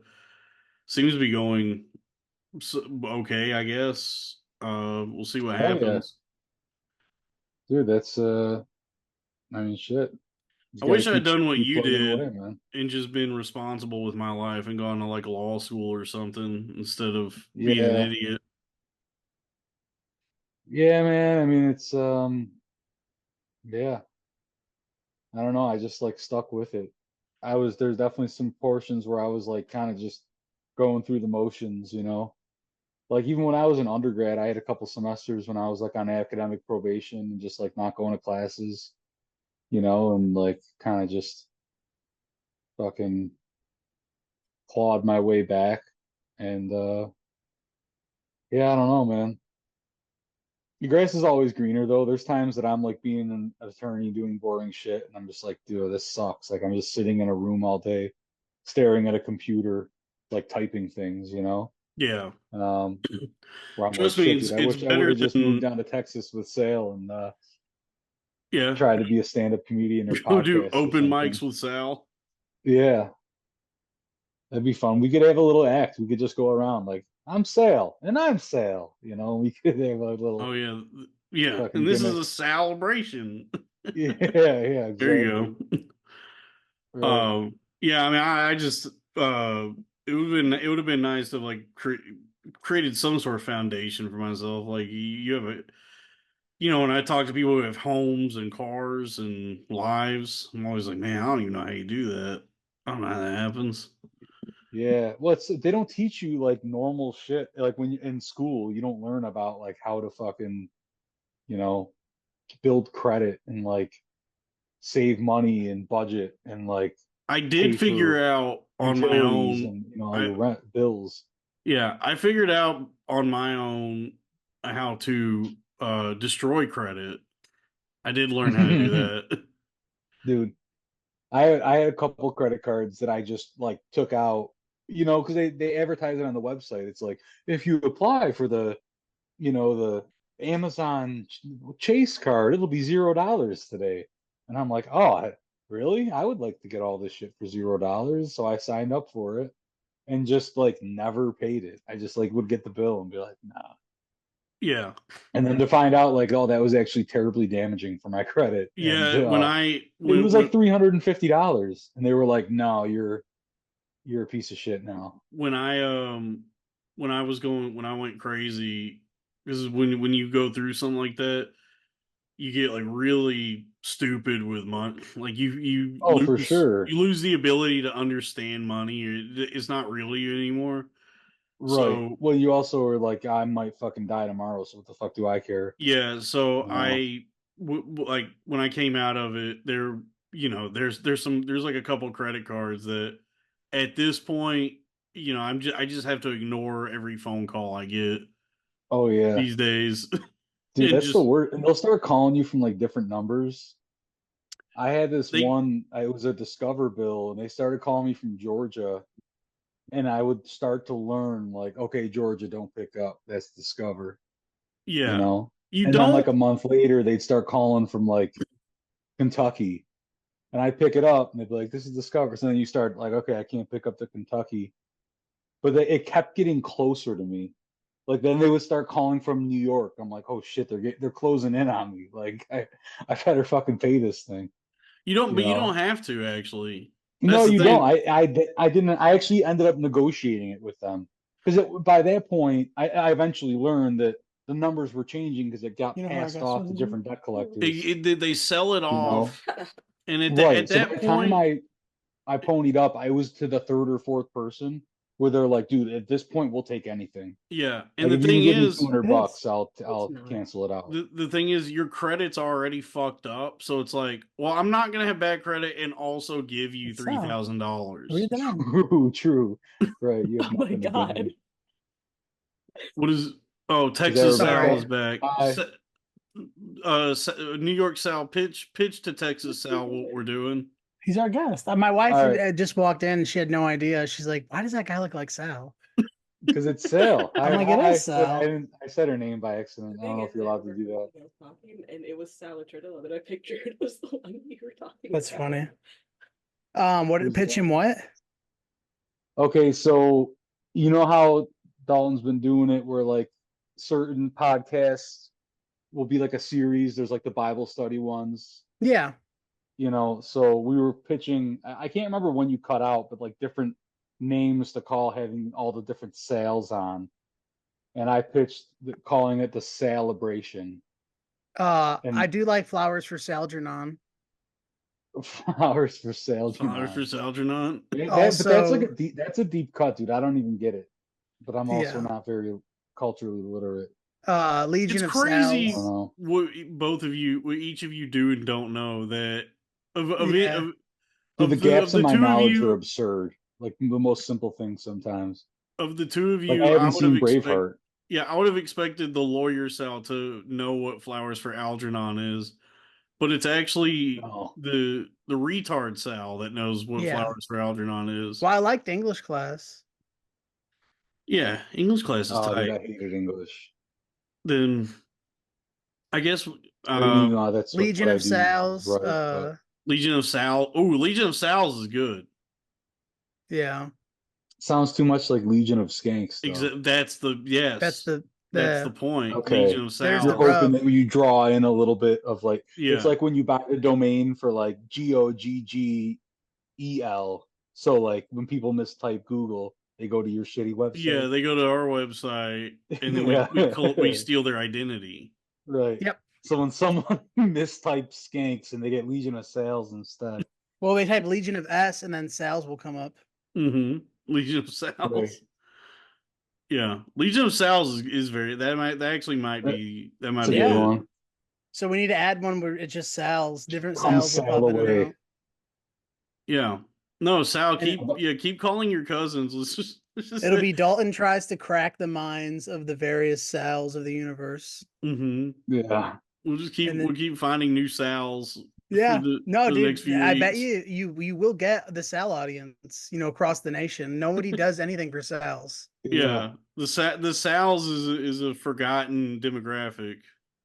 seems to be going okay, I guess. We'll see what hell yeah, happens. dude. That's I mean, shit. You I got to wish I had done what keep you plugging did away, man. and just been responsible with my life and gone to like law school or something instead of being an Yeah, idiot. yeah, man. I mean, it's yeah. I don't know. I just like stuck with it. There's definitely some portions where I was like kind of just going through the motions, you know. Like even when I was an undergrad, I had a couple semesters when I was like on academic probation and just like not going to classes, you know, and like kind of just fucking clawed my way back. And yeah, I don't know, man. The grass is always greener though. There's times that I'm like being an attorney doing boring shit and I'm just like, dude, this sucks. Like I'm just sitting in a room all day staring at a computer, like typing things, you know? Yeah. Um, where I'm like, Trust me, shit, it's dude, I it's wish I would better have just moved than down to Texas with Sale and yeah. try to be a stand-up comedian or Go do podcast or open something. mics with Sal. Yeah, that'd be fun. We could have a little act. We could just go around like, I'm Sale and I'm Sale, you know, we could have a Oh little yeah. Yeah. And fucking this is a gimmick. celebration. Yeah, yeah, There exactly. you go. Right. Yeah, I mean I just it would have been nice to like created some sort of foundation for myself. Like you have a when I talk to people who have homes and cars and lives, I'm always like, man, I don't even know how you do that. I don't know how that happens. Yeah. Well, they don't teach you like normal shit. Like when you're in school, you don't learn about like how to fucking, you know, build credit and like save money and budget and like I pay did for figure out on my utilities own. and you know all I your rent bills. Yeah, I figured out on my own how to destroy credit. I did learn how to do that. Dude, I had a couple credit cards that I just like took out, you know, because they advertise it on the website. It's like if you apply for the, you know, the Amazon Chase card, it'll be $0 today. And I'm like, oh, really? I would like to get all this shit for $0. So I signed up for it and just like never paid it. I just like would get the bill and be like, nah. Yeah. And then to find out like, oh, that was actually terribly damaging for my credit. And Yeah, when it when was like when $350. And they were like, no, you're a piece of shit now. when I when I went crazy, this is when you go through something like that, you get like really stupid with money. Like Oh, for sure. you lose the ability to understand money. It's not really you anymore. Right. So Well, you also are like, I might fucking die tomorrow, so what the fuck do I care? yeah, so You know? like when I came out of it, there's like a couple credit cards that at this point, I just have to ignore every phone call I get Oh yeah. these days Dude, and that's the just worst. And they'll start calling you from like different numbers. I had this they one, it was a Discover bill, and they started calling me from Georgia, and I would start to learn like, okay, Georgia, don't pick up. That's Discover, you yeah. know? You And then like don't a month later, they'd start calling from like Kentucky. And I'd pick it up and they'd be like, this is Discover. So then you start like, okay, I can't pick up the Kentucky. But it kept getting closer to me. Like then they would start calling from New York. I'm like, oh shit, they're closing in on me. Like I better fucking pay this thing, you don't you but you don't know? have to actually. No, the you thing. don't. I didn't. I actually ended up negotiating it with them because by that point, I eventually learned that the numbers were changing because it got You know how I passed got off to started? different debt collectors. They sell it You know, off, and right. at So by that the time point, I ponied up, I was to the third or fourth person where they're like, "Dude, at this point, we'll take anything. yeah. And Like the if you can thing give me is, 200 It is. bucks, I'll cancel it out." the thing is, your credit's already fucked up. So it's like, well, I'm not gonna have bad credit and also give you It's out. $3,000. Read the name. True. Right. You have Oh my nothing to God. gain. What is? Oh, Is Texas everybody Sal Sorry. is back. Hi. New York Sal, pitch to Texas Sal what we're doing. He's our guest. My wife All right. just walked in. She had no idea. She's like, "Why does that guy look like Sal?" Because it's Sale. I'm like, "It is Sal." I said her name by accident. I don't know if you're allowed to do that. Talking, and it was Salatrilla that I pictured was the one you were talking That's about. funny. What Who's pitch that? him? What? Okay, so you know how Dalton's been doing it where like certain podcasts will be like a series. There's like the Bible study ones, Yeah. so we were pitching, I can't remember when you cut out, but like different names to call having all the different sales on. And I pitched calling it the Salabration. I And do like flowers for Salgernon. flowers for sale. Flowers for Algernon. But that's like Also, that's a deep cut, dude. I don't even get it. But I'm also yeah. not very culturally literate. Legion It's of I crazy don't Sal's. know. what both of you, what each of you do and don't know that of it Yeah. Dude, the of gaps in the my two of knowledge are you absurd. Like the most simple things sometimes. of the two of Like I you, I haven't would have seen Braveheart. I would have expected the lawyer Sal to know what Flowers for Algernon is, but it's actually No. the retard Sal that knows what Yeah. Flowers for Algernon is. Well, I liked English class. Yeah, English class is Oh, dude, tight. I hated English. Then I guess I mean, that's Legion what I of do Sal's. right, but Legion of Sal. Oh, Legion of Sal's is good. Yeah. sounds too much like Legion of Skanks, though. That's the That's yes. That's the the point. Legion Okay. of there's You're the Sal's. hoping rub. that you draw in a little bit of like it's Yeah. like when you buy the domain for like GOGGEL. So like when people mistype Google, they go to your shitty Yeah, website. they go to our website and then Yeah. we steal their identity. Right. Yep. So when someone mistypes skanks and they get Legion of Sales instead. Well, they type Legion of S and then Sal's will come up. Mm-hmm. Legion of Sal's. Right. Yeah. Legion of Sal's is very that might That- be It's a good Yeah. it. one. So we need to add one where it's just Sal's. Different Come Sal's will sail pop in and away. out. Yeah. No, Sal, And keep calling your cousins. Let's just it'll be Dalton tries to crack the minds of the various Sal's of the universe. Mm-hmm. Yeah. We'll keep finding new Sal's Yeah. No, for the next dude, few I bet weeks. you will get the Sal audience, across the nation. Nobody does anything for Sal's. Yeah. The Sal's is a forgotten demographic.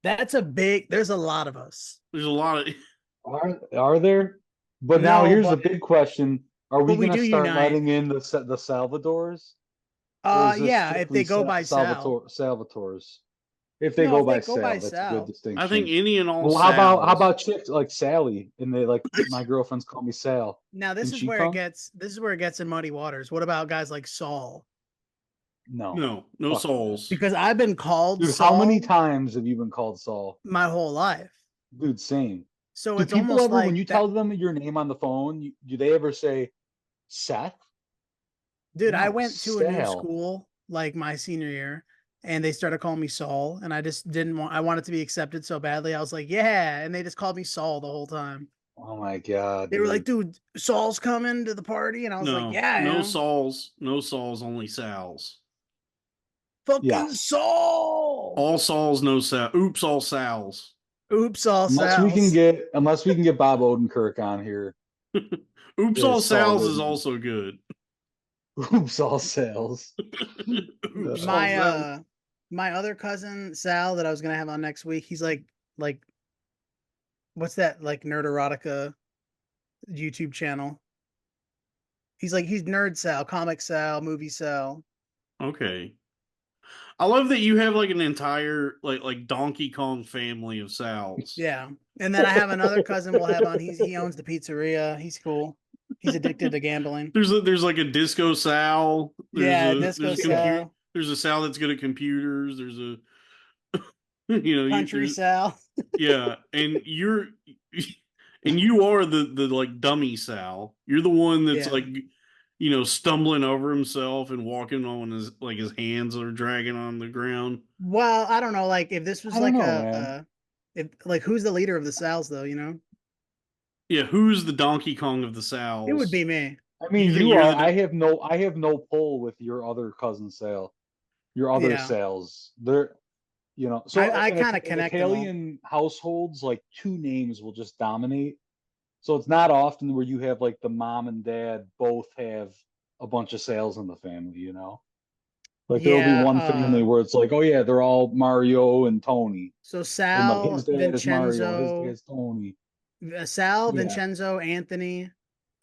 There's a lot of us. There's a lot of Are there? But now No, here's the but big question: are we we gonna do start unite. letting in the Salvadors, or is this Yeah, if strictly they go by Sal. Salvatores? If they No, go if they by go by Sal, that's a good Sal. I think distinction. any and all Well, Sal's. how about chicks like Sally? And they like my girlfriends call me Sal. Now Can she come? this is where it gets in muddy waters. What about guys like Saul? No. No Fuck souls. Because I've been called Dude, Saul how many times have you been called Saul? my whole life. Dude, same. So Do it's people almost ever, like when you that, tell them your name on the phone, do they ever say Seth? dude, I No, went to a new Sal. school like my senior year and they started calling me Saul and I just didn't want I wanted to be accepted so badly. I was like, yeah, and they just called me Saul the whole time. Oh my God, They were like, dude. dude, Saul's coming to the party and I was like, yeah, I No am. souls, only Sal's. Fucking Yes. Saul. All Sauls, no Sal. Oops, all Sal's. Oops, all Unless we can Sal's. get Bob Odenkirk on here. Oops, Yeah, all Saul Sal's is Goodman. also good. Oops, all sales. Oops, all My Sal's. my other cousin Sal that I was gonna have on next week, he's like what's that like nerd erotica YouTube channel? He's Nerd Sal, Comic Sal, Movie Sal. Okay. I love that you have like an entire like Donkey Kong family of Sal's. Yeah. And then I have another cousin we'll have on. He owns the pizzeria. He's cool. He's addicted to gambling. There's like a disco Sal. Yeah, disco Sal. There's a Sal that's good at computers. There's a you know Country there's Sal. yeah, and you are the like dummy Sal. You're the one that's Yeah. like stumbling over himself and walking on his hands are dragging on the ground. Well, I don't know. Like, if this was I don't like know, man. if like who's the leader of the Sals though? Yeah, who's the Donkey Kong of the It would Sals? be me. I mean, You think you you're are. the I have no pull with your other cousin sale. Your other Yeah. sales. They're so I kind of in connect them all. Italian households, like two names will just dominate. So it's not often where you have like the mom and dad both have a bunch of sales in the family. Like there'll be Yeah. one family where it's like, oh yeah, they're all Mario and Tony. So And like Sal, his dad is Mario, his Vincenzo, dad's Tony. Sal, Yeah. Vincenzo, Anthony,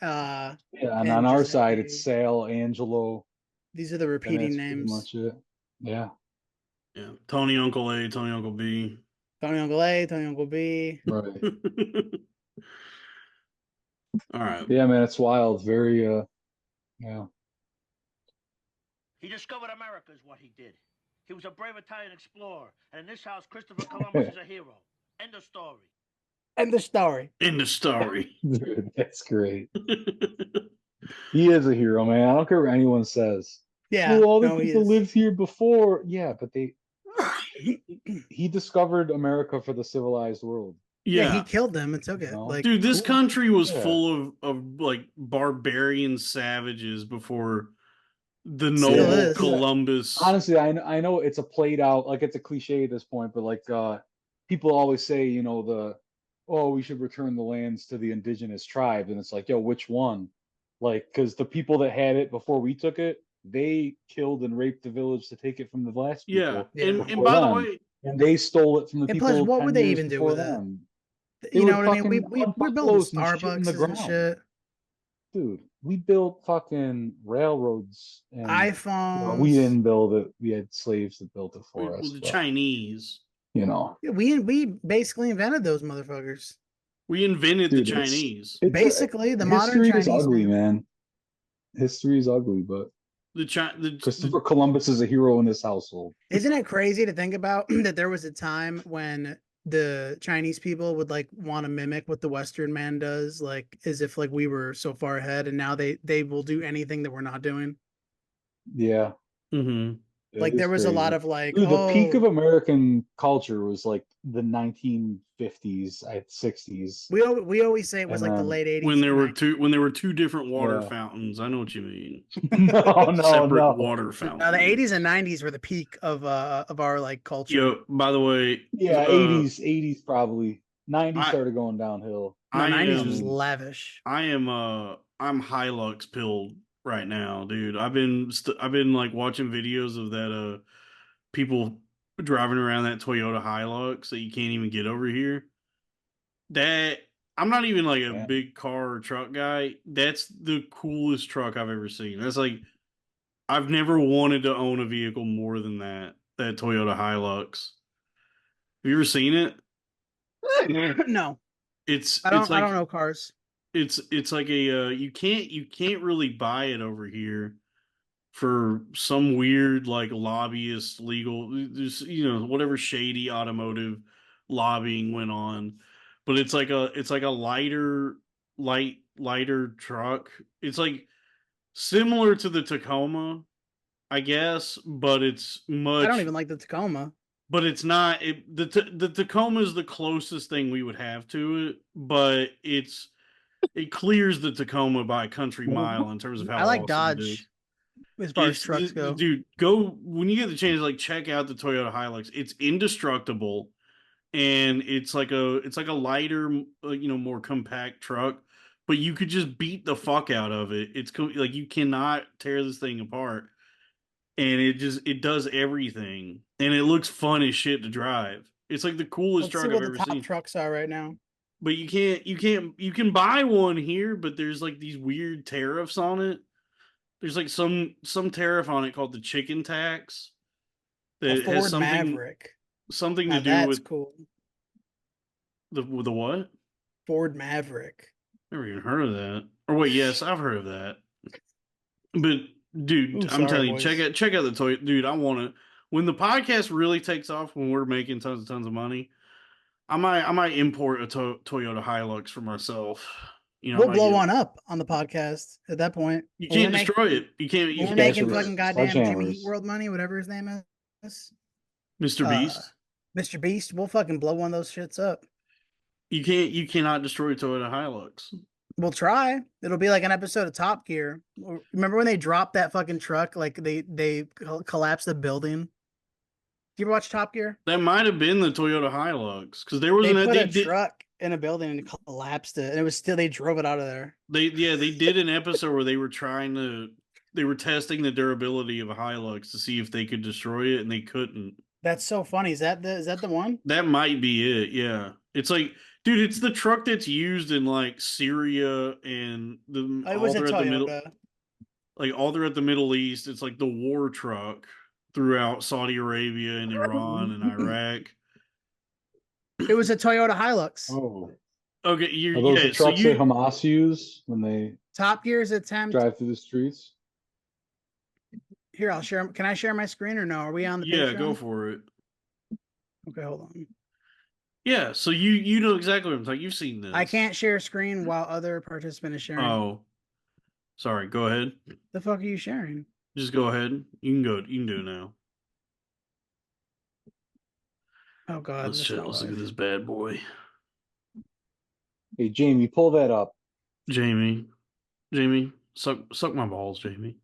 Yeah, and on and our side it's Giuseppe. Sal, Angelo, These are the and repeating that's pretty names. much it. Yeah. yeah Tony Uncle A, Tony Uncle B. Tony Uncle A, Tony Uncle B. Right. All right. Yeah, man, it's wild. Very yeah. He discovered America is what he did. He was a brave Italian explorer, and in this house, Christopher Columbus is a hero. End of story. End of story. End of story. Dude, that's great. He is a hero, man. I don't care what anyone says. Yeah. Oh, all the No, he people is. lived here before. Yeah, but he discovered America for the civilized world. Yeah, Yeah. he killed them and took it. No. Like, Dude, this cool. country was Yeah. full of like barbarian savages before the Still noble is. Columbus. Honestly, I know it's a played out, like it's a cliche at this point, but like people always say, we should return the lands to the indigenous tribes, and it's like, yo, which one? Like, because the people that had it before we took it, they killed and raped the village to take it from the last people. Yeah. And before by the them. way, And they stole it from the And people plus, what 10 would they years even do before with it? them. They You know would what I mean? fucking We're hunt building buffaloes and shit in the Starbucks and ground. shit. Dude, we built fucking railroads and iPhones. we didn't build it. We had slaves that built it for us. the but, Chinese. Yeah, we basically invented those motherfuckers. We invented Dude, the Chinese. Basically, the modern history is Chinese ugly, man. man. History is ugly, but Christopher Columbus is a hero in this household. Isn't it crazy to think about that there was a time when the Chinese people would like want to mimic what the Western man does, like as if like we were so far ahead, and now they will do anything that we're not doing. Yeah. Mm-hmm. Like there was a lot of like, dude, the peak of American culture was like the 1950s, 60s. We always say it was like the late 80s when there were two different water Yeah. fountains. I know what you mean. no, Separate water fountains. the 80s and 90s were the peak of our like culture. Yo, by the way, Yeah, 80s probably. 90s started going downhill. No, 90s was lavish. I'm Hilux pilled right now, dude. I've been like watching videos of that people driving around that Toyota Hilux that you can't even get over here. That I'm not even like a big car or truck guy. That's the coolest truck I've ever seen. That's like I've never wanted to own a vehicle more than that Toyota Hilux. Have you ever seen it? No. I don't know cars. It's like a you can't really buy it over here for some weird like lobbyist legal whatever shady automotive lobbying went on, but it's like a lighter truck. It's like similar to the Tacoma, I guess, but it's much. I don't even like the Tacoma. But it's not. The Tacoma is the closest thing we would have to it, but it clears the Tacoma by a country mile in terms of how I like awesome Dodge it is. as far as trucks go. Dude, go when you get the chance, like check out the Toyota Hilux. It's indestructible, and it's like a lighter, more compact truck. But you could just beat the fuck out of it. It's like you cannot tear this thing apart, and it does everything, and it looks fun as shit to drive. It's like the coolest truck I've ever seen. Top trucks are right now. But you can buy one here, but there's like these weird tariffs on it. There's like some tariff on it called the chicken tax that has something Maverick. Something now to do that's with cool. The what? Ford Maverick. Never even heard of that. Or wait, yes, I've heard of that. But dude, Ooh, I'm sorry, telling you, boys. check out the toy. Dude, I want to. When the podcast really takes off, when we're making tons of money, I might import a Toyota Hilux for myself. You know, I We'll might blow get. one up on the podcast at that point. You When we're can't destroy it. You can't. when we're You, Cash making with fucking goddamn Jimmy Heat sledgehammers. World money, whatever his name is. Mr. Beast. Mr. Beast, we'll fucking blow one of those shits up. You can't. You cannot destroy Toyota Hilux. We'll try. It'll be like an episode of Top Gear. Remember when they dropped that fucking truck? Like they collapsed the building. Do you ever watch Top Gear? That might have been the Toyota Hilux because there was They an put they a did truck in a building and collapsed it, and it was still they drove it out of there. they did an episode where they were testing the durability of a Hilux to see if they could destroy it and they couldn't. That's so funny. Is that the one? That might be it. Yeah, it's like, dude, it's the truck that's used in like Syria and the It was a all throughout the middle, Toyota. like all throughout the Middle East. It's like the war truck throughout Saudi Arabia and Iran and Iraq. It was a Toyota Hilux. Oh, Okay, are those the yeah. So trucks that Hamas use when they Top Gear's attempt. drive through the streets? Here, I'll share. Can I share my screen or no? Are we on the yeah, Patreon? go for it. Okay, hold on. Yeah, so you know exactly what I'm talking. You've seen this. I can't share screen while other participant is sharing. Oh, sorry. Go ahead. The fuck are you sharing? Just go ahead. You can go. You can do it now. Oh god, Let's that's check. my Let's look at wife. this bad boy, Hey, Jamie, pull that up. Jamie. Jamie, suck my balls, Jamie.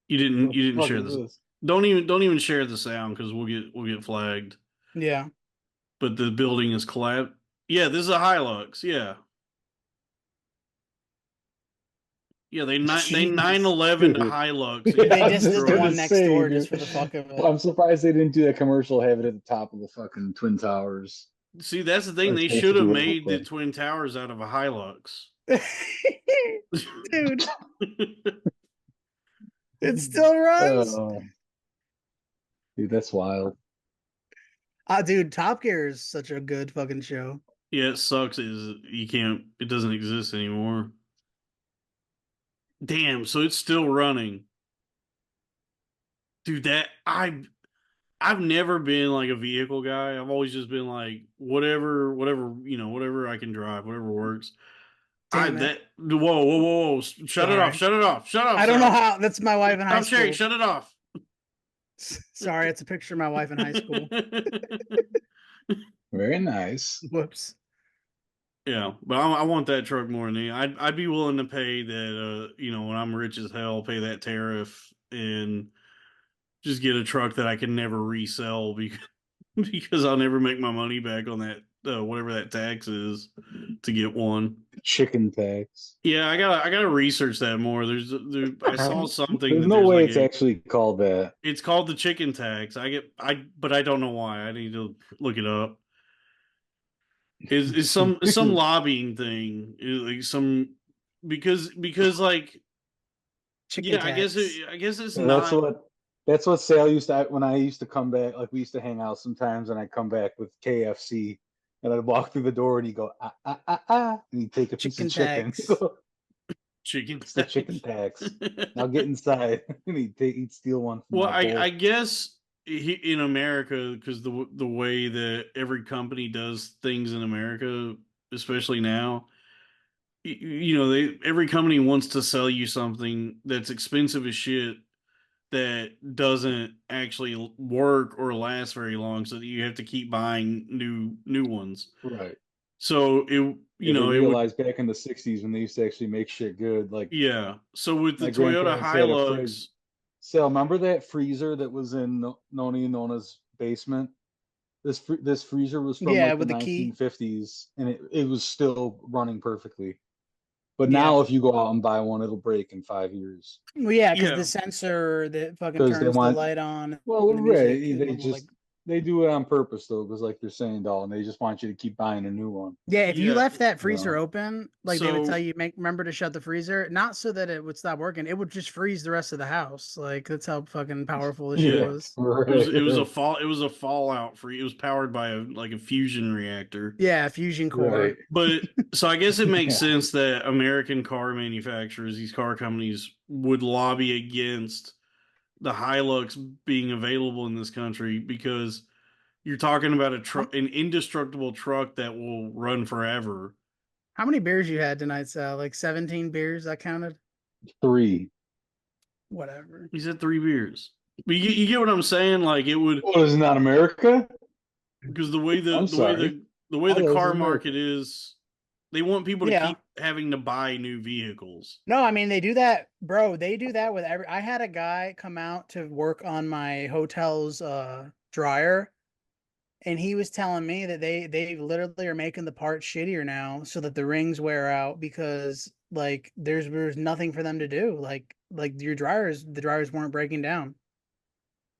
You What didn't the fuck share is this. this? Don't even share the sound because we'll get flagged. Yeah. But the building is collapsed. Yeah, this is a Hilux. Yeah. Yeah, they Jeez. 9/11 Dude. Hilux. Yeah, They I just was did the gonna one next say, door dude. just for the fuck of it. I'm surprised they didn't do that commercial, have it at the top of the fucking Twin Towers. See, that's the thing. That's They supposed should to have be what it made looked the like. Twin Towers out of a Hilux. Dude, it still runs. Dude, that's wild. Dude, Top Gear is such a good fucking show. Yeah, it sucks. It doesn't exist anymore. Damn, so it's still running. Dude, I've never been like a vehicle guy. I've always just been like whatever, whatever I can drive, whatever works. Damn it. Whoa. Shut Sorry. it off. Shut it off. Shut off. I don't Sarah. know how. That's my wife in high I'm sharing. school. Shut it off. Sorry, it's a picture of my wife in high school. Very nice. Whoops. Yeah, but I want that truck more than any. I'd be willing to pay that. When I'm rich as hell, pay that tariff and just get a truck that I can never resell because I'll never make my money back on that whatever that tax is to get one. Chicken tax. Yeah, I gotta research that more. I saw something. There's that no way like it's actually called that. It's called the chicken tax. But I don't know why. I need to look it up. Is some lobbying thing? Like some because like Chicken yeah, tax. I guess it's So not. that's what Sal used to when I used to come back. Like we used to hang out sometimes, and I'd come back with KFC, and I'd walk through the door, and he'd go and he'd take a piece Chicken of chicken. tax. Chicken It's the chicken tax. Now get inside, and he'd steal one. From Well, my bowl. I guess in America, because the way that every company does things in America, especially now, every company wants to sell you something that's expensive as shit that doesn't actually work or last very long, so that you have to keep buying new ones. Right. So it They realized back in the '60s when they used to actually make shit good. Like yeah. So with the my Toyota grandparents had a Hilux. fridge. Sal, remember that freezer that was in Noni and Nona's basement? This freezer was from like the with the key. 1950s, and it was still running perfectly. But now, if you go out and buy one, it'll break in 5 years. Well, yeah, because Yeah. the sensor that fucking 'Cause they turns the want- light on. Well, and the music, right? it They will, just They do it on purpose though, because like you're saying, Dalton, they just want you to keep buying a new one. Yeah, if you Yeah. left that freezer Yeah. open, like they would tell So you, remember to shut the freezer, not so that it would stop working. It would just freeze the rest of the house. Like that's how fucking powerful this shit Yeah. was. it was a fallout free. It was powered by a fusion reactor. Yeah, fusion core. Right. But so I guess it makes Yeah. sense that American car manufacturers, these car companies, would lobby against the Hilux being available in this country because you're talking about an indestructible truck that will run forever. How many beers you had tonight, Sal? Like 17 beers I counted? 3. Whatever. He said 3 beers. But you get what I'm saying? Like it would, What is not America? because the way I'm sorry. the way I the thought it was car America. market is, they want people to Yeah. keep having to buy new vehicles. No, I mean they do that, bro. They do that with every. I had a guy come out to work on my hotel's dryer, and he was telling me that they literally are making the parts shittier now so that the rings wear out because like there's nothing for them to do. Like the dryers weren't breaking down.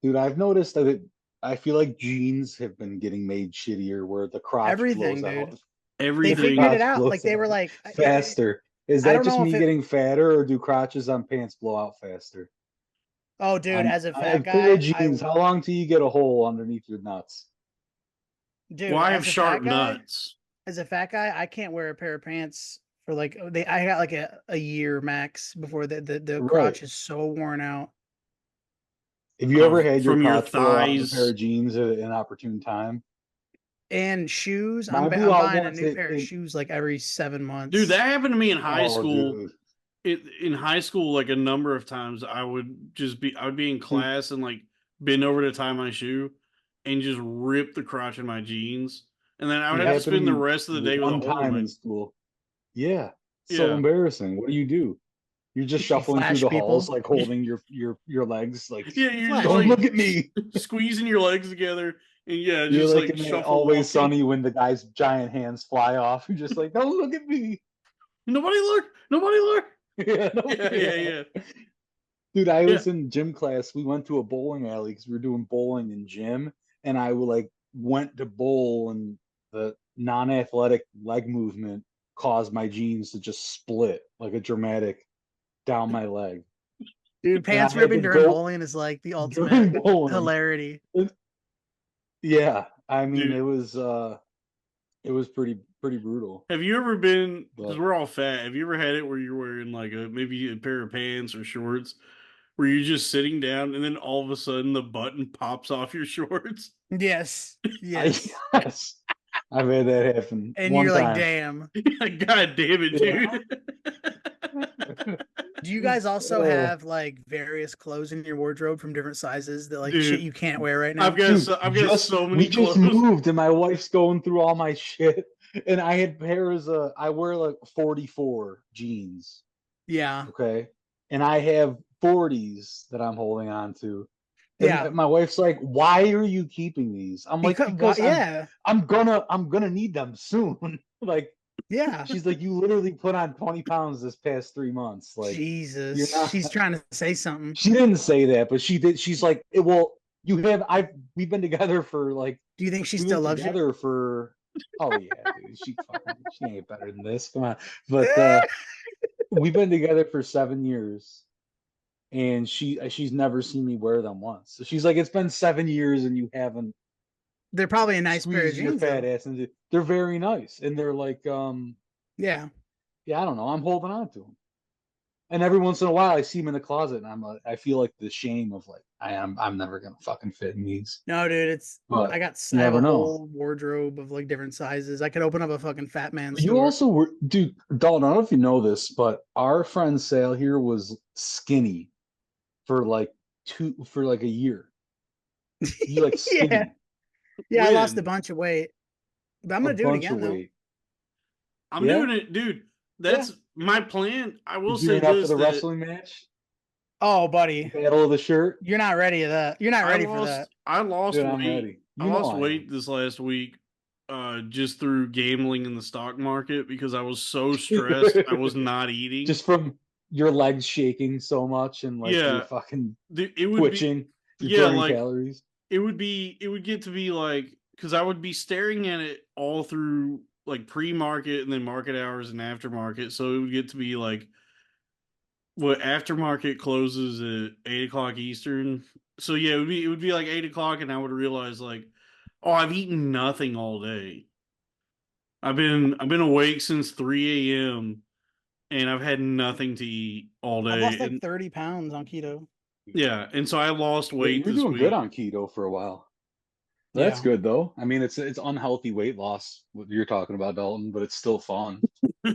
Dude, I've noticed that I feel like jeans have been getting made shittier where the crotch Everything, blows dude. out. They Everything. figured it Crotch out. blows Like they were out like faster. Is I that don't just know me if it- getting fatter, or do crotches on pants blow out faster? Oh, dude, as a I fat have pair of guy, jeans. How long till you get a hole underneath your nuts? dude, Well, I have as a sharp fat guy, nuts. as a fat guy, I can't wear a pair of pants for like I got like a year max before the Right. crotch is so worn out. Have you ever had your From your crotch blow out of a pair thighs. of jeans at an opportune time? And shoes, Mine I'm blew out buying a once. new pair of shoes like every 7 months. Dude, that happened to me in high Oh, school. dude. In high school, like a number of times, I would be in class and like bend over to tie my shoe and just rip the crotch in my jeans, and then I would It have to happened to spend the me rest of the day with a one hole in time my. in school. Yeah, so Yeah, embarrassing. What do? You're just You shuffling through flash the people. halls, like holding your legs, like yeah, you're Flash. just don't like look at me. squeezing your legs together, and yeah, You're just like like in that shuffle Always walking. Sunny when the guy's giant hands fly off. You're just like, don't look at me. Nobody look! Nobody look! Yeah, no, Yeah. Dude, I Yeah. was in gym class. We went to a bowling alley because we were doing bowling in gym, and I like went to bowl, and the non-athletic leg movement caused my jeans to just split like a dramatic down my leg. Dude, And I pants had ripping to during go bowling is like the during ultimate bowling. hilarity. Yeah, I mean Dude. it was pretty brutal. Have you ever been? Because But we're all fat. Have you ever had it where you're wearing like maybe a pair of pants or shorts, where you're just sitting down and then all of a sudden the button pops off your shorts? Yes. Yes. yes, I've had that happen And one you're like, time. damn. God damn it, Yeah. dude! Do you guys also Oh. have like various clothes in your wardrobe from different sizes that like Dude, shit you can't wear right now? I've got Dude, I've got so many we just clothes. moved, and my wife's going through all my shit, and I had pairs of I wear like 44 jeans, Yeah. okay, and I have 40s that I'm holding on to. And Yeah. my wife's like, "Why are you keeping these?" I'm like, "Because yeah. I'm gonna need them soon." Like, Yeah. she's like, "You literally put on 20 pounds this past 3 months." Like, Jesus. you're not- She's trying to say something. she didn't say that, but she did. She's like, "Well, we've been together for like." Do you think she We still were loves you? together for oh yeah, dude. She ain't better than this. Come on. But we've been together for 7 years, and she's never seen me wear them once. So she's like, it's been 7 years and you haven't They're probably a nice pair of squeezed your jeans. fat Though. ass into. They're very nice, and they're like Yeah. yeah, I don't know. I'm holding on to them. And every once in a while, I see them in the closet, and I feel like the shame of like I'm never gonna fucking fit in these. No, dude, But I you have never a know. whole wardrobe of like different sizes. I could open up a fucking fat man You store. also were, dude, Dalton. I don't know if you know this, but our friend Sal here was skinny for like a year. He like skinny, Yeah. Yeah, I lost a When? bunch of weight. But I'm a gonna do it bunch again of though. weight. I'm Yeah? doing it, dude. That's my plan. I will You say gearing up for this: the that wrestling match, Oh, buddy. battle of the shirt. You're not ready for that. You're not ready for lost, that. I lost Dude, I'm weight. ready. I You know lost I am. weight this last week, just through gambling in the stock market because I was so stressed. I was not eating. Just from your legs shaking so much and like Yeah. you're fucking It would be twitching. You're yeah, burning like calories. it would get to be like, because I would be staring at it all through like pre-market and then market hours and aftermarket. So it would get to be like what aftermarket closes at 8 o'clock Eastern. So yeah, it would be like 8 o'clock, and I would realize like, oh, I've eaten nothing all day. I've been awake since 3 a.m. and I've had nothing to eat all I've day. lost like And 30 pounds on keto. yeah, and so I lost weight You're this doing good week. on keto for a while. That's Yeah. good though. I mean, it's unhealthy weight loss what you're talking about, Dalton, but it's still fun. Yeah,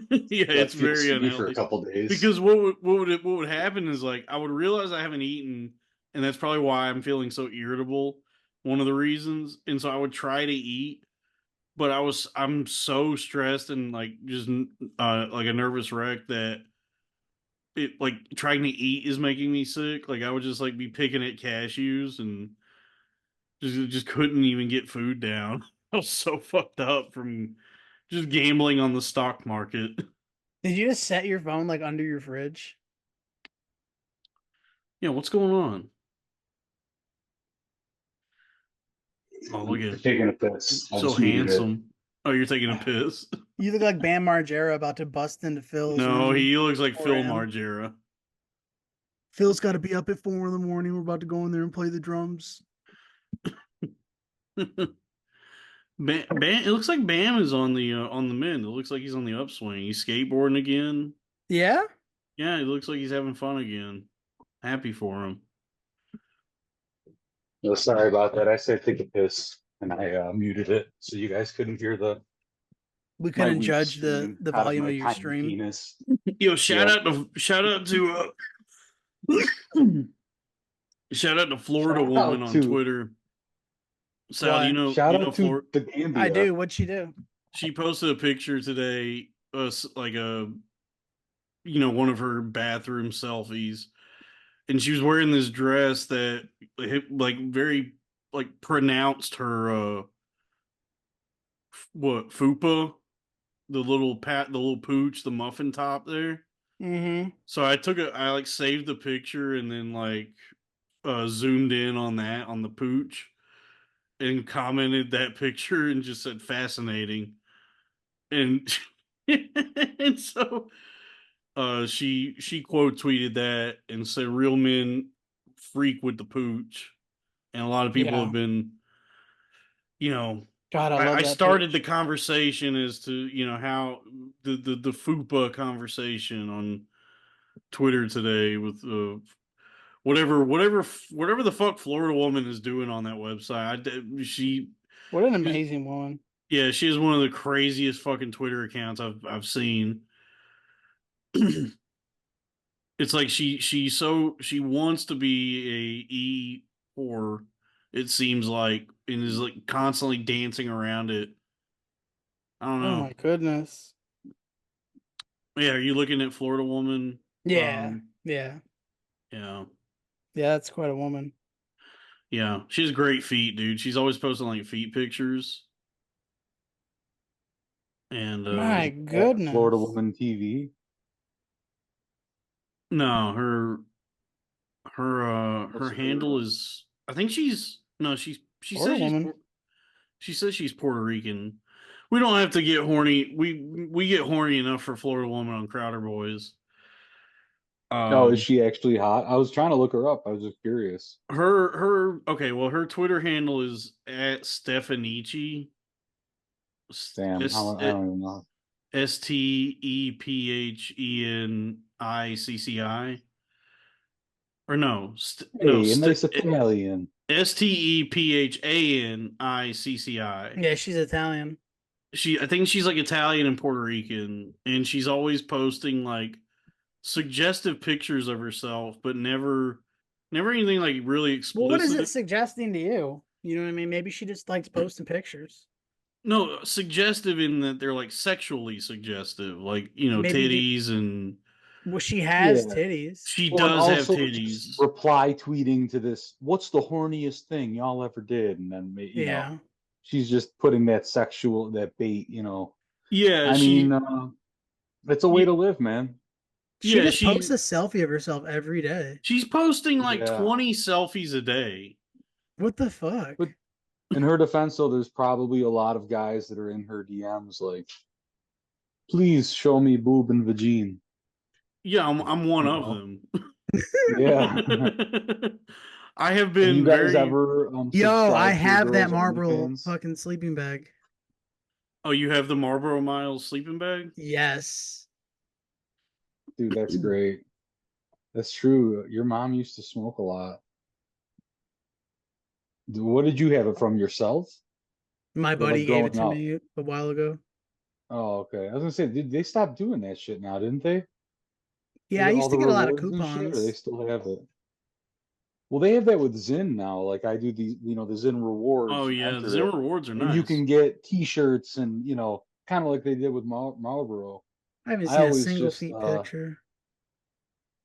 Like it's feel very skinny for a unhealthy. couple days. Because what would happen is like I would realize I haven't eaten, and that's probably why I'm feeling so irritable. One of the reasons, and so I would try to eat, but I'm so stressed and like just like a nervous wreck that it like trying to eat is making me sick. Like I would just like be picking at cashews and just couldn't even get food down. I was so fucked up from just gambling on the stock market. Did you just set your phone like under your fridge? Yeah, what's going on? Oh, look I'm at taking a piss. I so just muted it. handsome. Oh, you're taking a piss? You look like Bam Margera about to bust into Phil's No, room. he looks like 4 Phil a.m. Margera. Phil's got to be up at 4 in the morning. We're about to go in there and play the drums. It looks like Bam is on the mend. It looks like he's on the upswing. He's skateboarding again. Yeah? Yeah, it looks like he's having fun again. Happy for him. No, sorry about that. I said take a piss and I muted it so you guys couldn't hear We my couldn't weak judge the stream out of volume my of your tiny stream. penis. Yo, Yeah. shout out to shout out to Florida Shout woman out on to Twitter. Sal, What? shout you know out to Florida. the Gambia. I do. What'd she do? She posted a picture today, like a one of her bathroom selfies, and she was wearing this dress that like very like pronounced her what fupa, the little pooch, the muffin top there. Mm-hmm. So I like saved the picture and then like zoomed in on that on the pooch and commented that picture and just said fascinating. And and so she quote tweeted that and said real men freak with the pooch. And a lot of people Yeah. have been, you know, God, I love I that started the pitch. conversation as to, how the FUPA conversation on Twitter today with whatever the fuck Florida woman is doing on that website. What an She's, amazing woman. yeah, she is one of the craziest fucking Twitter accounts I've seen. It's like she wants to be a whore, it seems like, and is like constantly dancing around it. I don't Oh know. my goodness. Yeah, are you looking at Florida woman? Yeah. Yeah. Yeah. Yeah, that's quite a woman. Yeah. She has great feet, dude. She's always posting like feet pictures. And My Florida goodness. Woman TV. no, her What's handle is, I think she's, no, she Florida says woman. she says she's Puerto Rican. We don't have to get horny. We get horny enough for Florida woman on Crowder Boys. Oh, is Um she actually hot? I was trying to look her up. I was just curious. her okay, well her Twitter handle is at Stefanici. Damn, I don't even know. Stephenicci, or no, Hey, a nice Italian. Stephanicci. Yeah, she's Italian. I think she's like Italian and Puerto Rican, and she's always posting like suggestive pictures of herself, but never anything like really Well, what is it explicit. suggesting to you? You know what I mean? Maybe she just likes posting pictures. No, suggestive in that they're like sexually suggestive, like Maybe titties, and well, she has Yeah. titties. she Well, and does have also titties. just reply tweeting to this, what's the horniest thing y'all ever did? And then, Yeah. she's just putting that that bait, Yeah, I mean, it's a way to live, man. She yeah just posts she a selfie of herself every day. she's posting like Yeah. 20 selfies a day. What the fuck? But in her defense, though, there's probably a lot of guys that are in her DMs like, please show me boob and vagine. Yeah, I'm one You of know? them. Yeah. I have Have you been guys very. ever Yo, I subscribed to your have that girl's Marlboro OnlyFans? fucking sleeping bag. Oh, you have the Marlboro Miles sleeping bag? Yes. Dude, that's great. That's true. Your mom used to smoke a lot. What did you have it from yourself? My Or like buddy gave it growing to up? me a while ago. Oh, okay. I was gonna say, did they stop doing that shit now, didn't they? Yeah, I With all used to the get a lot of rewards and shit, or they coupons. still have it? Well, they have that with Zyn now. Like I do the, the Zyn Oh rewards. You yeah, the enter Zimmer it, rewards are and you nice. can get T-shirts and kind of like they did with Marlboro. I haven't I seen a always single just feet picture.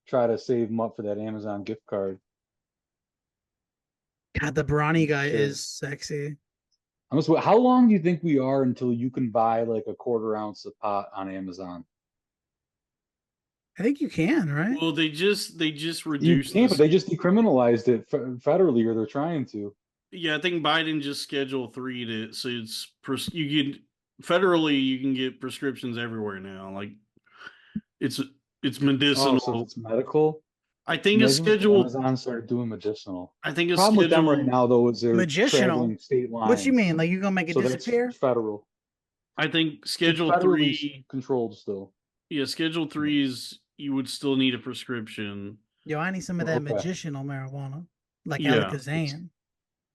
try to save them up for that Amazon gift card. God, the brawny guy Shit. is sexy. How long do you think we are until you can buy like a quarter ounce of pot on Amazon? I think you can, right? Well, they just You reduced can't, but this. they just decriminalized it federally, or they're trying to. Yeah, I think Biden just Schedule 3 to so you get federally you can get prescriptions everywhere now. Like it's it's Oh, so if medicinal. it's medical, I think a imagine if schedule. Amazon started doing medicinal. I think a Problem with them right schedule. now, though, is they're Magicianal. traveling state What you lines. mean? Like you gonna make it So that's disappear? federal. I think It's Schedule federally 3. controlled still. Yeah, Schedule 3 is you would still need a prescription. Yo, I need some of that Okay. medicinal marijuana. Like Yeah, Alakazam.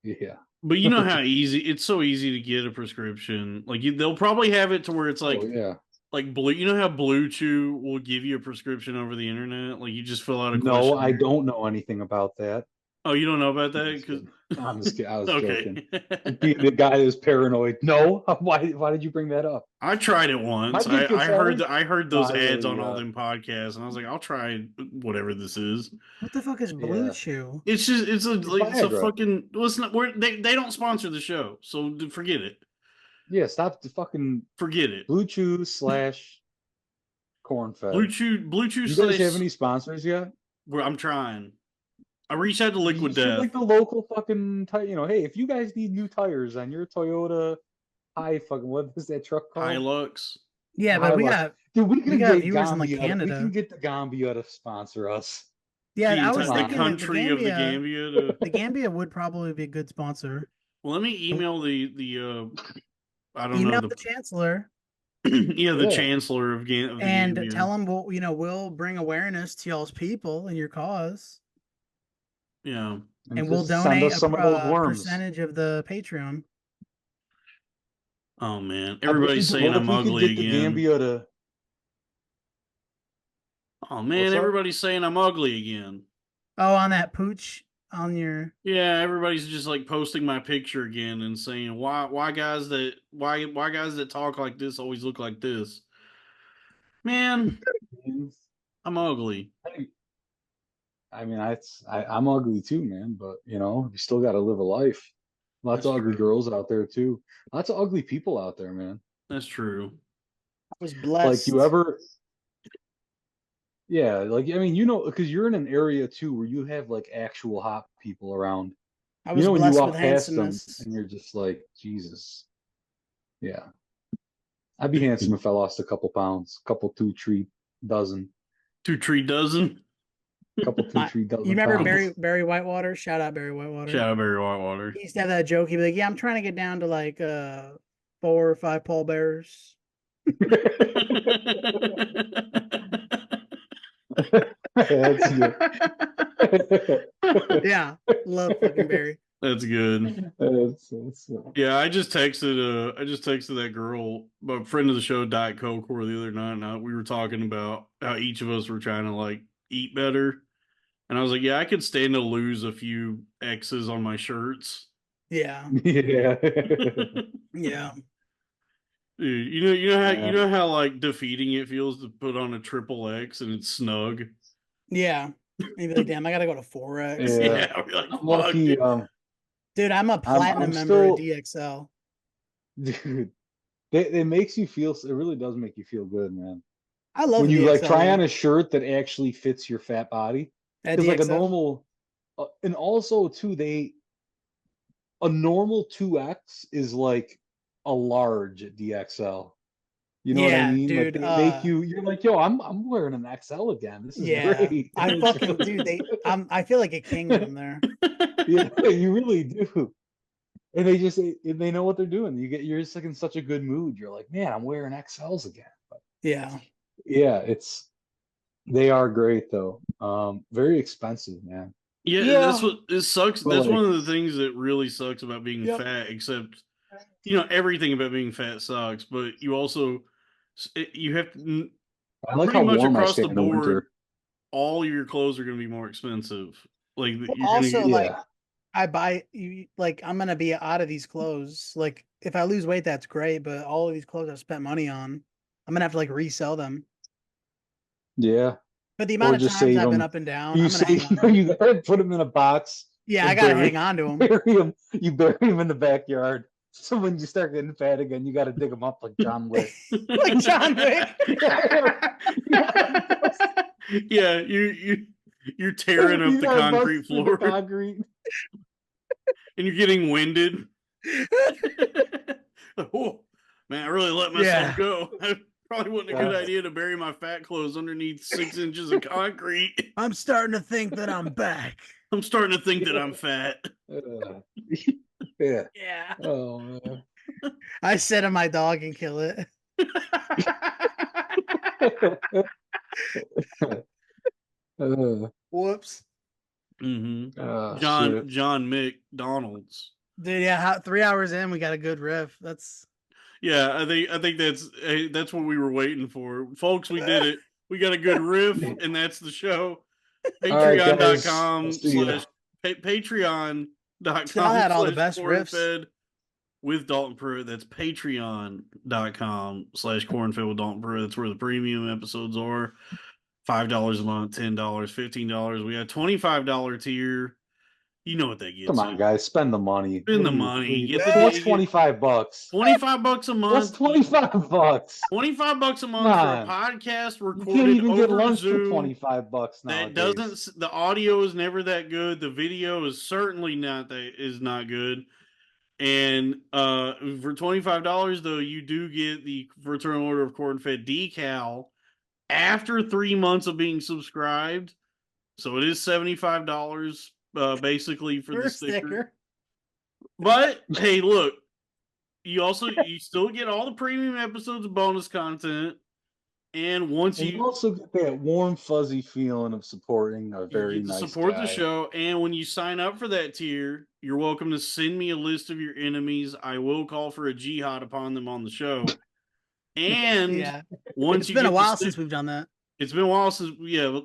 Yeah. but you know how easy it's so easy to get a prescription. Like they'll probably have it to where it's Oh yeah. like blue. You know how Blue Chew will give you a prescription over the internet? Like you just fill out a No, I questionnaire. don't know anything about that. Oh, you don't know about I'm that? just Because kidding. I'm just kidding. I was joking. okay. Being the guy that's paranoid. No, why did you bring that up? I tried it My once. kid gets I that. heard I heard No, those I ads on really all them podcasts, and I was like, I'll try whatever this is. What the fuck is Blue yeah. Chew? It's just It's it's a Viagra. fucking. Well, it's not. They don't sponsor the show, so forget it. Yeah, stop the fucking Forget it. Blue Chew / corn fed. Blue Chew You guys have slash. any sponsors yet? Where I'm trying. I reached out to You Liquid should Death. like the local fucking hey, if you guys need new tires on your Toyota what is that truck called? Hilux. Yeah, but Hilux. Dude, we we can got get viewers in like Gambia. We can Canada. get the Gambia to sponsor us. Yeah, I was Come The thinking on. that country of the Gambia. To, the Gambia would probably be a good sponsor. well, let me email the I don't know Email the chancellor yeah, the Yeah. chancellor of of the and Gambia. tell him we'll bring awareness to y'all's people and your cause, Yeah. and we'll just send donate us some of those a worms. percentage of the Patreon. Oh man, What everybody's saying if I'm we could ugly get the again. Gambia to Oh man, What's up? everybody's saying I'm ugly again. Oh, on that pooch on your Yeah, everybody's just like posting my picture again and saying why guys that talk like this always look like this. Man, I'm ugly. I mean, I'm ugly too, man. But you still got to live a life. Lots That's of ugly true. girls out there too. Lots of ugly people out there, man. That's true. I was Like blessed. you ever, yeah. Like I mean, because you're in an area too where you have like actual hot people around. I was When you blessed with walk past them handsomeness. and you're just like, Jesus. Yeah, I'd be handsome if I lost a couple pounds, couple 2-3 dozen, 2 3 dozen. couple 2-3 dozen. You remember pounds. Barry Whitewater? Shout out Barry Whitewater. Shout out Barry Whitewater. He used to have that joke. He'd be like, "Yeah, I'm trying to get down to like 4 or 5 pallbearers." That's good. Yeah, love fucking Barry. That's good. That's Yeah, I just texted that girl, a friend of the show, Diet Coke, the other night, and we were talking about how each of us were trying to like eat better. And I was like, yeah, I could stand to lose a few X's on my shirts. Yeah. yeah. Yeah. Dude, you know how like defeating it feels to put on a triple X and it's snug. Yeah. Maybe like, damn, I gotta go to 4X. Yeah. I'll be like, I'm fuck. lucky. Dude, I'm a platinum I'm member of still- DXL. Dude, it makes you feel. It really does make you feel good, man. I love When you DXL, like try man. on a shirt that actually fits your fat body. At Because like a DXL. normal, and also too, they a normal 2X is like a large at DXL. You know what I Yeah, mean? Like dude. they make you're like, yo, I'm wearing an XL again. This is Yeah, great. I It's fucking dude. I feel like a king when I'm there. yeah, you really do. And they know what they're doing. You're just like in such a good mood. You're like, man, I'm wearing XLs again. But Yeah. yeah, they are great though. Very expensive, man. Yeah, that's Yeah. what it sucks. But That's like, one of the things that really sucks about being Yep. fat, except everything about being fat sucks, but you also you have to I like pretty how much warm I across stay the in the board, winter. all your clothes are going to be more expensive. Like Well, you're going to also get like Yeah. I buy you like I'm gonna be out of these clothes. Like if I lose weight, that's great. But all of these clothes I've spent money on, I'm gonna have to like resell them. Yeah. But the Or amount of just times save I've been them. up and down, You I'm gonna hang save on to them. you gotta put them in a box Yeah, I and gotta hang on to them. bury them. You bury them in the backyard. So when you start getting fat again, you got to dig them up like John Wick. Like John Wick. Yeah, you're tearing up You the gotta bust concrete through the floor concrete. and you're getting winded. Oh man, I really let myself Yeah. go. It probably wasn't a good Yeah. idea to bury my fat clothes underneath 6 inches of concrete. I'm starting to think that I'm back. I'm starting to think that I'm fat. Yeah. Yeah. Oh man. I sit on my dog and kill it. Whoops. Mm-hmm. Shit. John McDonald's. Dude, yeah, 3 hours in, we got a good riff. That's Yeah, I think that's what we were waiting for, folks. We did it. We got a good riff, and that's the show. All right, guys. I'll Patreon.com see ya. slash Patreon.com Y'all had all the slash best riffs. cornfed with Dalton Pruitt. That's Patreon.com slash cornfed with Dalton Pruitt. That's where the premium episodes are. $5 a month, $10, $15. We got a $25 tier. You know what that gets Come on, you. guys. Spend the money. Spend the What do you- money. what Get do the you- What's get $25? $25 a What's month. $25? $25 a Come month for a on. podcast You can't recorded even get over lunch for Zoom. $25 That nowadays. doesn't. The audio is never that good. The video is certainly not not good. And for $25 though, you do get the Fraternal Order of Corn Fed decal after 3 months of being subscribed. So it is $75 basically for the sticker. But hey, look, you still get all the premium episodes of bonus content. And once And you also get that warm, fuzzy feeling of supporting a you very get to nice support guy. the show, and when you sign up for that tier, you're welcome to send me a list of your enemies. I will call for a jihad upon them on the show. And yeah. once It's you been a get while since we've done that. it's been a while since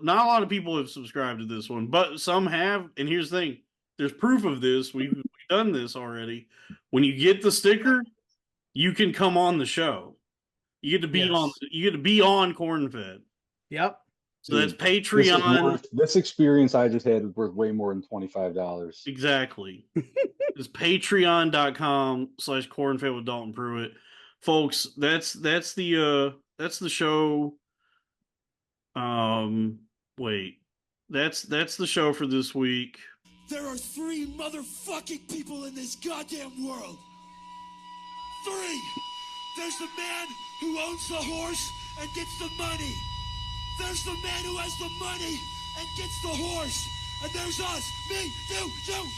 not a lot of people have subscribed to this one, but some have. And here's the thing: there's proof of this. We've done this already. When you get the sticker, you can come on the show. You get to be on. You get to be on Cornfed. Yep. So that's Dude, Patreon. This experience I just had is worth way more than $25. Exactly. It's patreon.com slash cornfed with Dalton Pruitt. Folks, that's the show. Wait. That's the show for this week. There are 3 motherfucking people in this goddamn world. 3! There's the man who owns the horse and gets the money. There's the man who has the money and gets the horse. And there's us, me,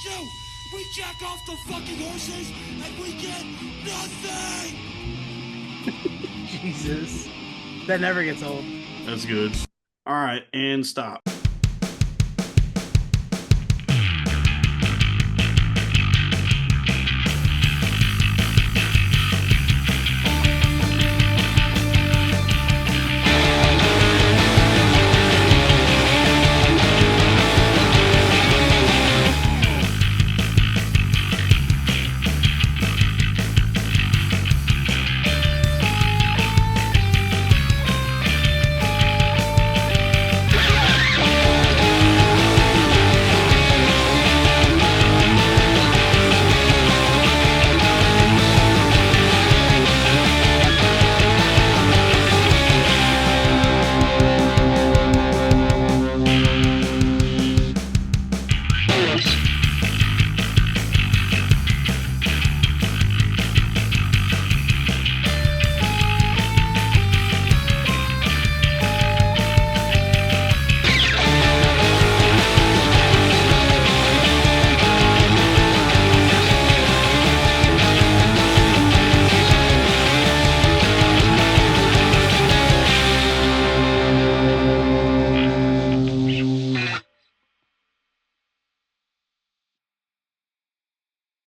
you. We jack off the fucking horses and we get nothing. Jesus. That never gets old. That's good. All right, and stop.